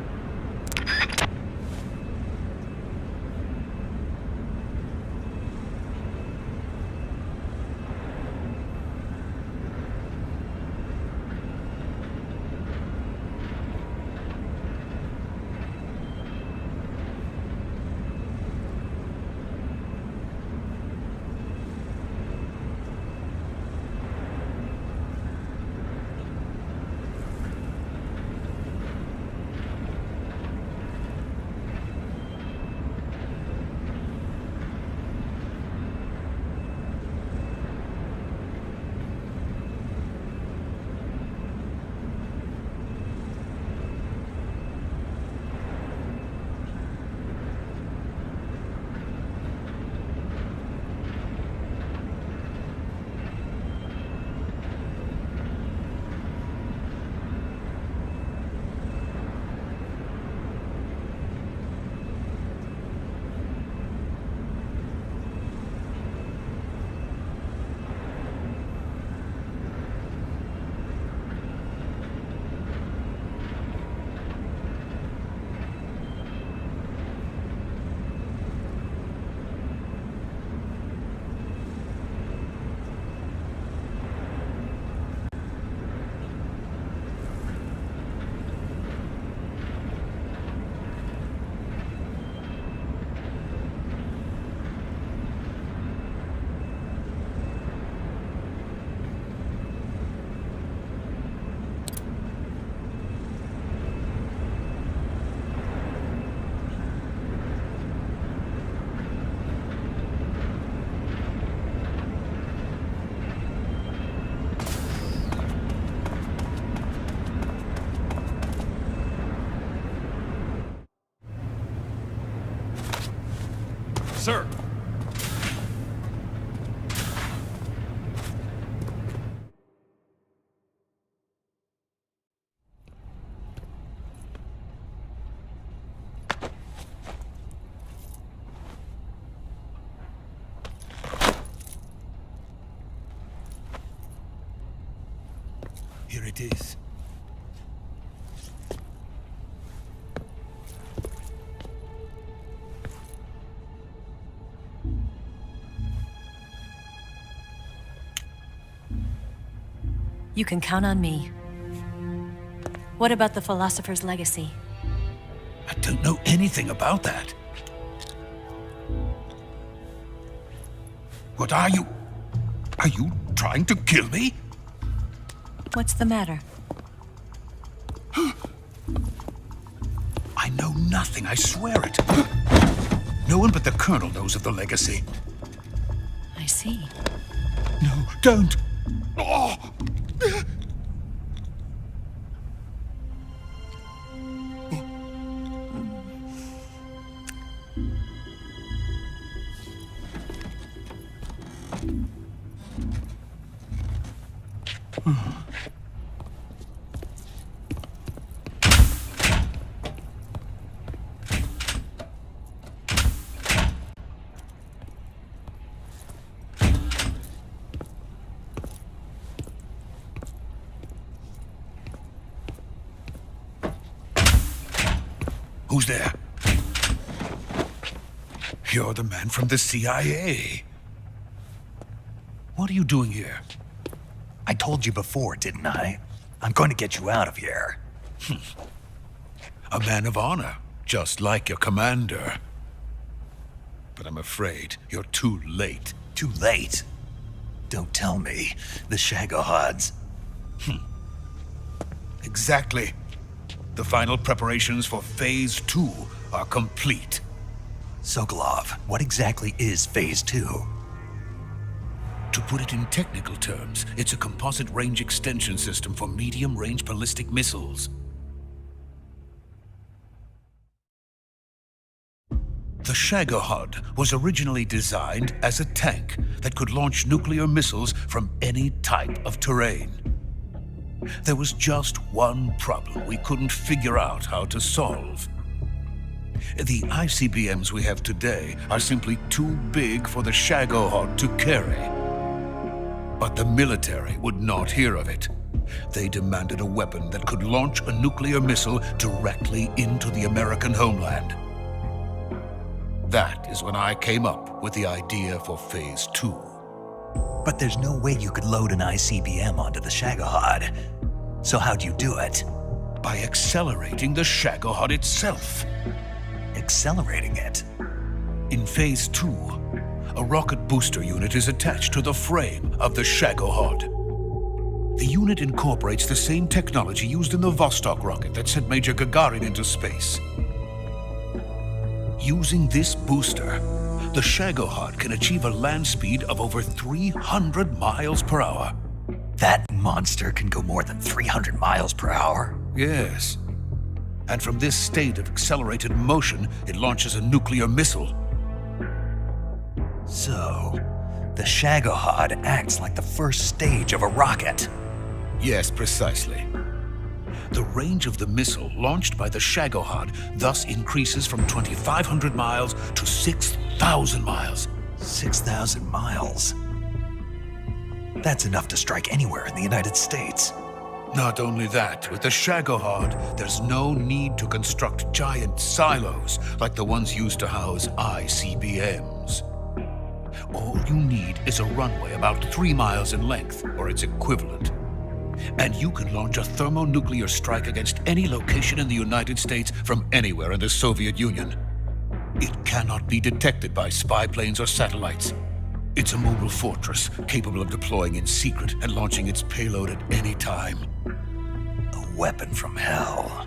sir. Here it is. You can count on me. What about the philosopher's legacy? I don't know anything about that. What are you? Are you trying to kill me? What's the matter? I know nothing, I swear it. No one but the Colonel knows of the legacy. I see. No, don't! Oh! Who's there? You're the man from the CIA. What are you doing here? I told you before, didn't I? I'm going to get you out of here. A man of honor, just like your commander. But I'm afraid you're too late. Too late? Don't tell me. The Shagohods. Exactly. The final preparations for Phase 2 are complete. Sokolov, what exactly is Phase 2? To put it in technical terms, it's a composite range extension system for medium-range ballistic missiles. The Shagohod was originally designed as a tank that could launch nuclear missiles from any type of terrain. There was just one problem we couldn't figure out how to solve. The ICBMs we have today are simply too big for the Shagohod to carry. But the military would not hear of it. They demanded a weapon that could launch a nuclear missile directly into the American homeland. That is when I came up with the idea for Phase 2. But there's no way you could load an ICBM onto the Shagohod. So how'd you do it? By accelerating the Shagohod itself. Accelerating it? In Phase 2, a rocket booster unit is attached to the frame of the Shagohod. The unit incorporates the same technology used in the Vostok rocket that sent Major Gagarin into space. Using this booster, the Shagohod can achieve a land speed of over 300 miles per hour. That monster can go more than 300 miles per hour? Yes. And from this state of accelerated motion, it launches a nuclear missile. So, the Shagohod acts like the first stage of a rocket. Yes, precisely. The range of the missile launched by the Shagohod thus increases from 2,500 miles to 6,000 miles. 6,000 miles? That's enough to strike anywhere in the United States. Not only that, with the Shagohod, there's no need to construct giant silos like the ones used to house ICBMs. All you need is a runway about 3 miles in length, or its equivalent. And you can launch a thermonuclear strike against any location in the United States from anywhere in the Soviet Union. It cannot be detected by spy planes or satellites. It's a mobile fortress, capable of deploying in secret and launching its payload at any time. A weapon from hell.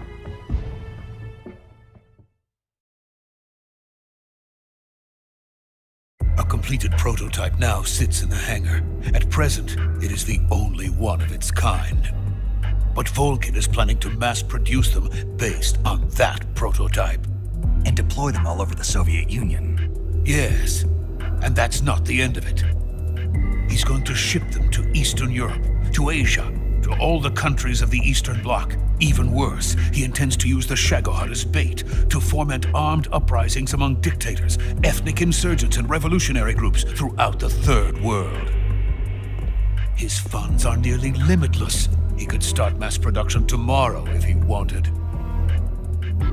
A completed prototype now sits in the hangar. At present, it is the only one of its kind. But Volkin is planning to mass-produce them based on that prototype. And deploy them all over the Soviet Union. Yes, and that's not the end of it. He's going to ship them to Eastern Europe, to Asia, to all the countries of the Eastern Bloc. Even worse, he intends to use the Shagohod as bait to foment armed uprisings among dictators, ethnic insurgents, and revolutionary groups throughout the Third World. His funds are nearly limitless. He could start mass production tomorrow if he wanted.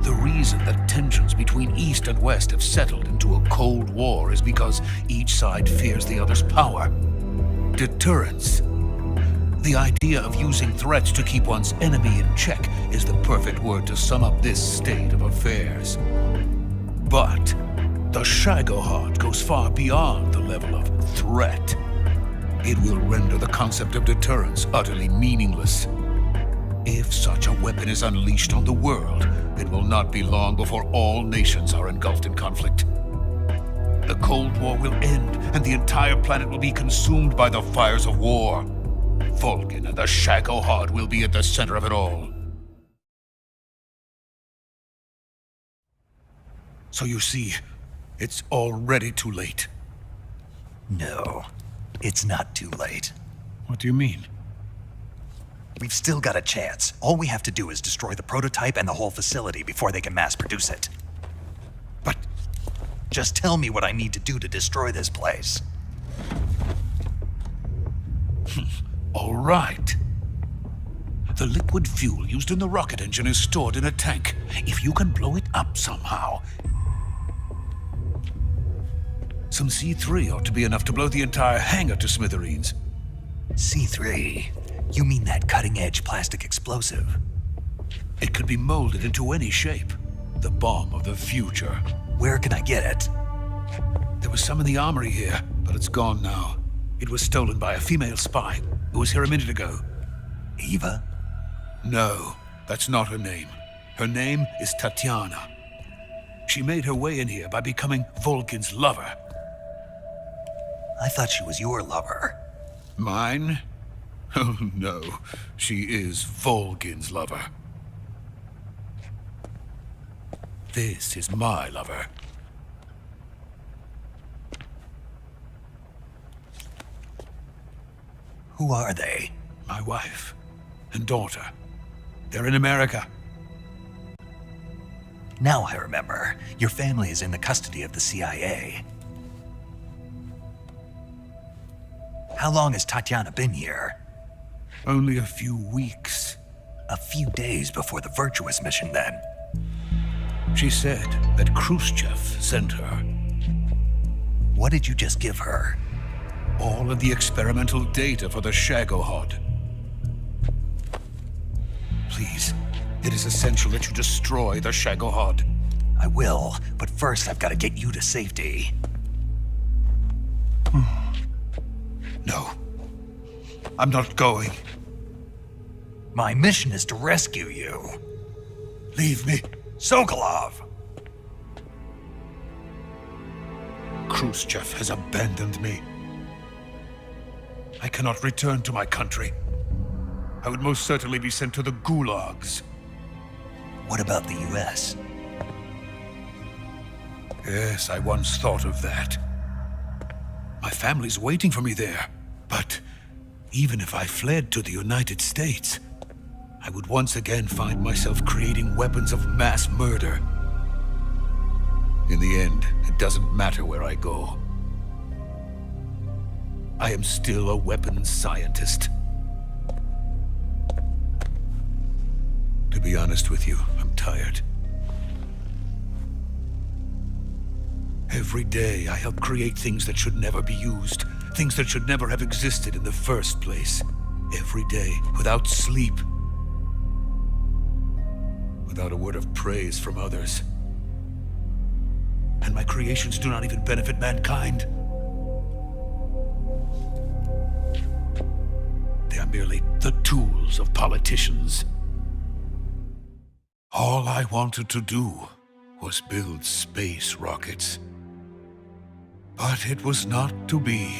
The reason that tensions between East and West have settled into a Cold War is because each side fears the other's power. Deterrence. The idea of using threats to keep one's enemy in check is the perfect word to sum up this state of affairs. But the Shagohod goes far beyond the level of threat. It will render the concept of deterrence utterly meaningless. If such a weapon is unleashed on the world, it will not be long before all nations are engulfed in conflict. The Cold War will end, and the entire planet will be consumed by the fires of war. Vulcan and the Shagohod will be at the center of it all. So you see, it's already too late. No, it's not too late. What do you mean? We've still got a chance. All we have to do is destroy the prototype and the whole facility before they can mass produce it. But just tell me what I need to do to destroy this place. All right. The liquid fuel used in the rocket engine is stored in a tank. If you can blow it up somehow, some C3 ought to be enough to blow the entire hangar to smithereens. C3? You mean that cutting-edge plastic explosive? It could be molded into any shape. The bomb of the future. Where can I get it? There was some in the armory here, but it's gone now. It was stolen by a female spy who was here a minute ago. Eva? No, that's not her name. Her name is Tatiana. She made her way in here by becoming Vulcan's lover. I thought she was your lover. Mine? Oh no, she is Vulcan's lover. This is my lover. Who are they? My wife and daughter. They're in America. Now I remember. Your family is in the custody of the CIA. How long has Tatiana been here? Only a few weeks. A few days before the Virtuous mission, then. She said that Khrushchev sent her. What did you just give her? All of the experimental data for the Shagohod. Please, it is essential that you destroy the Shagohod. I will, but first I've got to get you to safety. No. I'm not going. My mission is to rescue you. Leave me. Sokolov! Khrushchev has abandoned me. I cannot return to my country. I would most certainly be sent to the gulags. What about the US? Yes, I once thought of that. My family's waiting for me there. But even if I fled to the United States, I would once again find myself creating weapons of mass murder. In the end, it doesn't matter where I go. I am still a weapons scientist. To be honest with you, I'm tired. Every day, I help create things that should never be used, things that should never have existed in the first place. Every day, without sleep, without a word of praise from others. And my creations do not even benefit mankind. They are merely the tools of politicians. All I wanted to do was build space rockets. But it was not to be.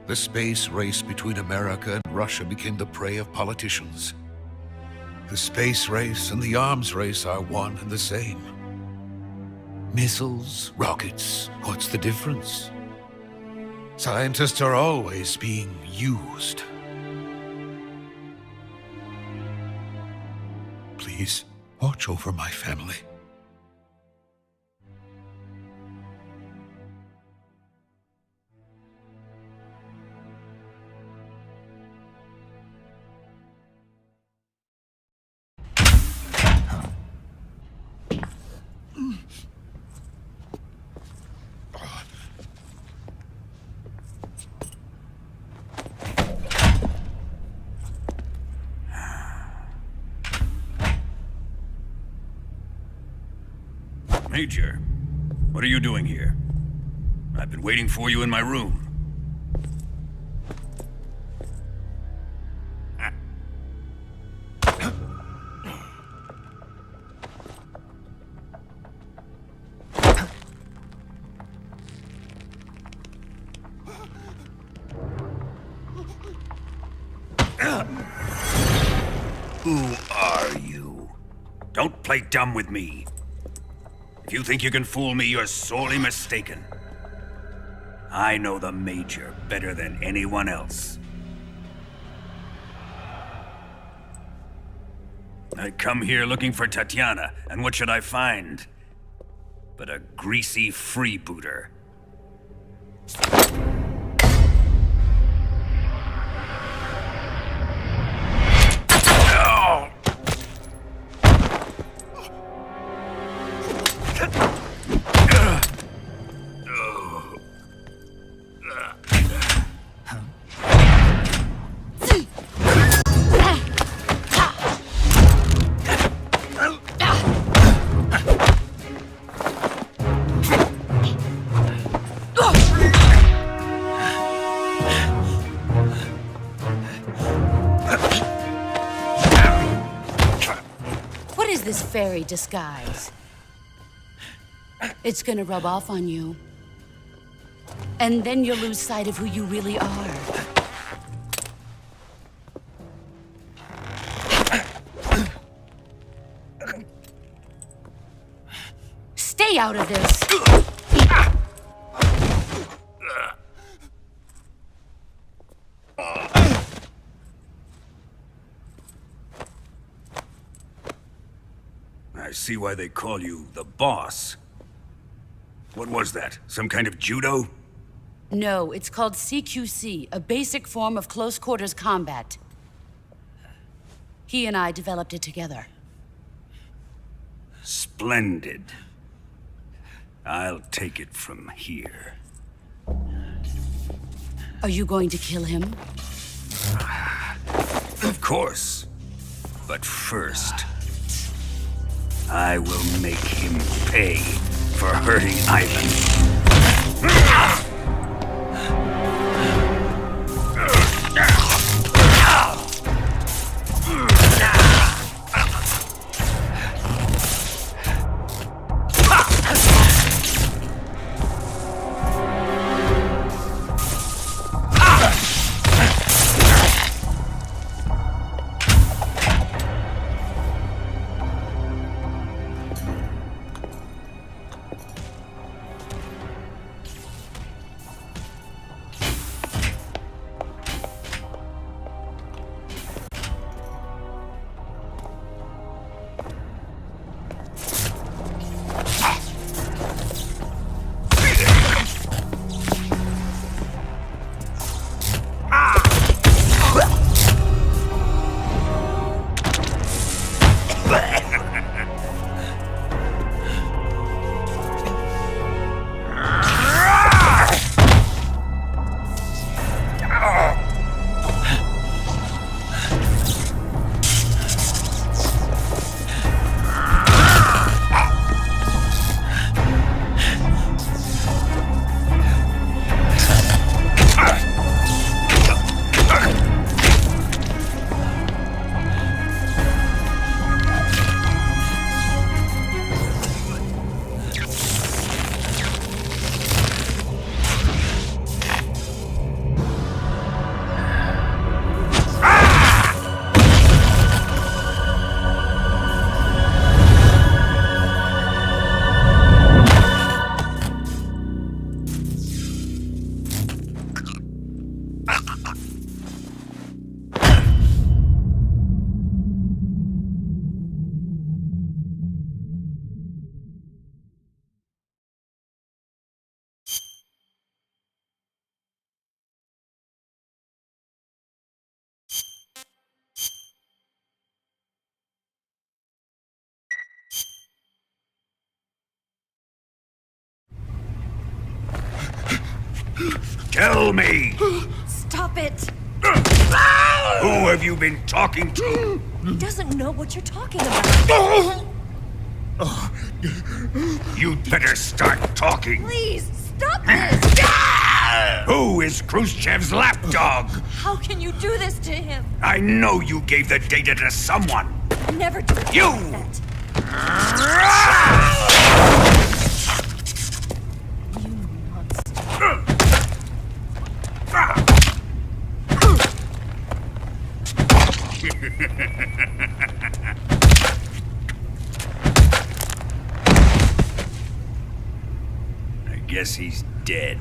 The space race between America and Russia became the prey of politicians. The space race and the arms race are one and the same. Missiles, rockets, what's the difference? Scientists are always being used. Please, watch over my family. Major, what are you doing here? I've been waiting for you in my room. Who are you? Don't play dumb with me. If you think you can fool me, you're sorely mistaken. I know the Major better than anyone else. I come here looking for Tatiana, and what should I find? But a greasy freebooter. This fairy disguise. It's gonna rub off on you. And then you'll lose sight of who you really are. Stay out of this! I see why they call you the boss. What was that? Some kind of judo? No, it's called CQC, a basic form of close quarters combat. He and I developed it together. Splendid. I'll take it from here. Are you going to kill him? Of course. But first, I will make him pay for hurting Ivan. Tell me! Stop it! Who have you been talking to? He doesn't know what you're talking about. You'd better start talking. Please, stop this! Who is Khrushchev's lapdog? How can you do this to him? I know you gave the data to someone. Never do You! that. You monster. I guess he's dead.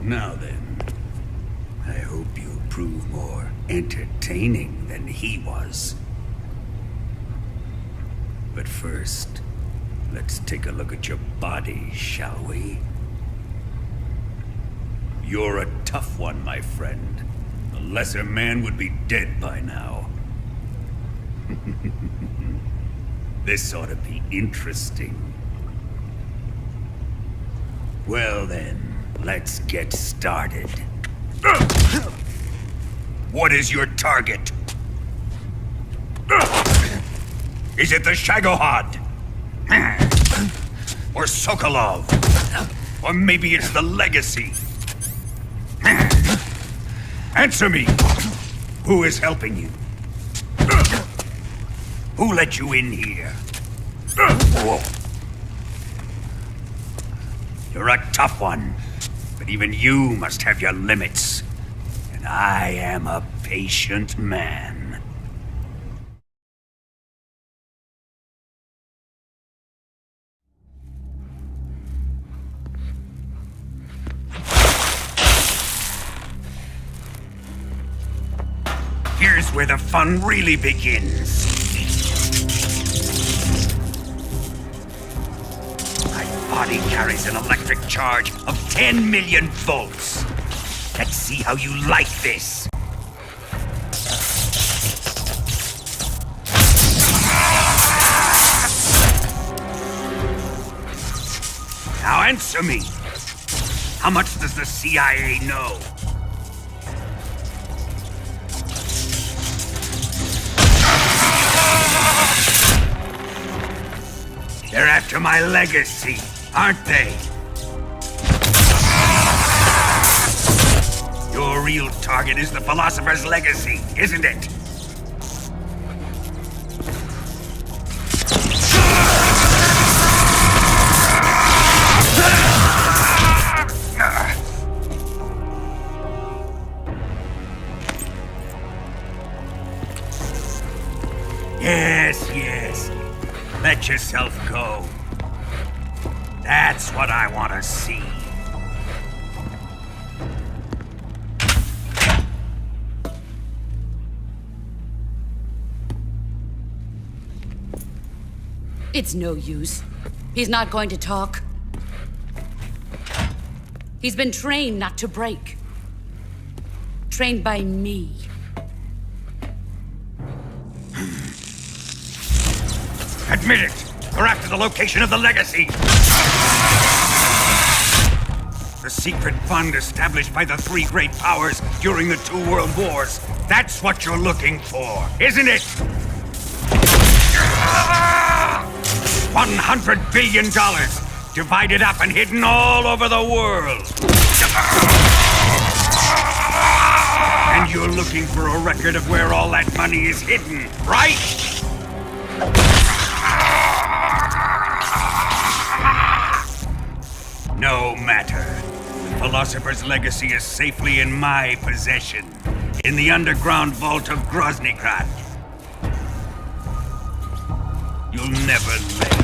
Now then, I hope you prove more entertaining than he was. But first, let's take a look at your body, shall we? You're a tough one, my friend. A lesser man would be dead by now. This ought to be interesting. Well then, let's get started. What is your target? Is it the Shagohod? Or Sokolov? Or maybe it's the Legacy? Answer me! Who is helping you? Who let you in here? Whoa. You're a tough one, but even you must have your limits. And I am a patient man. Here's where the fun really begins. My body carries an electric charge of 10 million volts. Let's see how you like this. Now answer me. How much does the CIA know? They're after my legacy, aren't they? Your real target is the Philosopher's Legacy, isn't it? Yes, yes. Let yourself go. That's what I want to see. It's no use. He's not going to talk. He's been trained not to break. Trained by me. Admit it! We're after the location of the Legacy! The secret fund established by the three great powers during the 2 world wars. That's what you're looking for, isn't it? $100 billion, divided up and hidden all over the world. And you're looking for a record of where all that money is hidden, right? No matter. The Philosopher's Legacy is safely in my possession, in the underground vault of Groznygrad. You'll never lay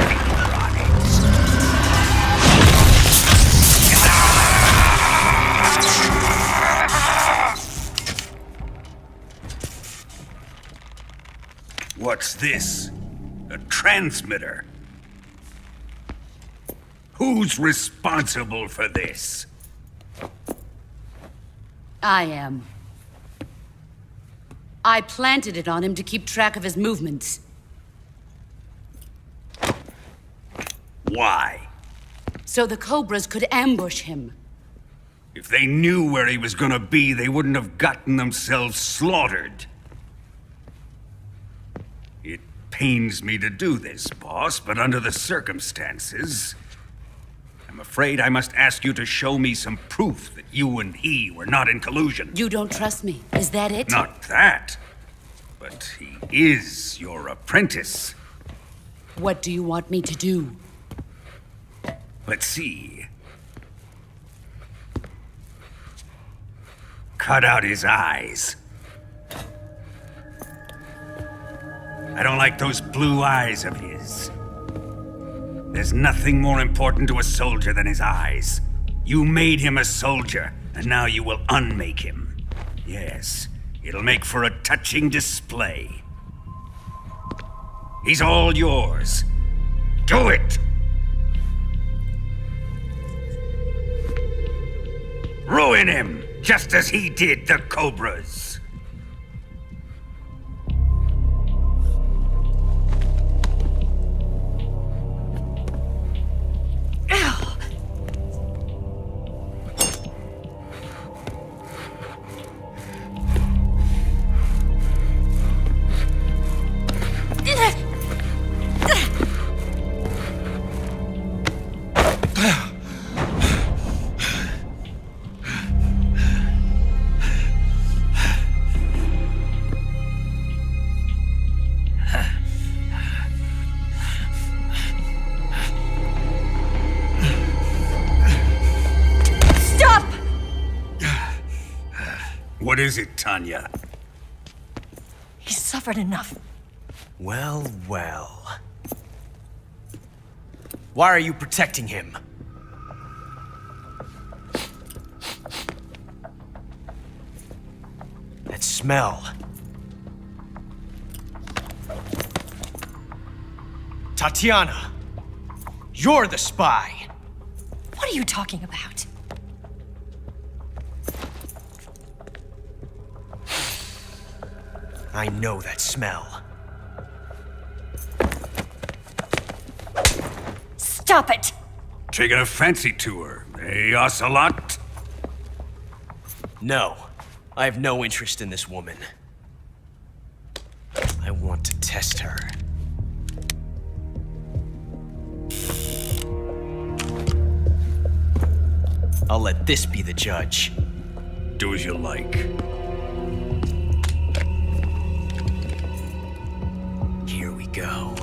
finger on it. What's this? A transmitter? Who's responsible for this? I am. I planted it on him to keep track of his movements. Why? So the Cobras could ambush him. If they knew where he was gonna be, they wouldn't have gotten themselves slaughtered. It pains me to do this, boss, but under the circumstances, I'm afraid I must ask you to show me some proof that you and he were not in collusion. You don't trust me, is that it? Not that, but he is your apprentice. What do you want me to do? Let's see. Cut out his eyes. I don't like those blue eyes of his. There's nothing more important to a soldier than his eyes. You made him a soldier, and now you will unmake him. Yes, it'll make for a touching display. He's all yours. Do it! Ruin him, just as he did the Cobras. What is it, Tanya? He's suffered enough. Well, well. Why are you protecting him? That smell. Tatiana! You're the spy! What are you talking about? I know that smell. Stop it! Taking a fancy to her, eh, Ocelot? No, I have no interest in this woman. I want to test her. I'll let this be the judge. Do as you like. Here we go.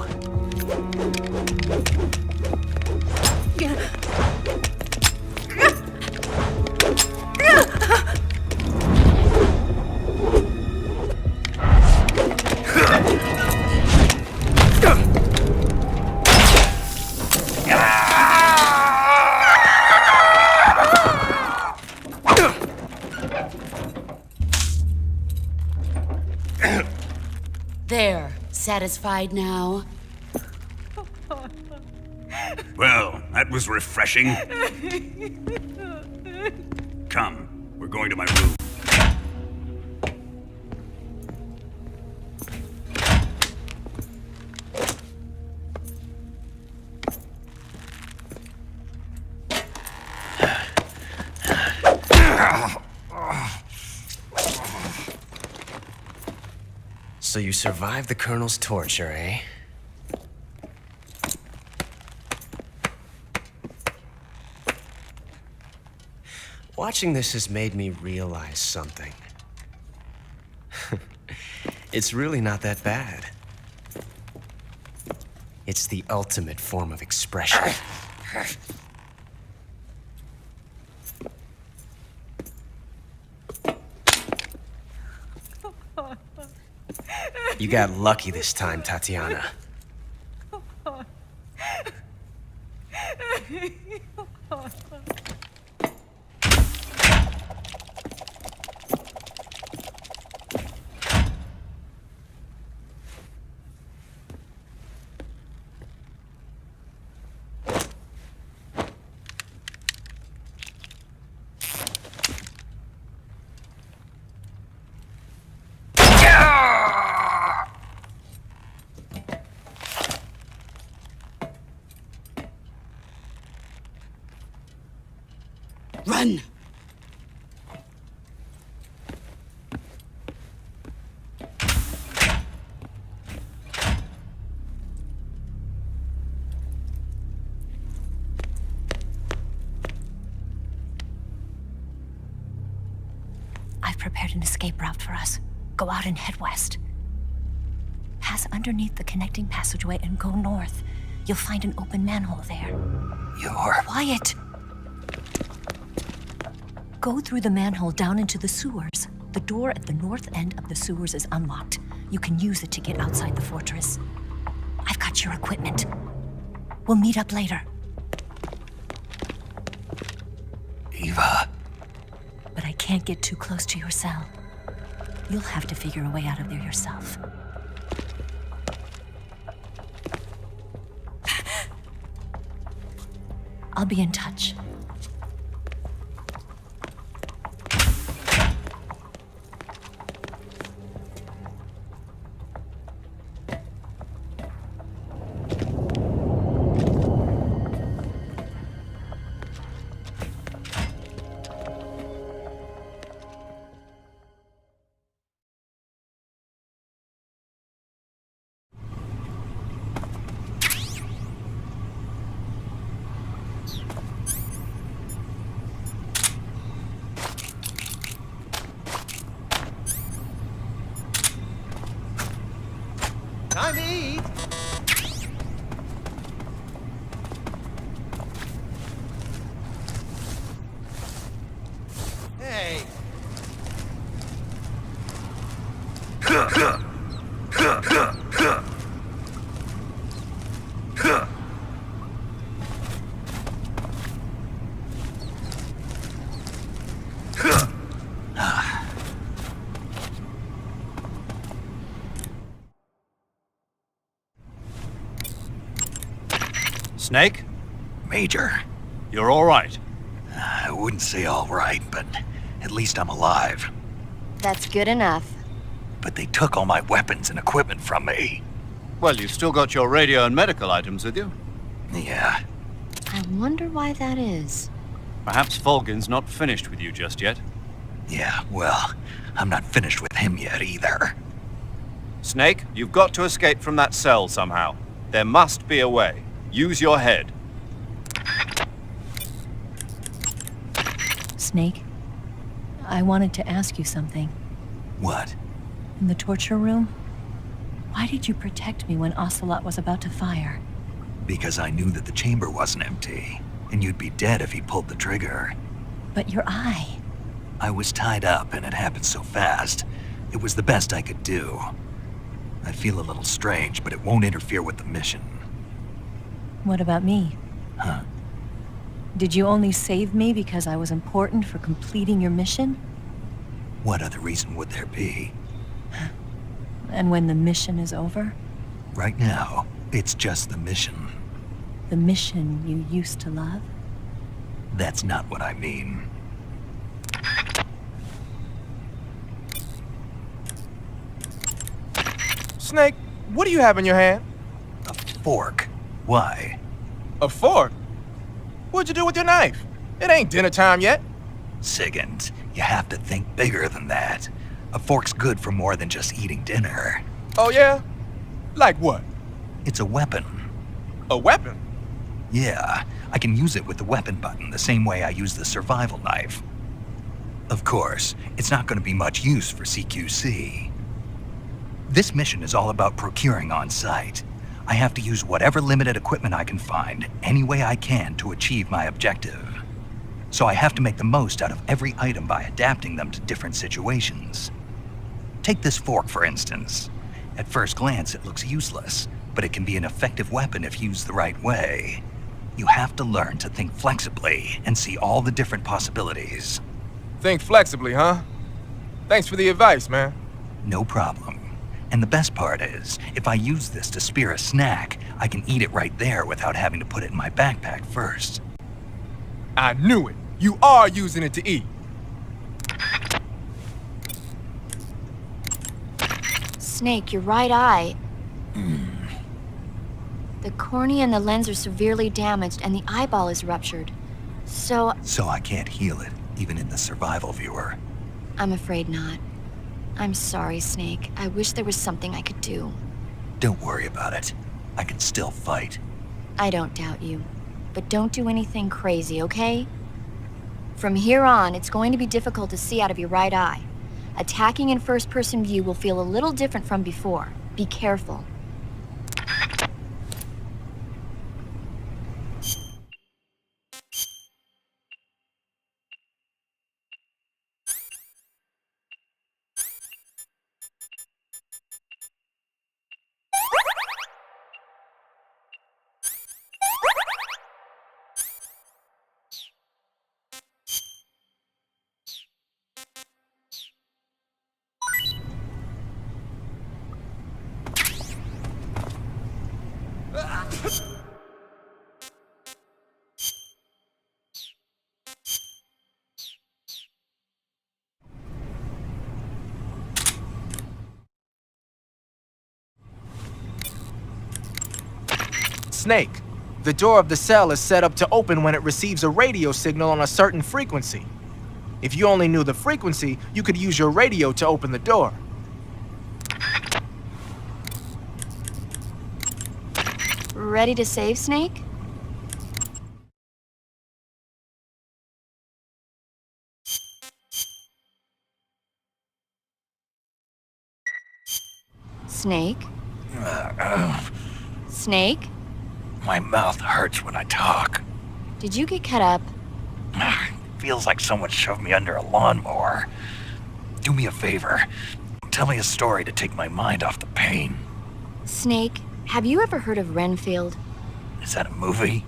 There, satisfied now? Well, that was refreshing. Come, we're going to my room. So you survived the Colonel's torture, eh? Watching this has made me realize something. It's really not that bad. It's the ultimate form of expression. You got lucky this time, Tatiana. Run! I've prepared an escape route for us. Go out and head west. Pass underneath the connecting passageway and go north. You'll find an open manhole there. You're... Quiet! Go through the manhole down into the sewers. The door at the north end of the sewers is unlocked. You can use it to get outside the fortress. I've got your equipment. We'll meet up later. Eva. But I can't get too close to your cell. You'll have to figure a way out of there yourself. I'll be in touch. Time to eat. Hey. Snake? Major. You're all right. I wouldn't say all right, but at least I'm alive. That's good enough. But they took all my weapons and equipment from me. Well, you've still got your radio and medical items with you. Yeah. I wonder why that is. Perhaps Volgin's not finished with you just yet. Yeah, well, I'm not finished with him yet either. Snake, you've got to escape from that cell somehow. There must be a way. Use your head. Snake, I wanted to ask you something. What? In the torture room, why did you protect me when Ocelot was about to fire? Because I knew that the chamber wasn't empty, and you'd be dead if he pulled the trigger. But your eye... I was tied up, and it happened so fast. It was the best I could do. I feel a little strange, but it won't interfere with the mission. What about me? Huh? Did you only save me because I was important for completing your mission? What other reason would there be? And when the mission is over? Right now, it's just the mission. The mission you used to love? That's not what I mean. Snake, what do you have in your hand? A fork. Why? A fork? What'd you do with your knife? It ain't dinner time yet. Sigint, you have to think bigger than that. A fork's good for more than just eating dinner. Oh yeah? Like what? It's a weapon. A weapon? Yeah, I can use it with the weapon button the same way I use the survival knife. Of course, it's not going to be much use for CQC. This mission is all about procuring on site. I have to use whatever limited equipment I can find, any way I can to achieve my objective. So I have to make the most out of every item by adapting them to different situations. Take this fork, for instance. At first glance, it looks useless, but it can be an effective weapon if used the right way. You have to learn to think flexibly and see all the different possibilities. Think flexibly, huh? Thanks for the advice, man. No problem. And the best part is, if I use this to spear a snack, I can eat it right there without having to put it in my backpack first. I knew it. You are using it to eat. Snake, your right eye. The cornea and the lens are severely damaged, and the eyeball is ruptured. So, So I can't heal it, even in the survival viewer. I'm afraid not. I'm sorry, Snake. I wish there was something I could do. Don't worry about it. I can still fight. I don't doubt you. But don't do anything crazy, okay? From here on, it's going to be difficult to see out of your right eye. Attacking in first-person view will feel a little different from before. Be careful. Snake, the door of the cell is set up to open when it receives a radio signal on a certain frequency. If you only knew the frequency, you could use your radio to open the door. Ready to save, Snake? Snake? Snake? My mouth hurts when I talk. Did you get cut up? Feels like someone shoved me under a lawnmower. Do me a favor. Tell me a story to take my mind off the pain. Snake, have you ever heard of Renfield? Is that a movie?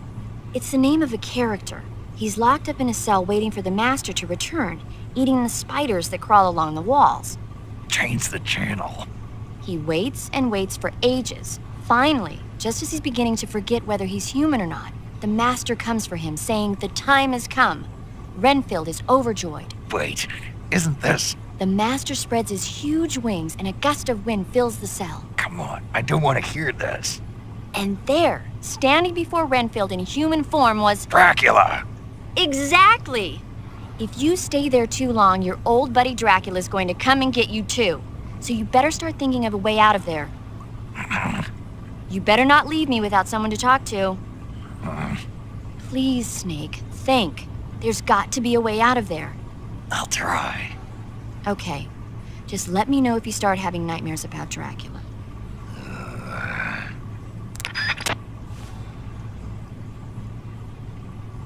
It's the name of a character. He's locked up in a cell waiting for the master to return, eating the spiders that crawl along the walls. Change the channel. He waits and waits for ages. Finally, just as he's beginning to forget whether he's human or not, the master comes for him, saying the time has come. Renfield is overjoyed. Wait, isn't this... The master spreads his huge wings and a gust of wind fills the cell. Come on, I don't want to hear this. And there, standing before Renfield in human form was... Dracula! Exactly! If you stay there too long, your old buddy Dracula's going to come and get you too. So you better start thinking of a way out of there. You better not leave me without someone to talk to. Please, Snake, think. There's got to be a way out of there. I'll try. Okay. Just let me know if you start having nightmares about Dracula.